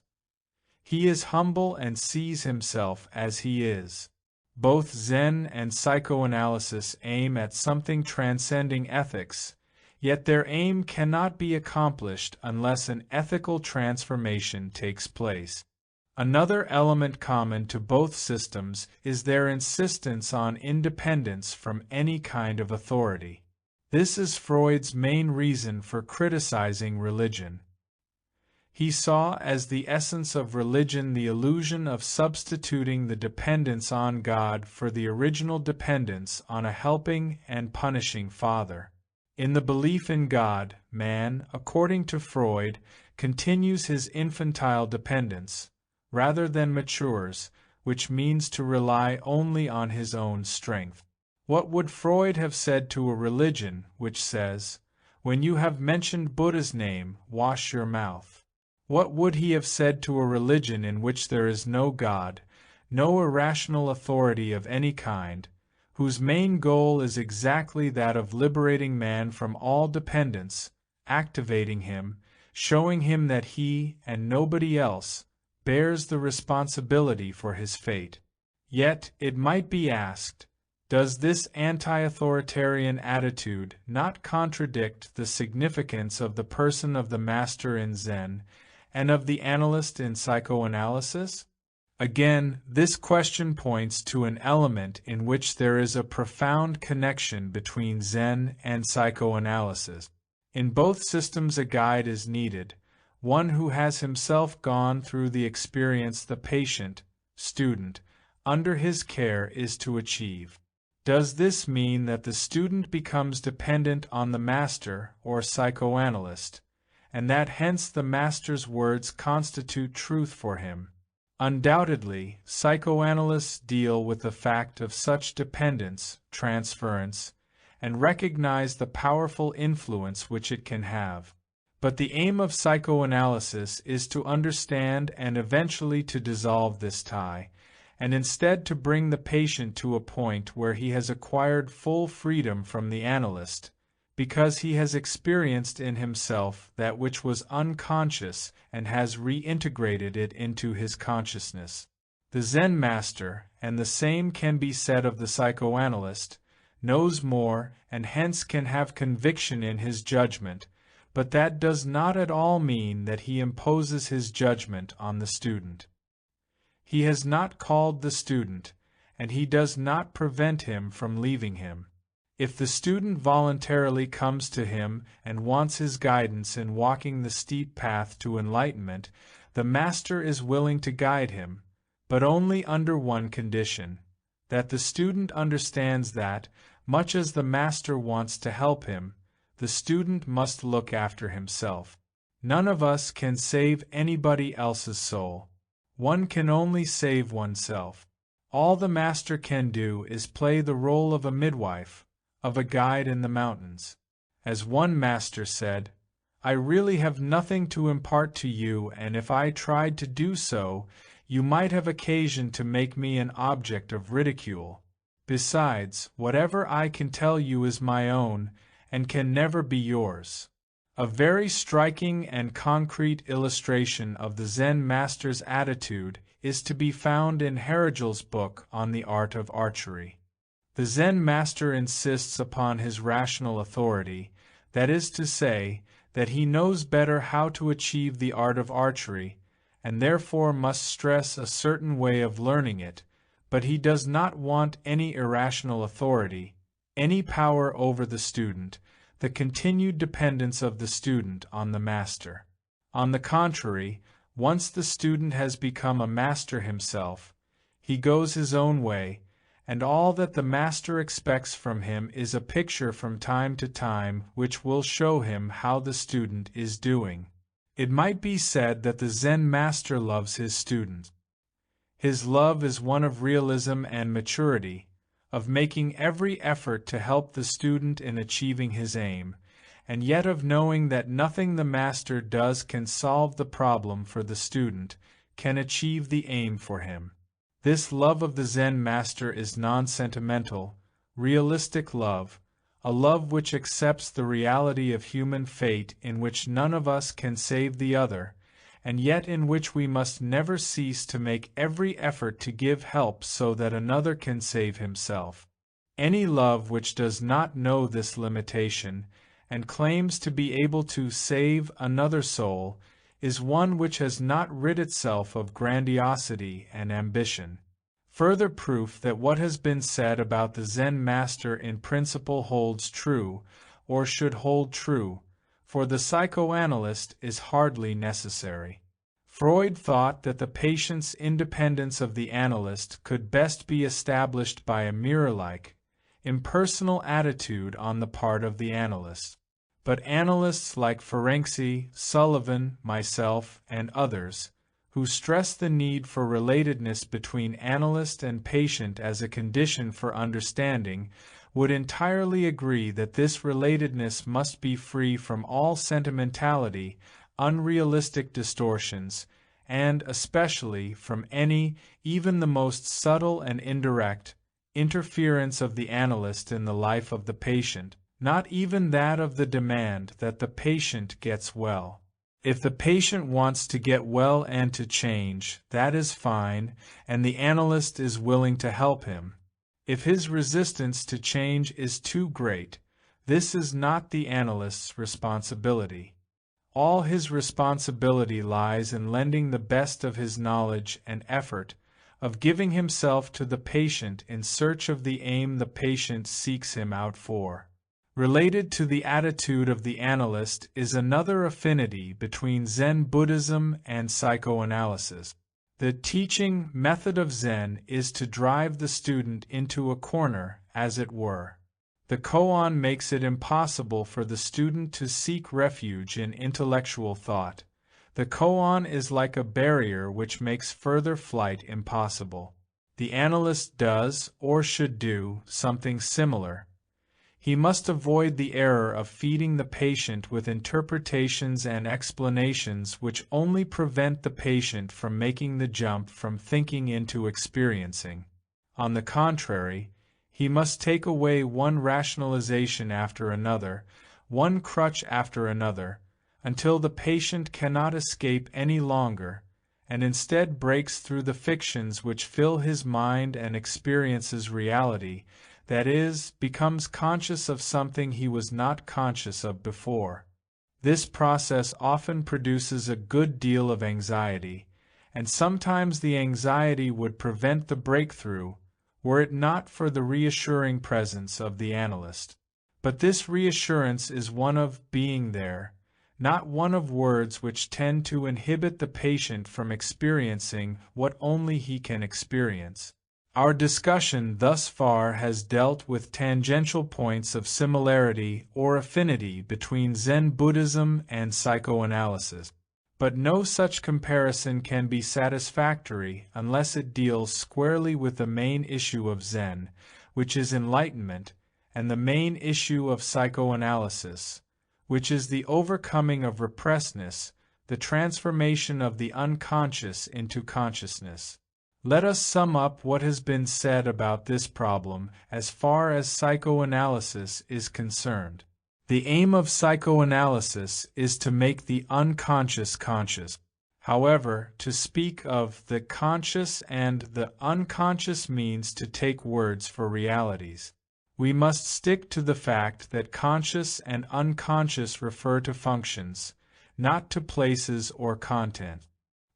He is humble and sees himself as he is. Both Zen and psychoanalysis aim at something transcending ethics, yet their aim cannot be accomplished unless an ethical transformation takes place. Another element common to both systems is their insistence on independence from any kind of authority. This is Freud's main reason for criticizing religion. He saw as the essence of religion the illusion of substituting the dependence on God for the original dependence on a helping and punishing Father. In the belief in God, man, according to Freud, continues his infantile dependence, rather than matures, which means to rely only on his own strength. What would Freud have said to a religion which says, "When you have mentioned Buddha's name, wash your mouth"? What would he have said to a religion in which there is no God, no irrational authority of any kind, whose main goal is exactly that of liberating man from all dependence, activating him, showing him that he, and nobody else, bears the responsibility for his fate? Yet, it might be asked, does this anti-authoritarian attitude not contradict the significance of the person of the master in Zen and of the analyst in psychoanalysis? Again, this question points to an element in which there is a profound connection between Zen and psychoanalysis. In both systems a guide is needed, one who has himself gone through the experience the patient, student, under his care is to achieve. Does this mean that the student becomes dependent on the master or psychoanalyst, and that hence the master's words constitute truth for him? Undoubtedly, psychoanalysts deal with the fact of such dependence, transference, and recognize the powerful influence which it can have. But the aim of psychoanalysis is to understand and eventually to dissolve this tie, and instead to bring the patient to a point where he has acquired full freedom from the analyst, because he has experienced in himself that which was unconscious and has reintegrated it into his consciousness. The Zen master, and the same can be said of the psychoanalyst, knows more and hence can have conviction in his judgment, but that does not at all mean that he imposes his judgment on the student. He has not called the student, and he does not prevent him from leaving him. If the student voluntarily comes to him and wants his guidance in walking the steep path to enlightenment, the master is willing to guide him, but only under one condition, that the student understands that, much as the master wants to help him, the student must look after himself. None of us can save anybody else's soul. One can only save oneself. All the master can do is play the role of a midwife, of a guide in the mountains. As one master said, "I really have nothing to impart to you, and if I tried to do so, you might have occasion to make me an object of ridicule. Besides, whatever I can tell you is my own, and can never be yours." A very striking and concrete illustration of the Zen master's attitude is to be found in Haragel's book on the art of archery. The Zen master insists upon his rational authority, that is to say, that he knows better how to achieve the art of archery, and therefore must stress a certain way of learning it, but he does not want any irrational authority, any power over the student, the continued dependence of the student on the master. On the contrary, once the student has become a master himself, he goes his own way, and all that the master expects from him is a picture from time to time which will show him how the student is doing. It might be said that the Zen master loves his student. His love is one of realism and maturity, of making every effort to help the student in achieving his aim, and yet of knowing that nothing the master does can solve the problem for the student, can achieve the aim for him. This love of the Zen master is non-sentimental, realistic love, a love which accepts the reality of human fate in which none of us can save the other, and yet in which we must never cease to make every effort to give help so that another can save himself. Any love which does not know this limitation, and claims to be able to save another soul, is one which has not rid itself of grandiosity and ambition. Further proof that what has been said about the Zen master in principle holds true, or should hold true, for the psychoanalyst is hardly necessary. Freud thought that the patient's independence of the analyst could best be established by a mirror-like, impersonal attitude on the part of the analyst. But analysts like Ferenczi, Sullivan, myself, and others, who stress the need for relatedness between analyst and patient as a condition for understanding, would entirely agree that this relatedness must be free from all sentimentality, unrealistic distortions, and especially from any, even the most subtle and indirect, interference of the analyst in the life of the patient, not even that of the demand that the patient gets well. If the patient wants to get well and to change, that is fine, and the analyst is willing to help him. If his resistance to change is too great, this is not the analyst's responsibility. All his responsibility lies in lending the best of his knowledge and effort, of giving himself to the patient in search of the aim the patient seeks him out for. Related to the attitude of the analyst is another affinity between Zen Buddhism and psychoanalysis. The teaching method of Zen is to drive the student into a corner, as it were. The koan makes it impossible for the student to seek refuge in intellectual thought. The koan is like a barrier which makes further flight impossible. The analyst does, or should do, something similar. He must avoid the error of feeding the patient with interpretations and explanations which only prevent the patient from making the jump from thinking into experiencing. On the contrary, he must take away one rationalization after another, one crutch after another, until the patient cannot escape any longer, and instead breaks through the fictions which fill his mind and experiences reality, that is, becomes conscious of something he was not conscious of before. This process often produces a good deal of anxiety, and sometimes the anxiety would prevent the breakthrough, were it not for the reassuring presence of the analyst. But this reassurance is one of being there, not one of words which tend to inhibit the patient from experiencing what only he can experience. Our discussion thus far has dealt with tangential points of similarity or affinity between Zen Buddhism and psychoanalysis. But no such comparison can be satisfactory unless it deals squarely with the main issue of Zen, which is enlightenment, and the main issue of psychoanalysis, which is the overcoming of repressedness, the transformation of the unconscious into consciousness. Let us sum up what has been said about this problem as far as psychoanalysis is concerned. The aim of psychoanalysis is to make the unconscious conscious. However, to speak of the conscious and the unconscious means to take words for realities. We must stick to the fact that conscious and unconscious refer to functions, not to places or content.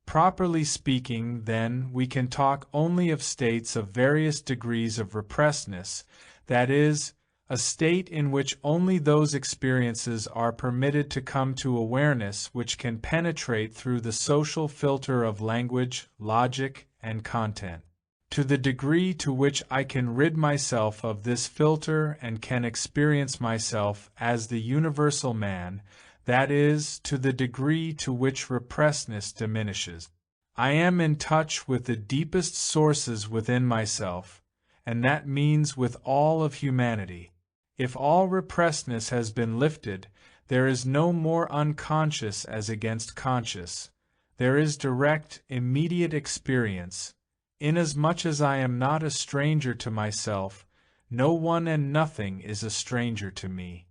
Properly speaking, then, we can talk only of states of various degrees of repressedness, that is, a state in which only those experiences are permitted to come to awareness which can penetrate through the social filter of language, logic, and content. To the degree to which I can rid myself of this filter and can experience myself as the universal man, that is, to the degree to which repressedness diminishes, I am in touch with the deepest sources within myself, and that means with all of humanity. If all repressedness has been lifted, there is no more unconscious as against conscious. There is direct, immediate experience. Inasmuch as I am not a stranger to myself, no one and nothing is a stranger to me.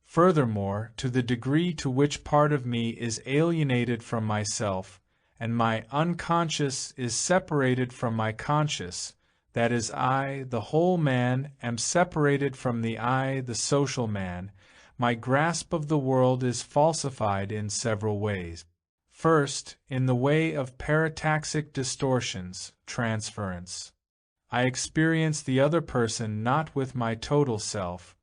Furthermore, to the degree to which part of me is alienated from myself, and my unconscious is separated from my conscious, that is, I, the whole man, am separated from the I, the social man, my grasp of the world is falsified in several ways. First, in the way of parataxic distortions, transference. I experience the other person not with my total self,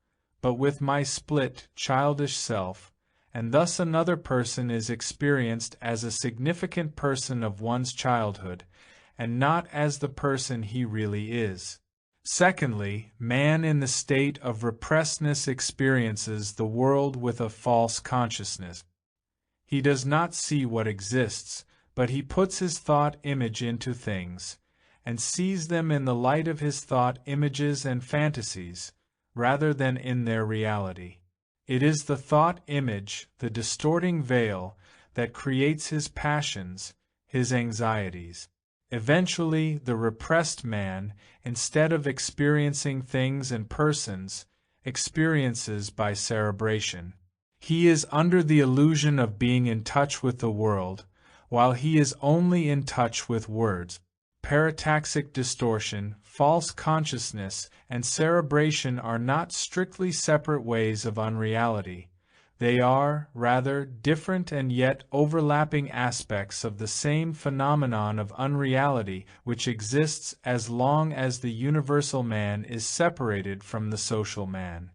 but with my split, childish self, and thus another person is experienced as a significant person of one's childhood, and not as the person he really is. Secondly, man in the state of repressedness experiences the world with a false consciousness. He does not see what exists, but he puts his thought image into things, and sees them in the light of his thought images and fantasies, rather than in their reality. It is the thought image, the distorting veil, that creates his passions, his anxieties. Eventually, the repressed man, instead of experiencing things and persons, experiences by cerebration. He is under the illusion of being in touch with the world, while he is only in touch with words. Parataxic distortion, false consciousness, and cerebration are not strictly separate ways of unreality. They are, rather, different and yet overlapping aspects of the same phenomenon of unreality which exists as long as the universal man is separated from the social man.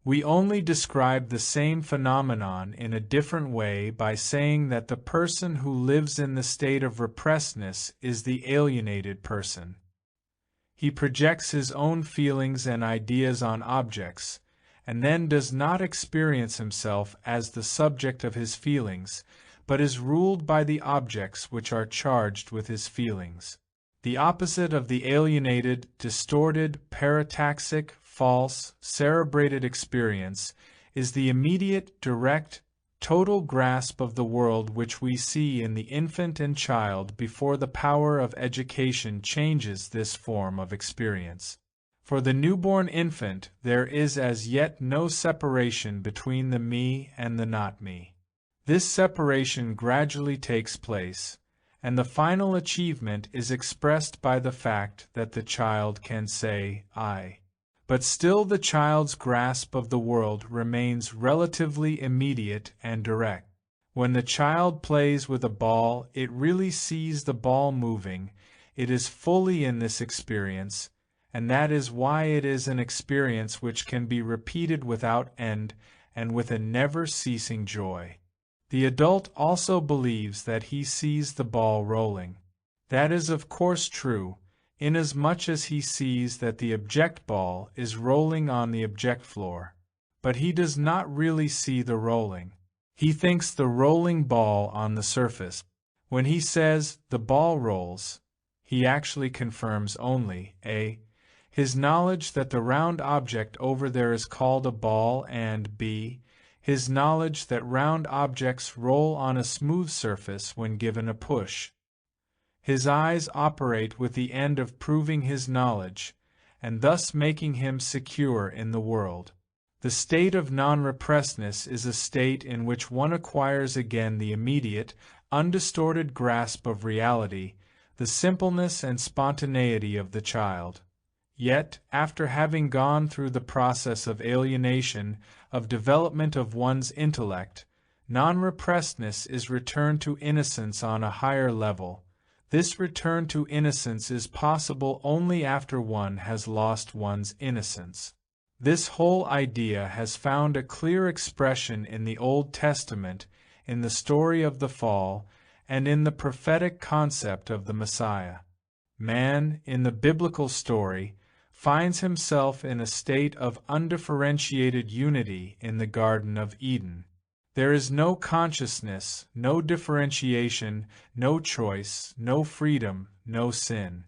We only describe the same phenomenon in a different way by saying that the person who lives in the state of repressedness is the alienated person. He projects his own feelings and ideas on objects, and then does not experience himself as the subject of his feelings, but is ruled by the objects which are charged with his feelings. The opposite of the alienated, distorted, parataxic, false, cerebrated experience is the immediate, direct, total grasp of the world which we see in the infant and child before the power of education changes this form of experience. For the newborn infant, there is as yet no separation between the me and the not me. This separation gradually takes place, and the final achievement is expressed by the fact that the child can say, I. But still the child's grasp of the world remains relatively immediate and direct. When the child plays with a ball, it really sees the ball moving. It is fully in this experience, and that is why it is an experience which can be repeated without end and with a never-ceasing joy. The adult also believes that he sees the ball rolling. That is of course true, inasmuch as he sees that the object ball is rolling on the object floor. But he does not really see the rolling. He thinks the rolling ball on the surface. When he says, the ball rolls, he actually confirms only, A, his knowledge that the round object over there is called a ball, and B, his knowledge that round objects roll on a smooth surface when given a push. His eyes operate with the end of proving his knowledge, and thus making him secure in the world. The state of non-repressedness is a state in which one acquires again the immediate, undistorted grasp of reality, the simpleness and spontaneity of the child. Yet, after having gone through the process of alienation, of development of one's intellect, non-repressedness is returned to innocence on a higher level. This return to innocence is possible only after one has lost one's innocence. This whole idea has found a clear expression in the Old Testament, in the story of the fall, and in the prophetic concept of the Messiah. Man, in the biblical story, finds himself in a state of undifferentiated unity in the Garden of Eden. There is no consciousness, no differentiation, no choice, no freedom, no sin.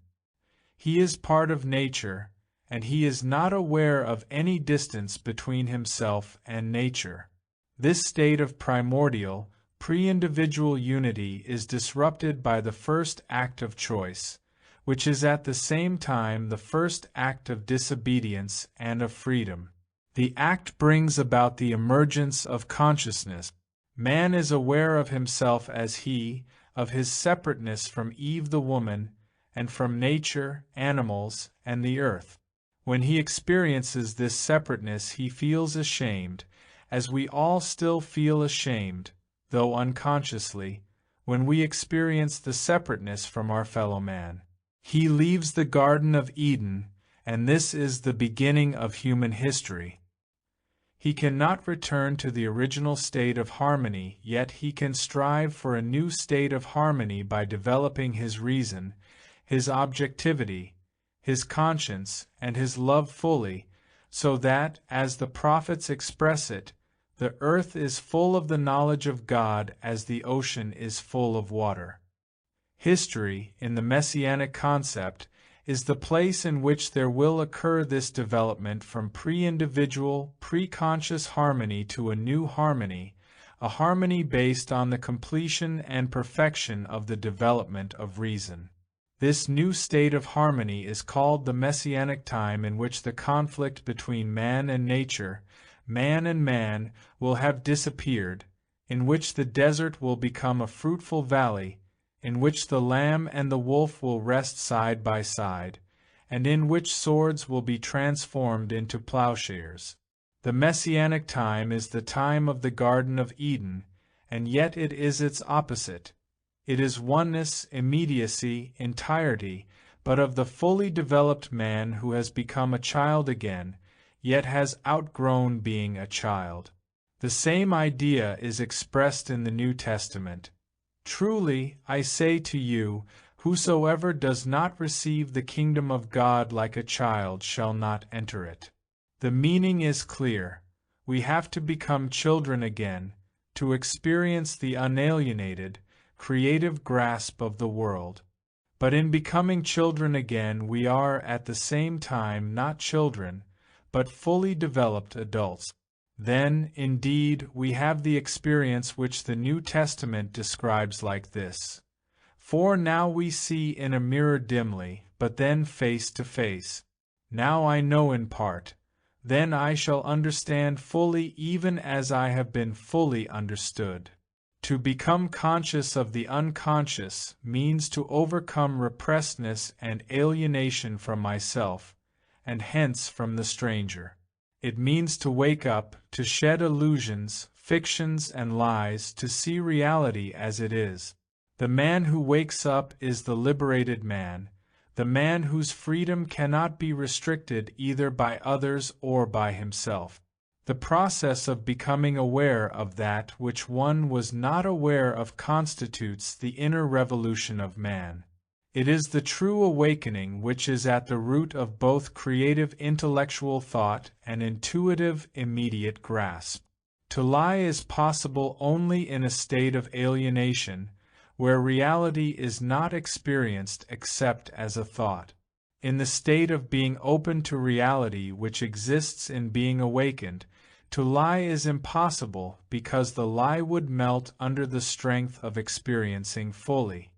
He is part of nature, and he is not aware of any distance between himself and nature. This state of primordial, pre-individual unity is disrupted by the first act of choice, which is at the same time the first act of disobedience and of freedom. The act brings about the emergence of consciousness. Man is aware of himself as he, of his separateness from Eve the woman, and from nature, animals, and the earth. When he experiences this separateness, he feels ashamed, as we all still feel ashamed, though unconsciously, when we experience the separateness from our fellow man. He leaves the Garden of Eden, and this is the beginning of human history. He cannot return to the original state of harmony, yet he can strive for a new state of harmony by developing his reason, his objectivity, his conscience, and his love fully, so that, as the prophets express it, the earth is full of the knowledge of God as the ocean is full of water. History, in the messianic concept, is the place in which there will occur this development from pre-individual, pre-conscious harmony to a new harmony, a harmony based on the completion and perfection of the development of reason. This new state of harmony is called the messianic time, in which the conflict between man and nature, man and man, will have disappeared, in which the desert will become a fruitful valley, in which the lamb and the wolf will rest side by side, and in which swords will be transformed into plowshares. The messianic time is the time of the Garden of Eden, and yet it is its opposite. It is oneness, immediacy, entirety, but of the fully developed man who has become a child again, yet has outgrown being a child. The same idea is expressed in the New Testament. Truly, I say to you, whosoever does not receive the kingdom of God like a child shall not enter it. The meaning is clear. We have to become children again, to experience the unalienated, creative grasp of the world. But in becoming children again, we are at the same time not children, but fully developed adults. Then, indeed, we have the experience which the New Testament describes like this. For now we see in a mirror dimly, but then face to face. Now I know in part, then I shall understand fully even as I have been fully understood. To become conscious of the unconscious means to overcome repressedness and alienation from myself, and hence from the stranger. It means to wake up, to shed illusions, fictions, and lies, to see reality as it is. The man who wakes up is the liberated man, the man whose freedom cannot be restricted either by others or by himself. The process of becoming aware of that which one was not aware of constitutes the inner revolution of man. It is the true awakening which is at the root of both creative intellectual thought and intuitive immediate grasp. To lie is possible only in a state of alienation, where reality is not experienced except as a thought. In the state of being open to reality which exists in being awakened, to lie is impossible because the lie would melt under the strength of experiencing fully.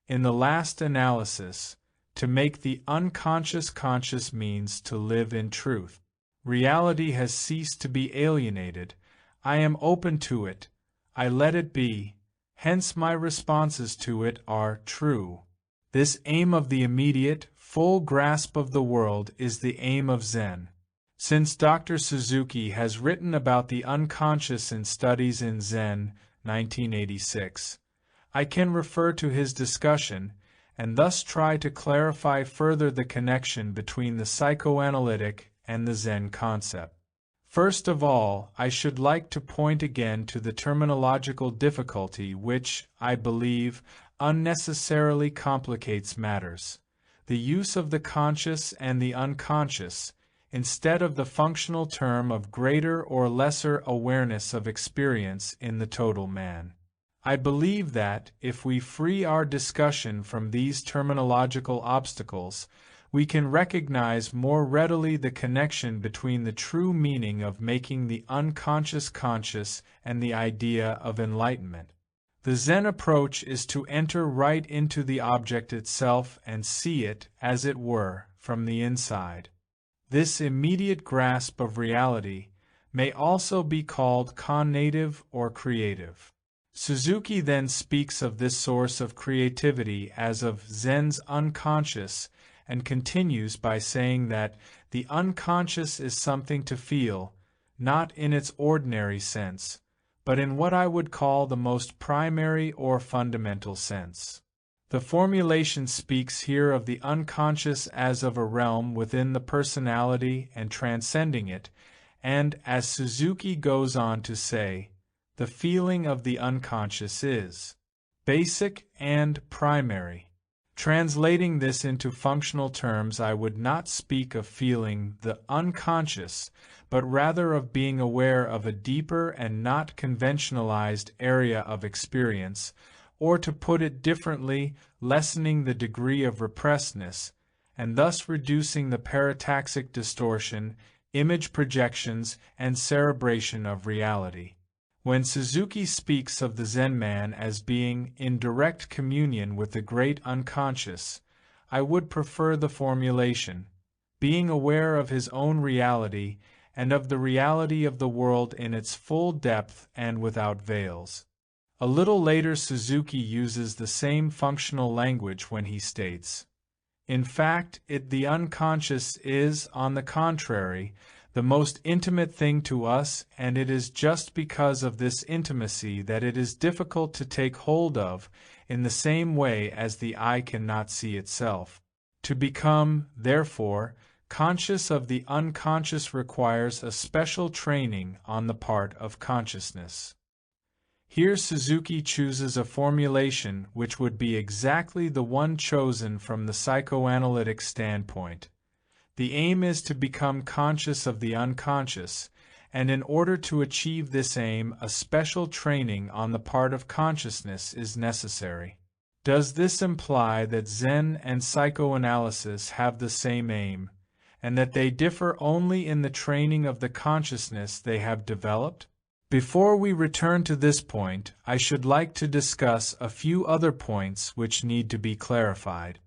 In the last analysis, to make the unconscious conscious means to live in truth. Reality has ceased to be alienated. I am open to it. I let it be. Hence my responses to it are true. This aim of the immediate, full grasp of the world is the aim of Zen. Since Dr. Suzuki has written about the unconscious in Studies in Zen, 1986, I can refer to his discussion, and thus try to clarify further the connection between the psychoanalytic and the Zen concept. First of all, I should like to point again to the terminological difficulty which, I believe, unnecessarily complicates matters. The use of the conscious and the unconscious, instead of the functional term of greater or lesser awareness of experience in the total man. I believe that, if we free our discussion from these terminological obstacles, we can recognize more readily the connection between the true meaning of making the unconscious conscious and the idea of enlightenment. The Zen approach is to enter right into the object itself and see it, as it were, from the inside. This immediate grasp of reality may also be called connative or creative. Suzuki then speaks of this source of creativity as of Zen's unconscious and continues by saying that the unconscious is something to feel, not in its ordinary sense, but in what I would call the most primary or fundamental sense. The formulation speaks here of the unconscious as of a realm within the personality and transcending it, and, as Suzuki goes on to say, the feeling of the unconscious is basic and primary. Translating this into functional terms, I would not speak of feeling the unconscious, but rather of being aware of a deeper and not conventionalized area of experience, or to put it differently, lessening the degree of repressedness, and thus reducing the parataxic distortion, image projections, and cerebration of reality. When Suzuki speaks of the Zen man as being in direct communion with the great unconscious, I would prefer the formulation, being aware of his own reality and of the reality of the world in its full depth and without veils. A little later Suzuki uses the same functional language when he states, in fact, the unconscious is, on the contrary, the most intimate thing to us, and it is just because of this intimacy that it is difficult to take hold of in the same way as the eye cannot see itself. To become, therefore, conscious of the unconscious requires a special training on the part of consciousness. Here Suzuki chooses a formulation which would be exactly the one chosen from the psychoanalytic standpoint. The aim is to become conscious of the unconscious, and in order to achieve this aim, a special training on the part of consciousness is necessary. Does this imply that Zen and psychoanalysis have the same aim, and that they differ only in the training of the consciousness they have developed? Before we return to this point, I should like to discuss a few other points which need to be clarified.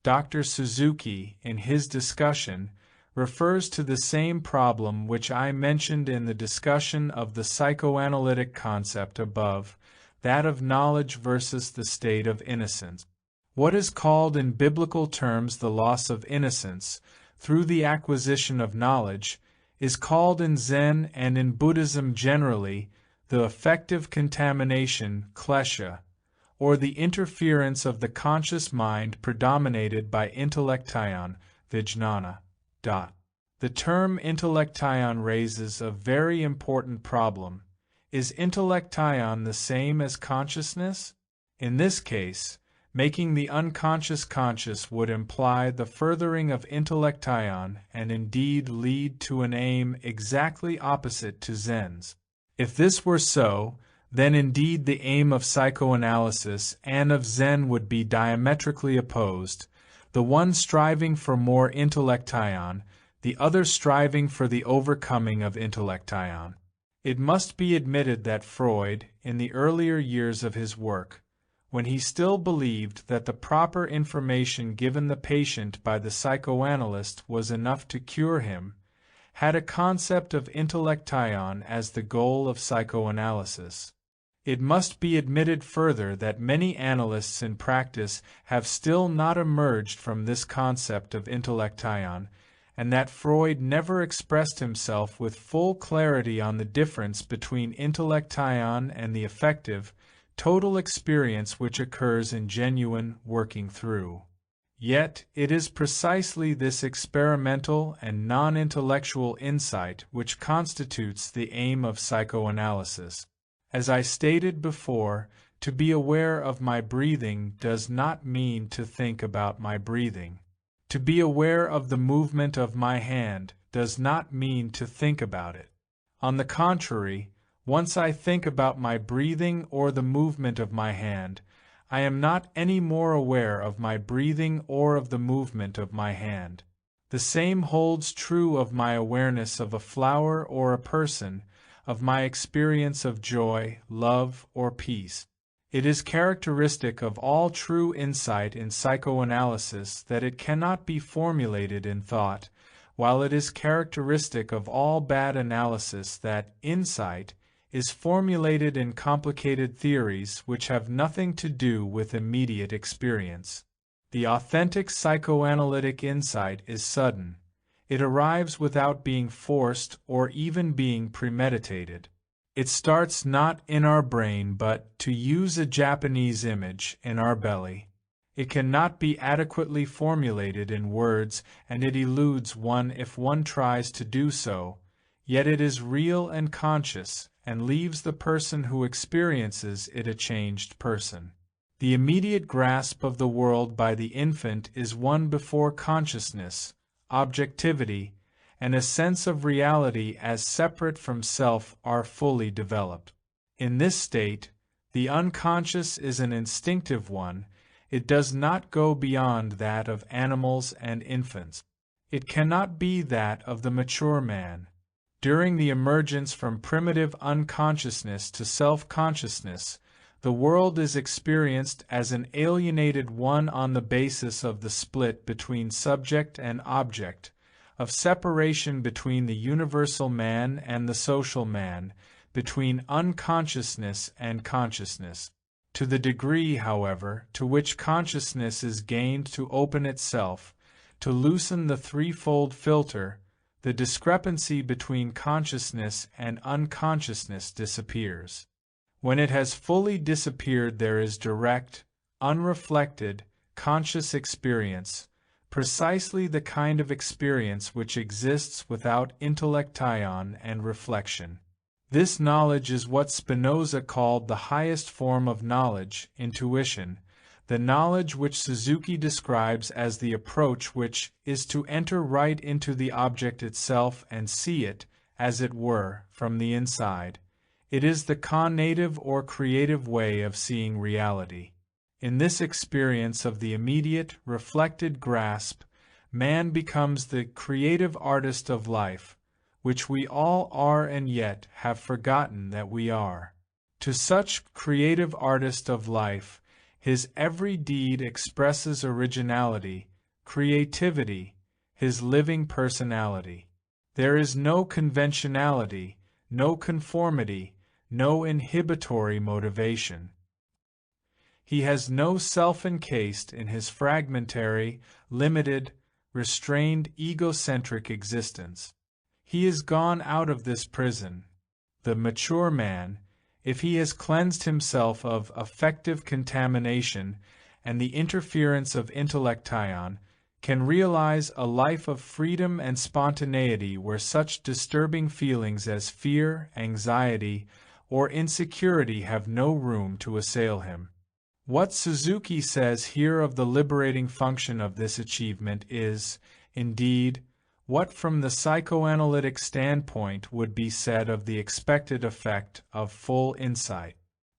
Dr. Suzuki, in his discussion, refers to the same problem which I mentioned in the discussion of the psychoanalytic concept above, that of knowledge versus the state of innocence. What is called in biblical terms the loss of innocence, through the acquisition of knowledge, is called in Zen and in Buddhism generally the affective contamination, klesha, or the interference of the conscious mind predominated by intellektion, vijnana. The term intellektion raises a very important problem. Is intellektion the same as consciousness? In this case, making the unconscious conscious would imply the furthering of intellektion and indeed lead to an aim exactly opposite to Zen's. If this were so, then indeed the aim of psychoanalysis and of Zen would be diametrically opposed, the one striving for more intellektion, the other striving for the overcoming of intellektion. It must be admitted that Freud, in the earlier years of his work, when he still believed that the proper information given the patient by the psychoanalyst was enough to cure him, had a concept of intellektion as the goal of psychoanalysis. It must be admitted further that many analysts in practice have still not emerged from this concept of intellektion, and that Freud never expressed himself with full clarity on the difference between intellektion and the affective, total experience which occurs in genuine working through. Yet it is precisely this experimental and non-intellectual insight which constitutes the aim of psychoanalysis. As I stated before, to be aware of my breathing does not mean to think about my breathing. To be aware of the movement of my hand does not mean to think about it. On the contrary, once I think about my breathing or the movement of my hand, I am not any more aware of my breathing or of the movement of my hand. The same holds true of my awareness of a flower or a person, of my experience of joy, love, or peace. It is characteristic of all true insight in psychoanalysis that it cannot be formulated in thought, while it is characteristic of all bad analysis that insight is formulated in complicated theories which have nothing to do with immediate experience. The authentic psychoanalytic insight is sudden. It arrives without being forced or even being premeditated. It starts not in our brain but, to use a Japanese image, in our belly. It cannot be adequately formulated in words, and it eludes one if one tries to do so, yet it is real and conscious, and leaves the person who experiences it a changed person. The immediate grasp of the world by the infant is one before consciousness, objectivity, and a sense of reality as separate from self are fully developed. In this state, the unconscious is an instinctive one. It does not go beyond that of animals and infants. It cannot be that of the mature man. During the emergence from primitive unconsciousness to self-consciousness, the world is experienced as an alienated one on the basis of the split between subject and object, of separation between the universal man and the social man, between unconsciousness and consciousness. To the degree, however, to which consciousness is gained to open itself, to loosen the threefold filter, the discrepancy between consciousness and unconsciousness disappears. When it has fully disappeared, there is direct, unreflected, conscious experience, precisely the kind of experience which exists without intellection and reflection. This knowledge is what Spinoza called the highest form of knowledge, intuition, the knowledge which Suzuki describes as the approach which is to enter right into the object itself and see it, as it were, from the inside. It is the cognitive or creative way of seeing reality. In this experience of the immediate, reflected grasp, man becomes the creative artist of life, which we all are and yet have forgotten that we are. To such creative artist of life, his every deed expresses originality, creativity, his living personality. There is no conventionality, no conformity, no inhibitory motivation. He has no self encased in his fragmentary, limited, restrained, egocentric existence. He is gone out of this prison. The mature man, if he has cleansed himself of affective contamination and the interference of intellection, can realize a life of freedom and spontaneity where such disturbing feelings as fear, anxiety, or insecurity have no room to assail him. What Suzuki says here of the liberating function of this achievement is, indeed, what from the psychoanalytic standpoint would be said of the expected effect of full insight.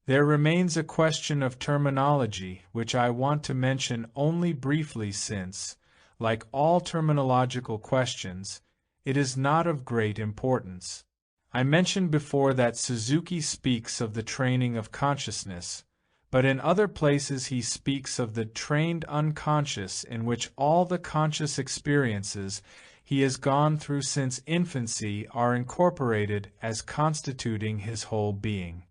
There remains a question of terminology which I want to mention only briefly since, like all terminological questions, it is not of great importance. I mentioned before that Suzuki speaks of the training of consciousness, but in other places he speaks of the trained unconscious in which all the conscious experiences he has gone through since infancy are incorporated as constituting his whole being.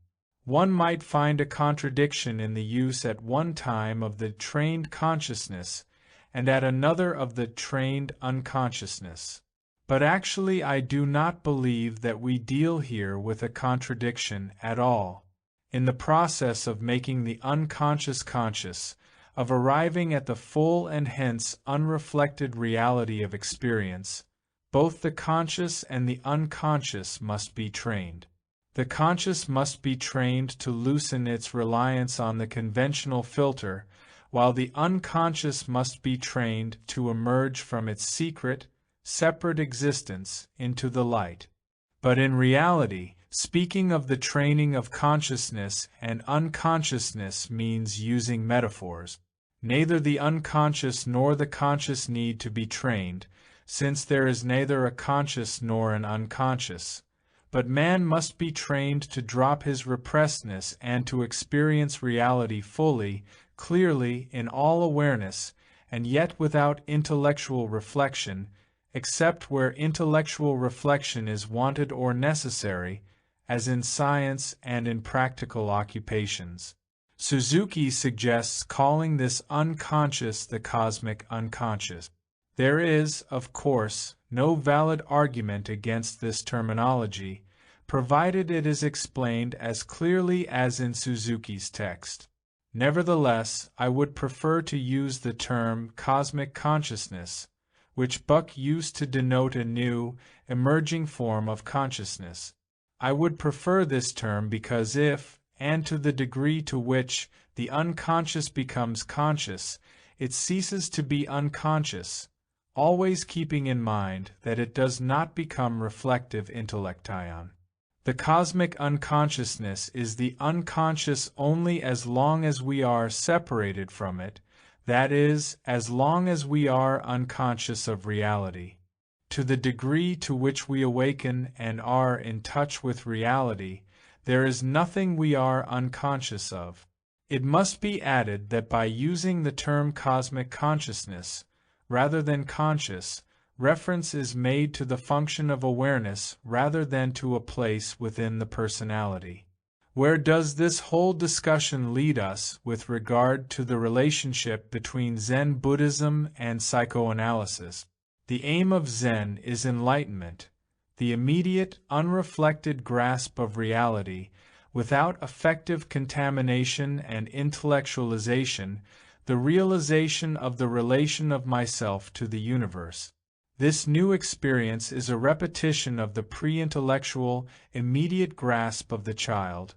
One might find a contradiction in the use at one time of the trained consciousness and at another of the trained unconsciousness. But actually I do not believe that we deal here with a contradiction at all. In the process of making the unconscious conscious, of arriving at the full and hence unreflected reality of experience, both the conscious and the unconscious must be trained. The conscious must be trained to loosen its reliance on the conventional filter, while the unconscious must be trained to emerge from its secret, separate existence into the light. But in reality, speaking of the training of consciousness and unconsciousness means using metaphors. Neither the unconscious nor the conscious need to be trained, since there is neither a conscious nor an unconscious. But man must be trained to drop his repressedness and to experience reality fully, clearly, in all awareness, and yet without intellectual reflection, except where intellectual reflection is wanted or necessary, as in science and in practical occupations. Suzuki suggests calling this unconscious the cosmic unconscious. There is, of course, no valid argument against this terminology, provided it is explained as clearly as in Suzuki's text. Nevertheless, I would prefer to use the term cosmic consciousness, which Buck used to denote a new, emerging form of consciousness. I would prefer this term because if, and to the degree to which, the unconscious becomes conscious, it ceases to be unconscious, always keeping in mind that it does not become reflective intellection. The cosmic unconsciousness is the unconscious only as long as we are separated from it, that is, as long as we are unconscious of reality. To the degree to which we awaken and are in touch with reality, there is nothing we are unconscious of. It must be added that by using the term cosmic consciousness, rather than conscious, reference is made to the function of awareness rather than to a place within the personality. Where does this whole discussion lead us with regard to the relationship between Zen Buddhism and psychoanalysis? The aim of Zen is enlightenment, the immediate, unreflected grasp of reality, without affective contamination and intellectualization, the realization of the relation of myself to the universe. This new experience is a repetition of the pre-intellectual, immediate grasp of the child,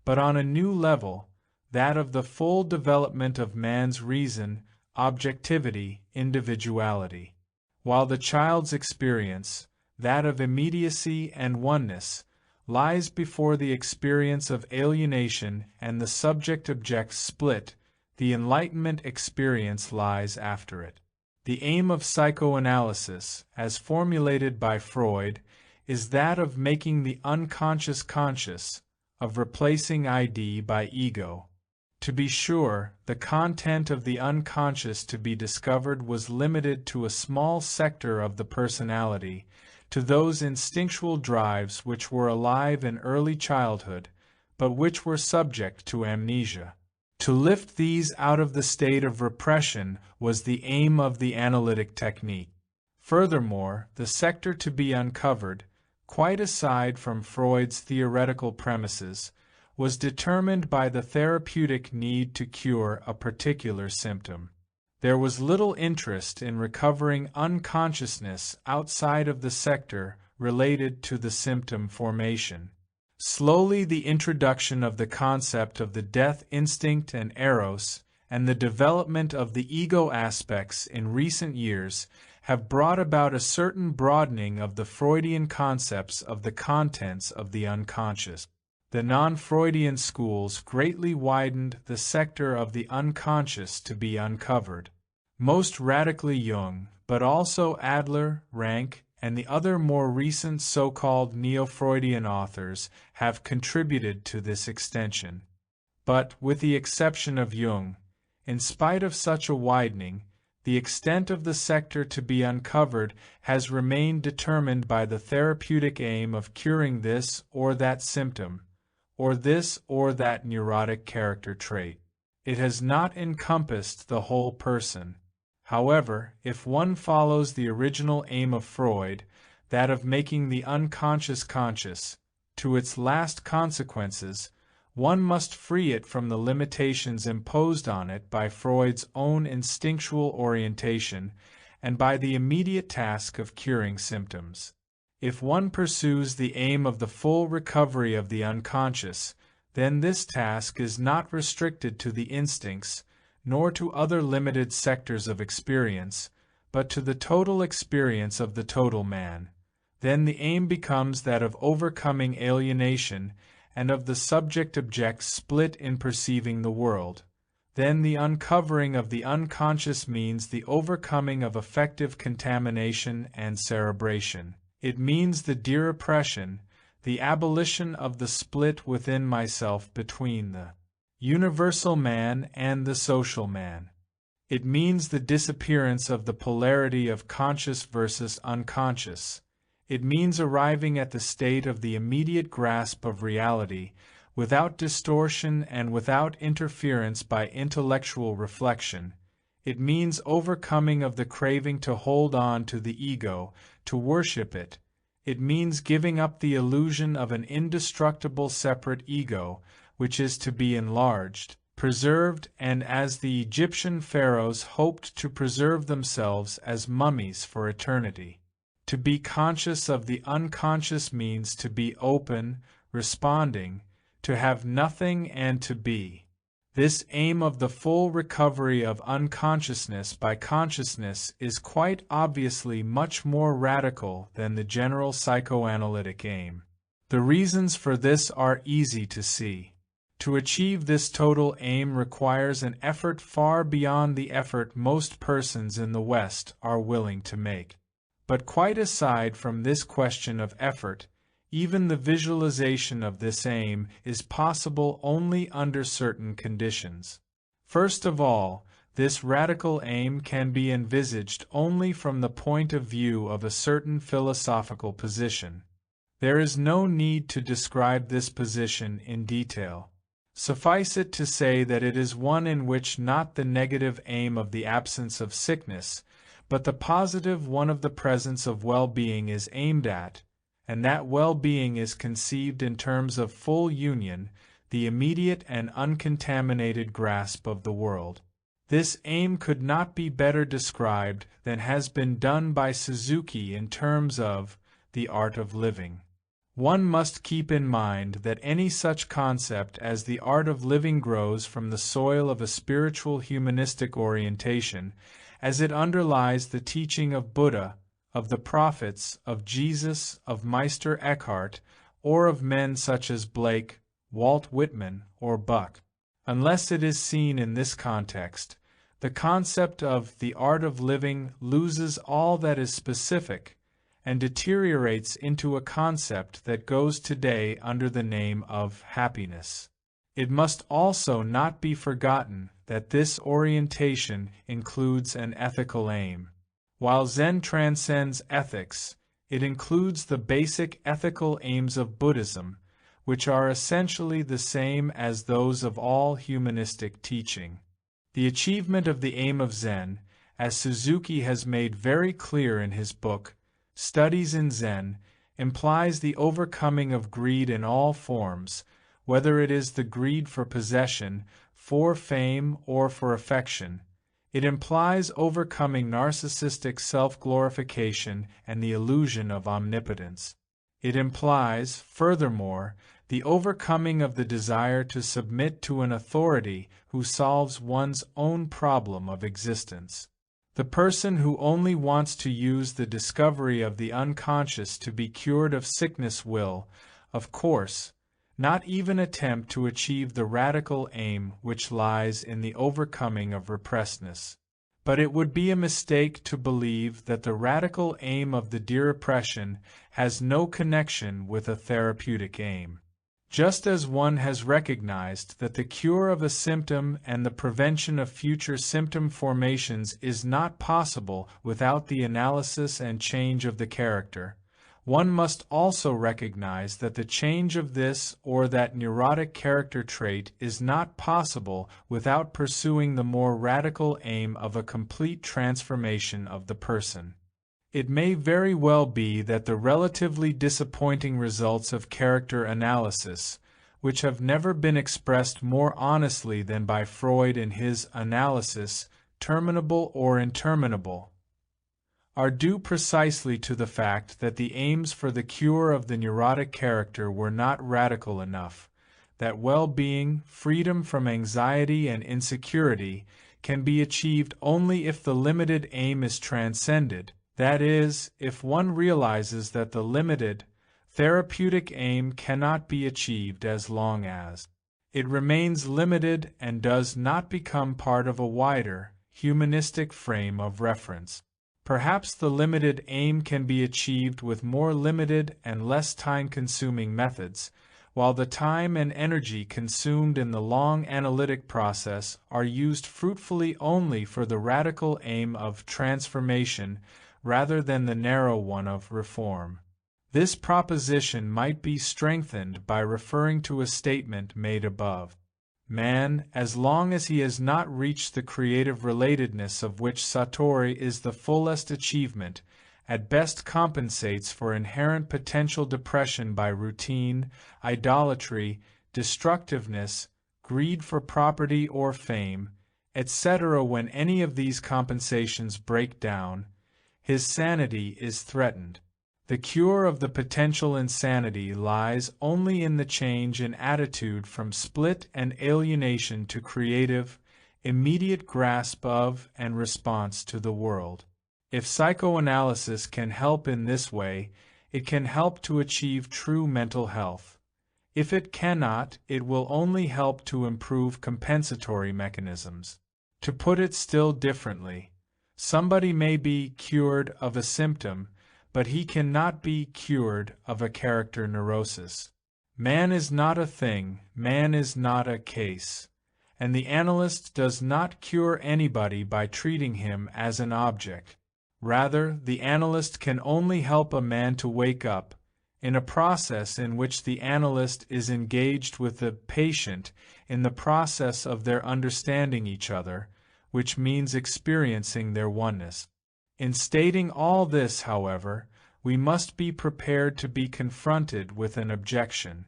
but on a new level, that of the full development of man's reason, objectivity, individuality. While the child's experience, that of immediacy and oneness, lies before the experience of alienation and the subject-object split, the Enlightenment experience lies after it. The aim of psychoanalysis, as formulated by Freud, is that of making the unconscious conscious, of replacing ID by ego. To be sure, the content of the unconscious to be discovered was limited to a small sector of the personality, to those instinctual drives which were alive in early childhood, but which were subject to amnesia. To lift these out of the state of repression was the aim of the analytic technique. Furthermore, the sector to be uncovered, quite aside from Freud's theoretical premises, was determined by the therapeutic need to cure a particular symptom. There was little interest in recovering unconsciousness outside of the sector related to the symptom formation. Slowly, the introduction of the concept of the death instinct and eros, and the development of the ego aspects in recent years have brought about a certain broadening of the Freudian concepts of the contents of the unconscious. The non-Freudian schools greatly widened the sector of the unconscious to be uncovered. Most radically Jung, but also Adler, Rank, and the other more recent so-called neo-Freudian authors have contributed to this extension. But, with the exception of Jung, in spite of such a widening, the extent of the sector to be uncovered has remained determined by the therapeutic aim of curing this or that symptom, or this or that neurotic character trait. It has not encompassed the whole person. However, if one follows the original aim of Freud, that of making the unconscious conscious, to its last consequences, one must free it from the limitations imposed on it by Freud's own instinctual orientation and by the immediate task of curing symptoms. If one pursues the aim of the full recovery of the unconscious, then this task is not restricted to the instincts, nor to other limited sectors of experience, but to the total experience of the total man. Then the aim becomes that of overcoming alienation and of the subject-object split in perceiving the world. Then the uncovering of the unconscious means the overcoming of affective contamination and cerebration. It means the de-repression, the abolition of the split within myself between the universal man and the social man. It means the disappearance of the polarity of conscious versus unconscious. It means arriving at the state of the immediate grasp of reality, without distortion and without interference by intellectual reflection. It means overcoming of the craving to hold on to the ego, to worship it. It means giving up the illusion of an indestructible separate ego, which is to be enlarged, preserved, and as the Egyptian pharaohs hoped to preserve themselves as mummies for eternity. To be conscious of the unconscious means to be open, responding, to have nothing and to be. This aim of the full recovery of unconsciousness by consciousness is quite obviously much more radical than the general psychoanalytic aim. The reasons for this are easy to see. To achieve this total aim requires an effort far beyond the effort most persons in the West are willing to make. But quite aside from this question of effort, even the visualization of this aim is possible only under certain conditions. First of all, this radical aim can be envisaged only from the point of view of a certain philosophical position. There is no need to describe this position in detail. Suffice it to say that it is one in which not the negative aim of the absence of sickness, but the positive one of the presence of well-being is aimed at, and that well-being is conceived in terms of full union, the immediate and uncontaminated grasp of the world. This aim could not be better described than has been done by Suzuki in terms of the art of living. One must keep in mind that any such concept as the art of living grows from the soil of a spiritual humanistic orientation, as it underlies the teaching of Buddha, of the prophets, of Jesus, of Meister Eckhart, or of men such as Blake, Walt Whitman, or Buck. Unless it is seen in this context, the concept of the art of living loses all that is specific and deteriorates into a concept that goes today under the name of happiness. It must also not be forgotten that this orientation includes an ethical aim. While Zen transcends ethics, it includes the basic ethical aims of Buddhism, which are essentially the same as those of all humanistic teaching. The achievement of the aim of Zen, as Suzuki has made very clear in his book, Studies in Zen, implies the overcoming of greed in all forms, whether it is the greed for possession, for fame, or for affection. It implies overcoming narcissistic self-glorification and the illusion of omnipotence. It implies, furthermore, the overcoming of the desire to submit to an authority who solves one's own problem of existence. The person who only wants to use the discovery of the unconscious to be cured of sickness will, of course, not even attempt to achieve the radical aim which lies in the overcoming of repressedness. But it would be a mistake to believe that the radical aim of the de-repression has no connection with a therapeutic aim. Just as one has recognized that the cure of a symptom and the prevention of future symptom formations is not possible without the analysis and change of the character, one must also recognize that the change of this or that neurotic character trait is not possible without pursuing the more radical aim of a complete transformation of the person. It may very well be that the relatively disappointing results of character analysis, which have never been expressed more honestly than by Freud in his Analysis, Terminable or Interminable, are due precisely to the fact that the aims for the cure of the neurotic character were not radical enough, that well-being, freedom from anxiety and insecurity, can be achieved only if the limited aim is transcended, that is, if one realizes that the limited, therapeutic aim cannot be achieved as long as it remains limited and does not become part of a wider, humanistic frame of reference. Perhaps the limited aim can be achieved with more limited and less time-consuming methods, while the time and energy consumed in the long analytic process are used fruitfully only for the radical aim of transformation rather than the narrow one of reform. This proposition might be strengthened by referring to a statement made above. Man, as long as he has not reached the creative relatedness of which Satori is the fullest achievement, at best compensates for inherent potential depression by routine, idolatry, destructiveness, greed for property or fame, etc. When any of these compensations break down, his sanity is threatened. The cure of the potential insanity lies only in the change in attitude from split and alienation to creative, immediate grasp of and response to the world. If psychoanalysis can help in this way, it can help to achieve true mental health. If it cannot, it will only help to improve compensatory mechanisms. To put it still differently, somebody may be cured of a symptom, but he cannot be cured of a character neurosis. Man is not a thing, man is not a case, and the analyst does not cure anybody by treating him as an object. Rather, the analyst can only help a man to wake up, in a process in which the analyst is engaged with the patient in the process of their understanding each other, which means experiencing their oneness. In stating all this, however, we must be prepared to be confronted with an objection.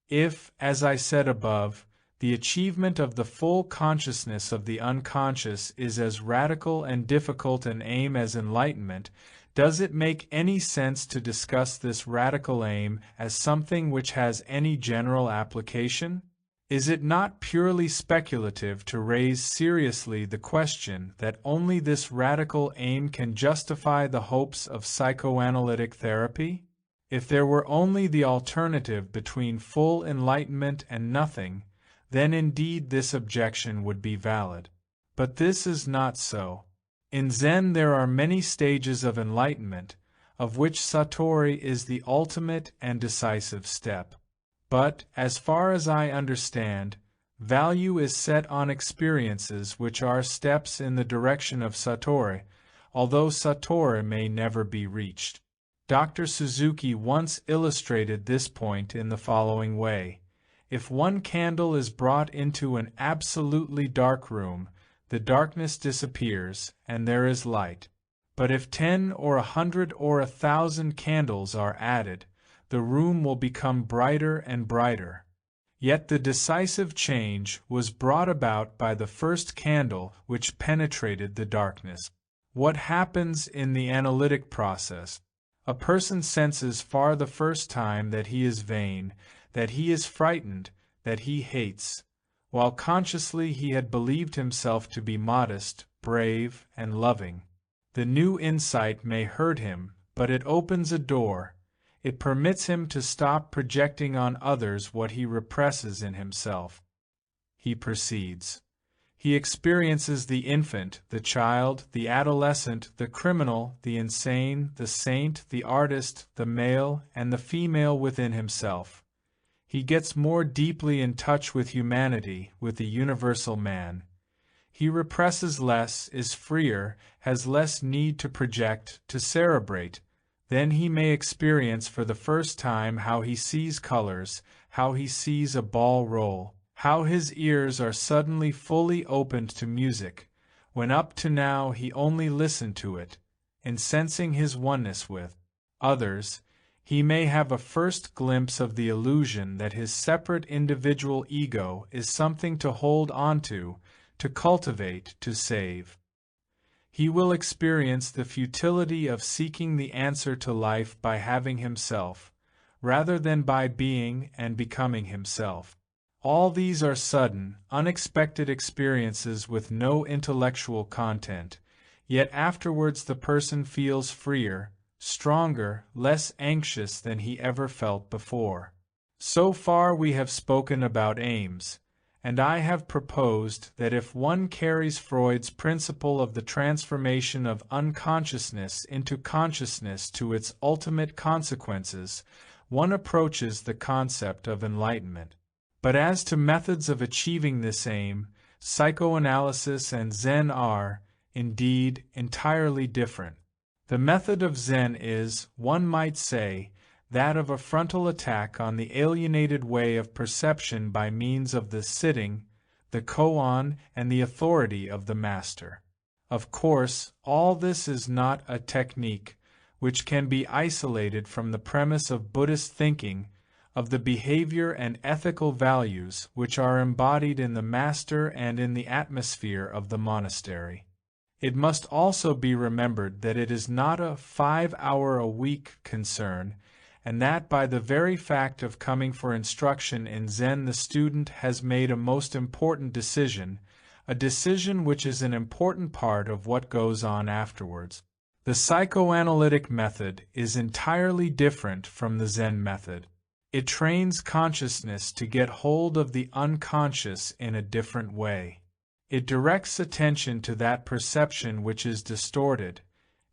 If, as I said above, The achievement of the full consciousness of the unconscious is as radical and difficult an aim as enlightenment. Does it make any sense to discuss this radical aim as something which has any general application? Is it not purely speculative to raise seriously the question that only this radical aim can justify the hopes of psychoanalytic therapy? If there were only the alternative between full enlightenment and nothing, then indeed this objection would be valid. But this is not so. In Zen there are many stages of enlightenment, of which Satori is the ultimate and decisive step. But, as far as I understand, value is set on experiences which are steps in the direction of Satori, although Satori may never be reached. Dr. Suzuki once illustrated this point in the following way. If one candle is brought into an absolutely dark room, the darkness disappears, and there is light. But if 10 or 100 or 1,000 candles are added, the room will become brighter and brighter. Yet the decisive change was brought about by the first candle which penetrated the darkness. What happens in the analytic process? A person senses for the first time that he is vain, that he is frightened, that he hates, while consciously he had believed himself to be modest, brave, and loving. The new insight may hurt him, but it opens a door. It permits him to stop projecting on others what he represses in himself. He proceeds. He experiences the infant, the child, the adolescent, the criminal, the insane, the saint, the artist, the male, and the female within himself. He gets more deeply in touch with humanity, with the universal man. He represses less, is freer, has less need to project, to cerebrate. Then he may experience for the first time how he sees colors, how he sees a ball roll, how his ears are suddenly fully opened to music, when up to now he only listened to it, in sensing his oneness with others. He may have a first glimpse of the illusion that his separate individual ego is something to hold onto, to cultivate, to save. He will experience the futility of seeking the answer to life by having himself, rather than by being and becoming himself. All these are sudden, unexpected experiences with no intellectual content, yet afterwards the person feels freer, stronger, less anxious than he ever felt before. So far we have spoken about aims, and I have proposed that if one carries Freud's principle of the transformation of unconsciousness into consciousness to its ultimate consequences, one approaches the concept of enlightenment. But as to methods of achieving this aim, psychoanalysis and Zen are, indeed, entirely different. The method of Zen is, one might say, that of a frontal attack on the alienated way of perception by means of the sitting, the koan, and the authority of the master. Of course, all this is not a technique which can be isolated from the premise of Buddhist thinking, of the behavior and ethical values which are embodied in the master and in the atmosphere of the monastery. It must also be remembered that it is not a 5-hour-a-week concern, and that by the very fact of coming for instruction in Zen the student has made a most important decision, a decision which is an important part of what goes on afterwards. The psychoanalytic method is entirely different from the Zen method. It trains consciousness to get hold of the unconscious in a different way. It directs attention to that perception which is distorted.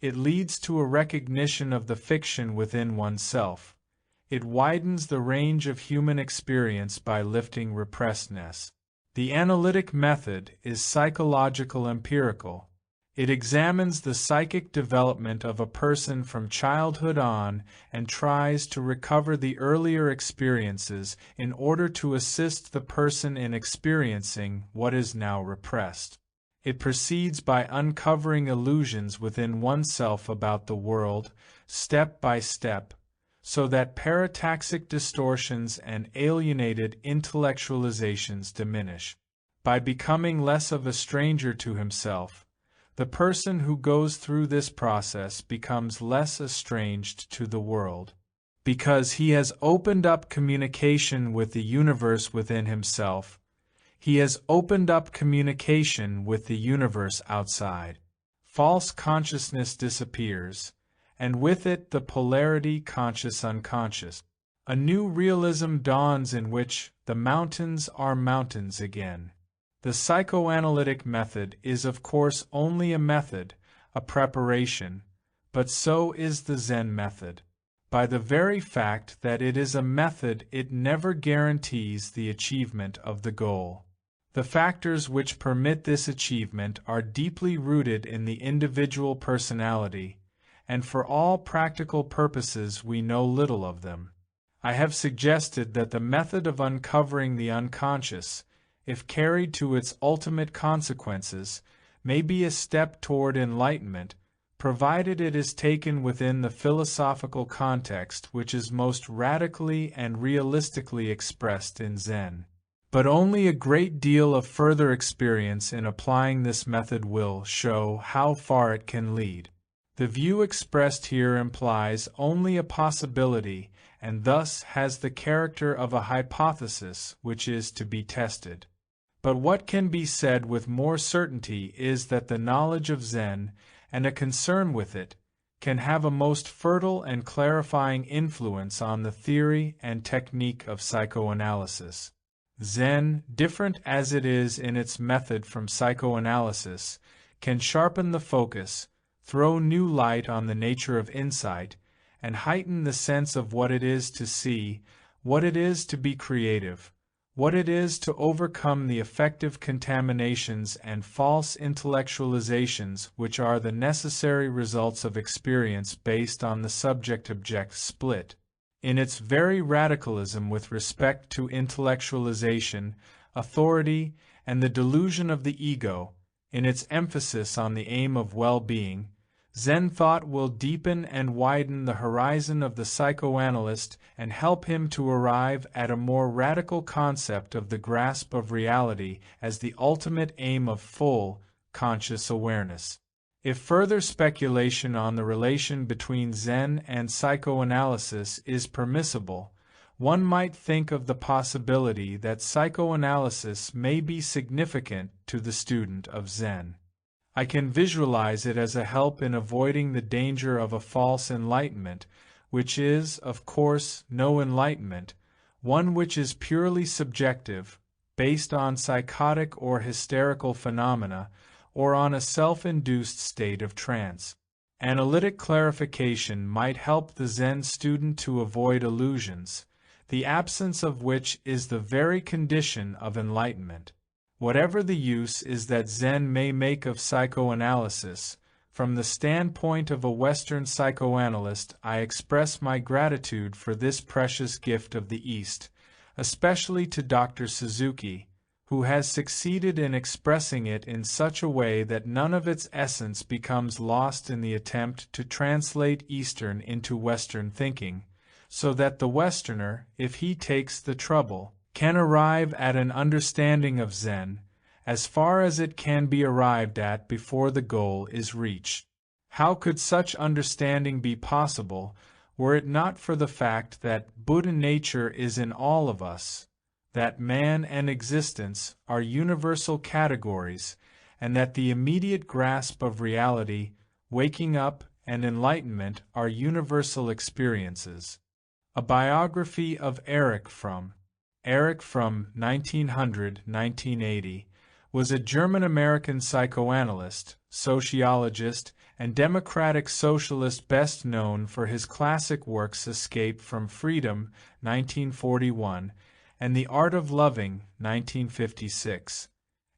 It leads to a recognition of the fiction within oneself. It widens the range of human experience by lifting repressedness. The analytic method is psychological empirical. It examines the psychic development of a person from childhood on and tries to recover the earlier experiences in order to assist the person in experiencing what is now repressed. It proceeds by uncovering illusions within oneself about the world, step by step, so that parataxic distortions and alienated intellectualizations diminish. By becoming less of a stranger to himself, the person who goes through this process becomes less estranged to the world, because he has opened up communication with the universe within himself. He has opened up communication with the universe outside. False consciousness disappears, and with it the polarity conscious-unconscious. A new realism dawns in which the mountains are mountains again. The psychoanalytic method is of course only a method, a preparation, but so is the Zen method. By the very fact that it is a method, it never guarantees the achievement of the goal. The factors which permit this achievement are deeply rooted in the individual personality, and for all practical purposes we know little of them. I have suggested that the method of uncovering the unconscious, if carried to its ultimate consequences, may be a step toward enlightenment, provided it is taken within the philosophical context which is most radically and realistically expressed in Zen. But only a great deal of further experience in applying this method will show how far it can lead. The view expressed here implies only a possibility, and thus has the character of a hypothesis which is to be tested. But what can be said with more certainty is that the knowledge of Zen, and a concern with it, can have a most fertile and clarifying influence on the theory and technique of psychoanalysis. Zen, different as it is in its method from psychoanalysis, can sharpen the focus, throw new light on the nature of insight, and heighten the sense of what it is to see, what it is to be creative, what it is to overcome the affective contaminations and false intellectualizations which are the necessary results of experience based on the subject-object split. In its very radicalism with respect to intellectualization, authority, and the delusion of the ego, in its emphasis on the aim of well-being, Zen thought will deepen and widen the horizon of the psychoanalyst and help him to arrive at a more radical concept of the grasp of reality as the ultimate aim of full, conscious awareness. If further speculation on the relation between Zen and psychoanalysis is permissible, one might think of the possibility that psychoanalysis may be significant to the student of Zen. I can visualize it as a help in avoiding the danger of a false enlightenment, which is, of course, no enlightenment, one which is purely subjective, based on psychotic or hysterical phenomena, or on a self-induced state of trance. Analytic clarification might help the Zen student to avoid illusions, the absence of which is the very condition of enlightenment. Whatever the use is that Zen may make of psychoanalysis, from the standpoint of a Western psychoanalyst, I express my gratitude for this precious gift of the East, especially to Dr. Suzuki, who has succeeded in expressing it in such a way that none of its essence becomes lost in the attempt to translate Eastern into Western thinking, so that the Westerner, if he takes the trouble, can arrive at an understanding of Zen, as far as it can be arrived at before the goal is reached. How could such understanding be possible were it not for the fact that Buddha nature is in all of us, that man and existence are universal categories, and that the immediate grasp of reality, waking up, and enlightenment are universal experiences? A biography of Erich Fromm. Erich Fromm, 1900–1980, was a German-American psychoanalyst, sociologist, and democratic socialist best known for his classic works Escape from Freedom, 1941, and The Art of Loving, 1956,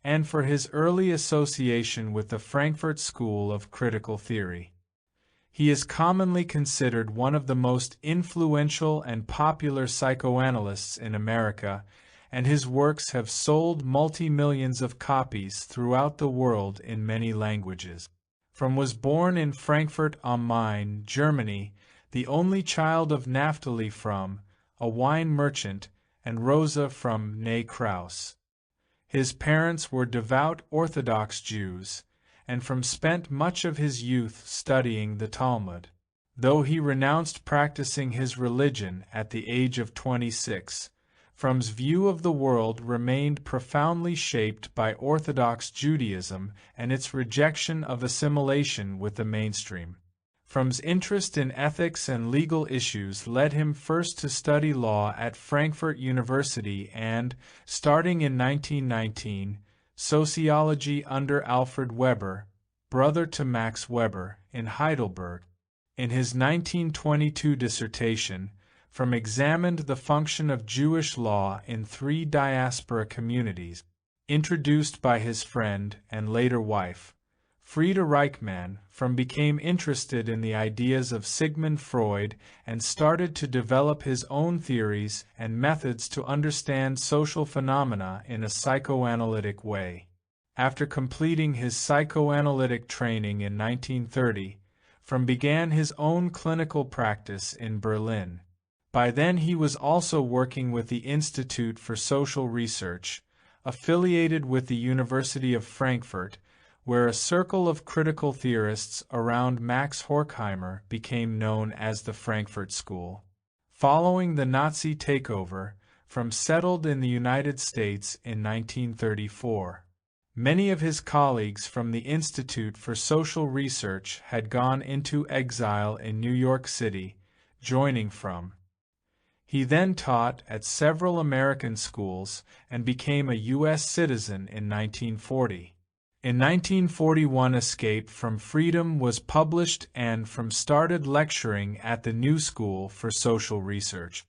and for his early association with the Frankfurt School of Critical Theory. He is commonly considered one of the most influential and popular psychoanalysts in America, and his works have sold multi-millions of copies throughout the world in many languages. Fromm was born in Frankfurt am Main, Germany, the only child of Naphtali Fromm, a wine merchant, and Rosa from née Krauss. His parents were devout Orthodox Jews, and Fromm spent much of his youth studying the Talmud. Though he renounced practicing his religion at the age of 26, Fromm's view of the world remained profoundly shaped by Orthodox Judaism and its rejection of assimilation with the mainstream. Fromm's interest in ethics and legal issues led him first to study law at Frankfurt University and, starting in 1919, sociology under Alfred Weber, brother to Max Weber, in Heidelberg. In his 1922 dissertation, Fromm examined the function of Jewish law in 3 diaspora communities, introduced by his friend and later wife, Frieda Reichmann. Fromm became interested in the ideas of Sigmund Freud and started to develop his own theories and methods to understand social phenomena in a psychoanalytic way. After completing his psychoanalytic training in 1930, Fromm began his own clinical practice in Berlin. By then he was also working with the Institute for Social Research, affiliated with the University of Frankfurt, where a circle of critical theorists around Max Horkheimer became known as the Frankfurt School. Following the Nazi takeover, Fromm settled in the United States in 1934. Many of his colleagues from the Institute for Social Research had gone into exile in New York City, joining Fromm. He then taught at several American schools and became a U.S. citizen in 1940. In 1941, Escape from Freedom was published and Fromm started lecturing at the New School for Social Research.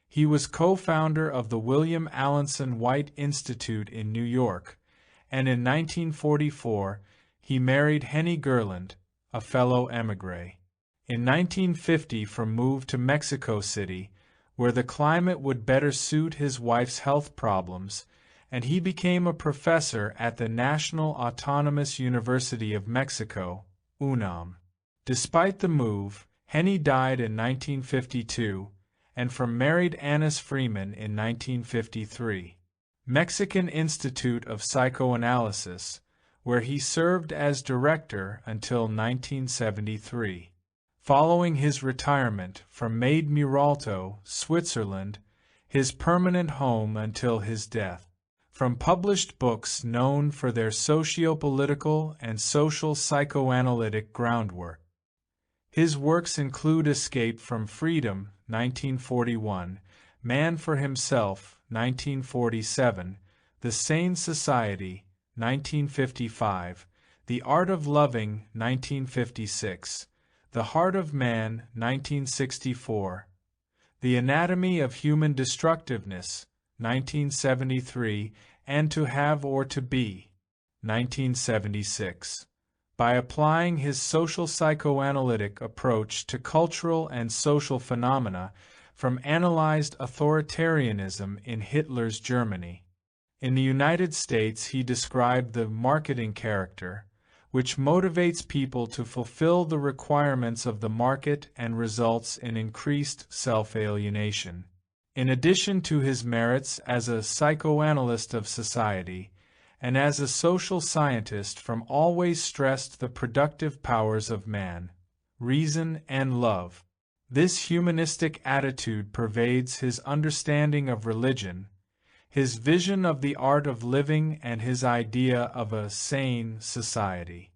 He was co-founder of the William Alanson White Institute in New York, and in 1944 he married Henny Gerland, a fellow émigré. In 1950, Fromm moved to Mexico City, where the climate would better suit his wife's health problems, and he became a professor at the National Autonomous University of Mexico, UNAM. Despite the move, Henny died in 1952, and Fromm married Annis Freeman in 1953. Mexican Institute of Psychoanalysis, where he served as director until 1973. Following his retirement, Fromm made Muralto, Switzerland, his permanent home until his death. Fromm published books known for their socio-political and social psychoanalytic groundwork. His works include Escape from Freedom, 1941, Man for Himself, 1947, The Sane Society, 1955, The Art of Loving, 1956, The Heart of Man, 1964, The Anatomy of Human Destructiveness, 1973, and To Have or to Be, 1976. By applying his social psychoanalytic approach to cultural and social phenomena, Fromm analyzed authoritarianism in Hitler's Germany. In the United States, he described the marketing character, which motivates people to fulfill the requirements of the market and results in increased self-alienation. In addition to his merits as a psychoanalyst of society, and as a social scientist, Fromm always stressed the productive powers of man, reason and love. This humanistic attitude pervades his understanding of religion, his vision of the art of living, and his idea of a sane society.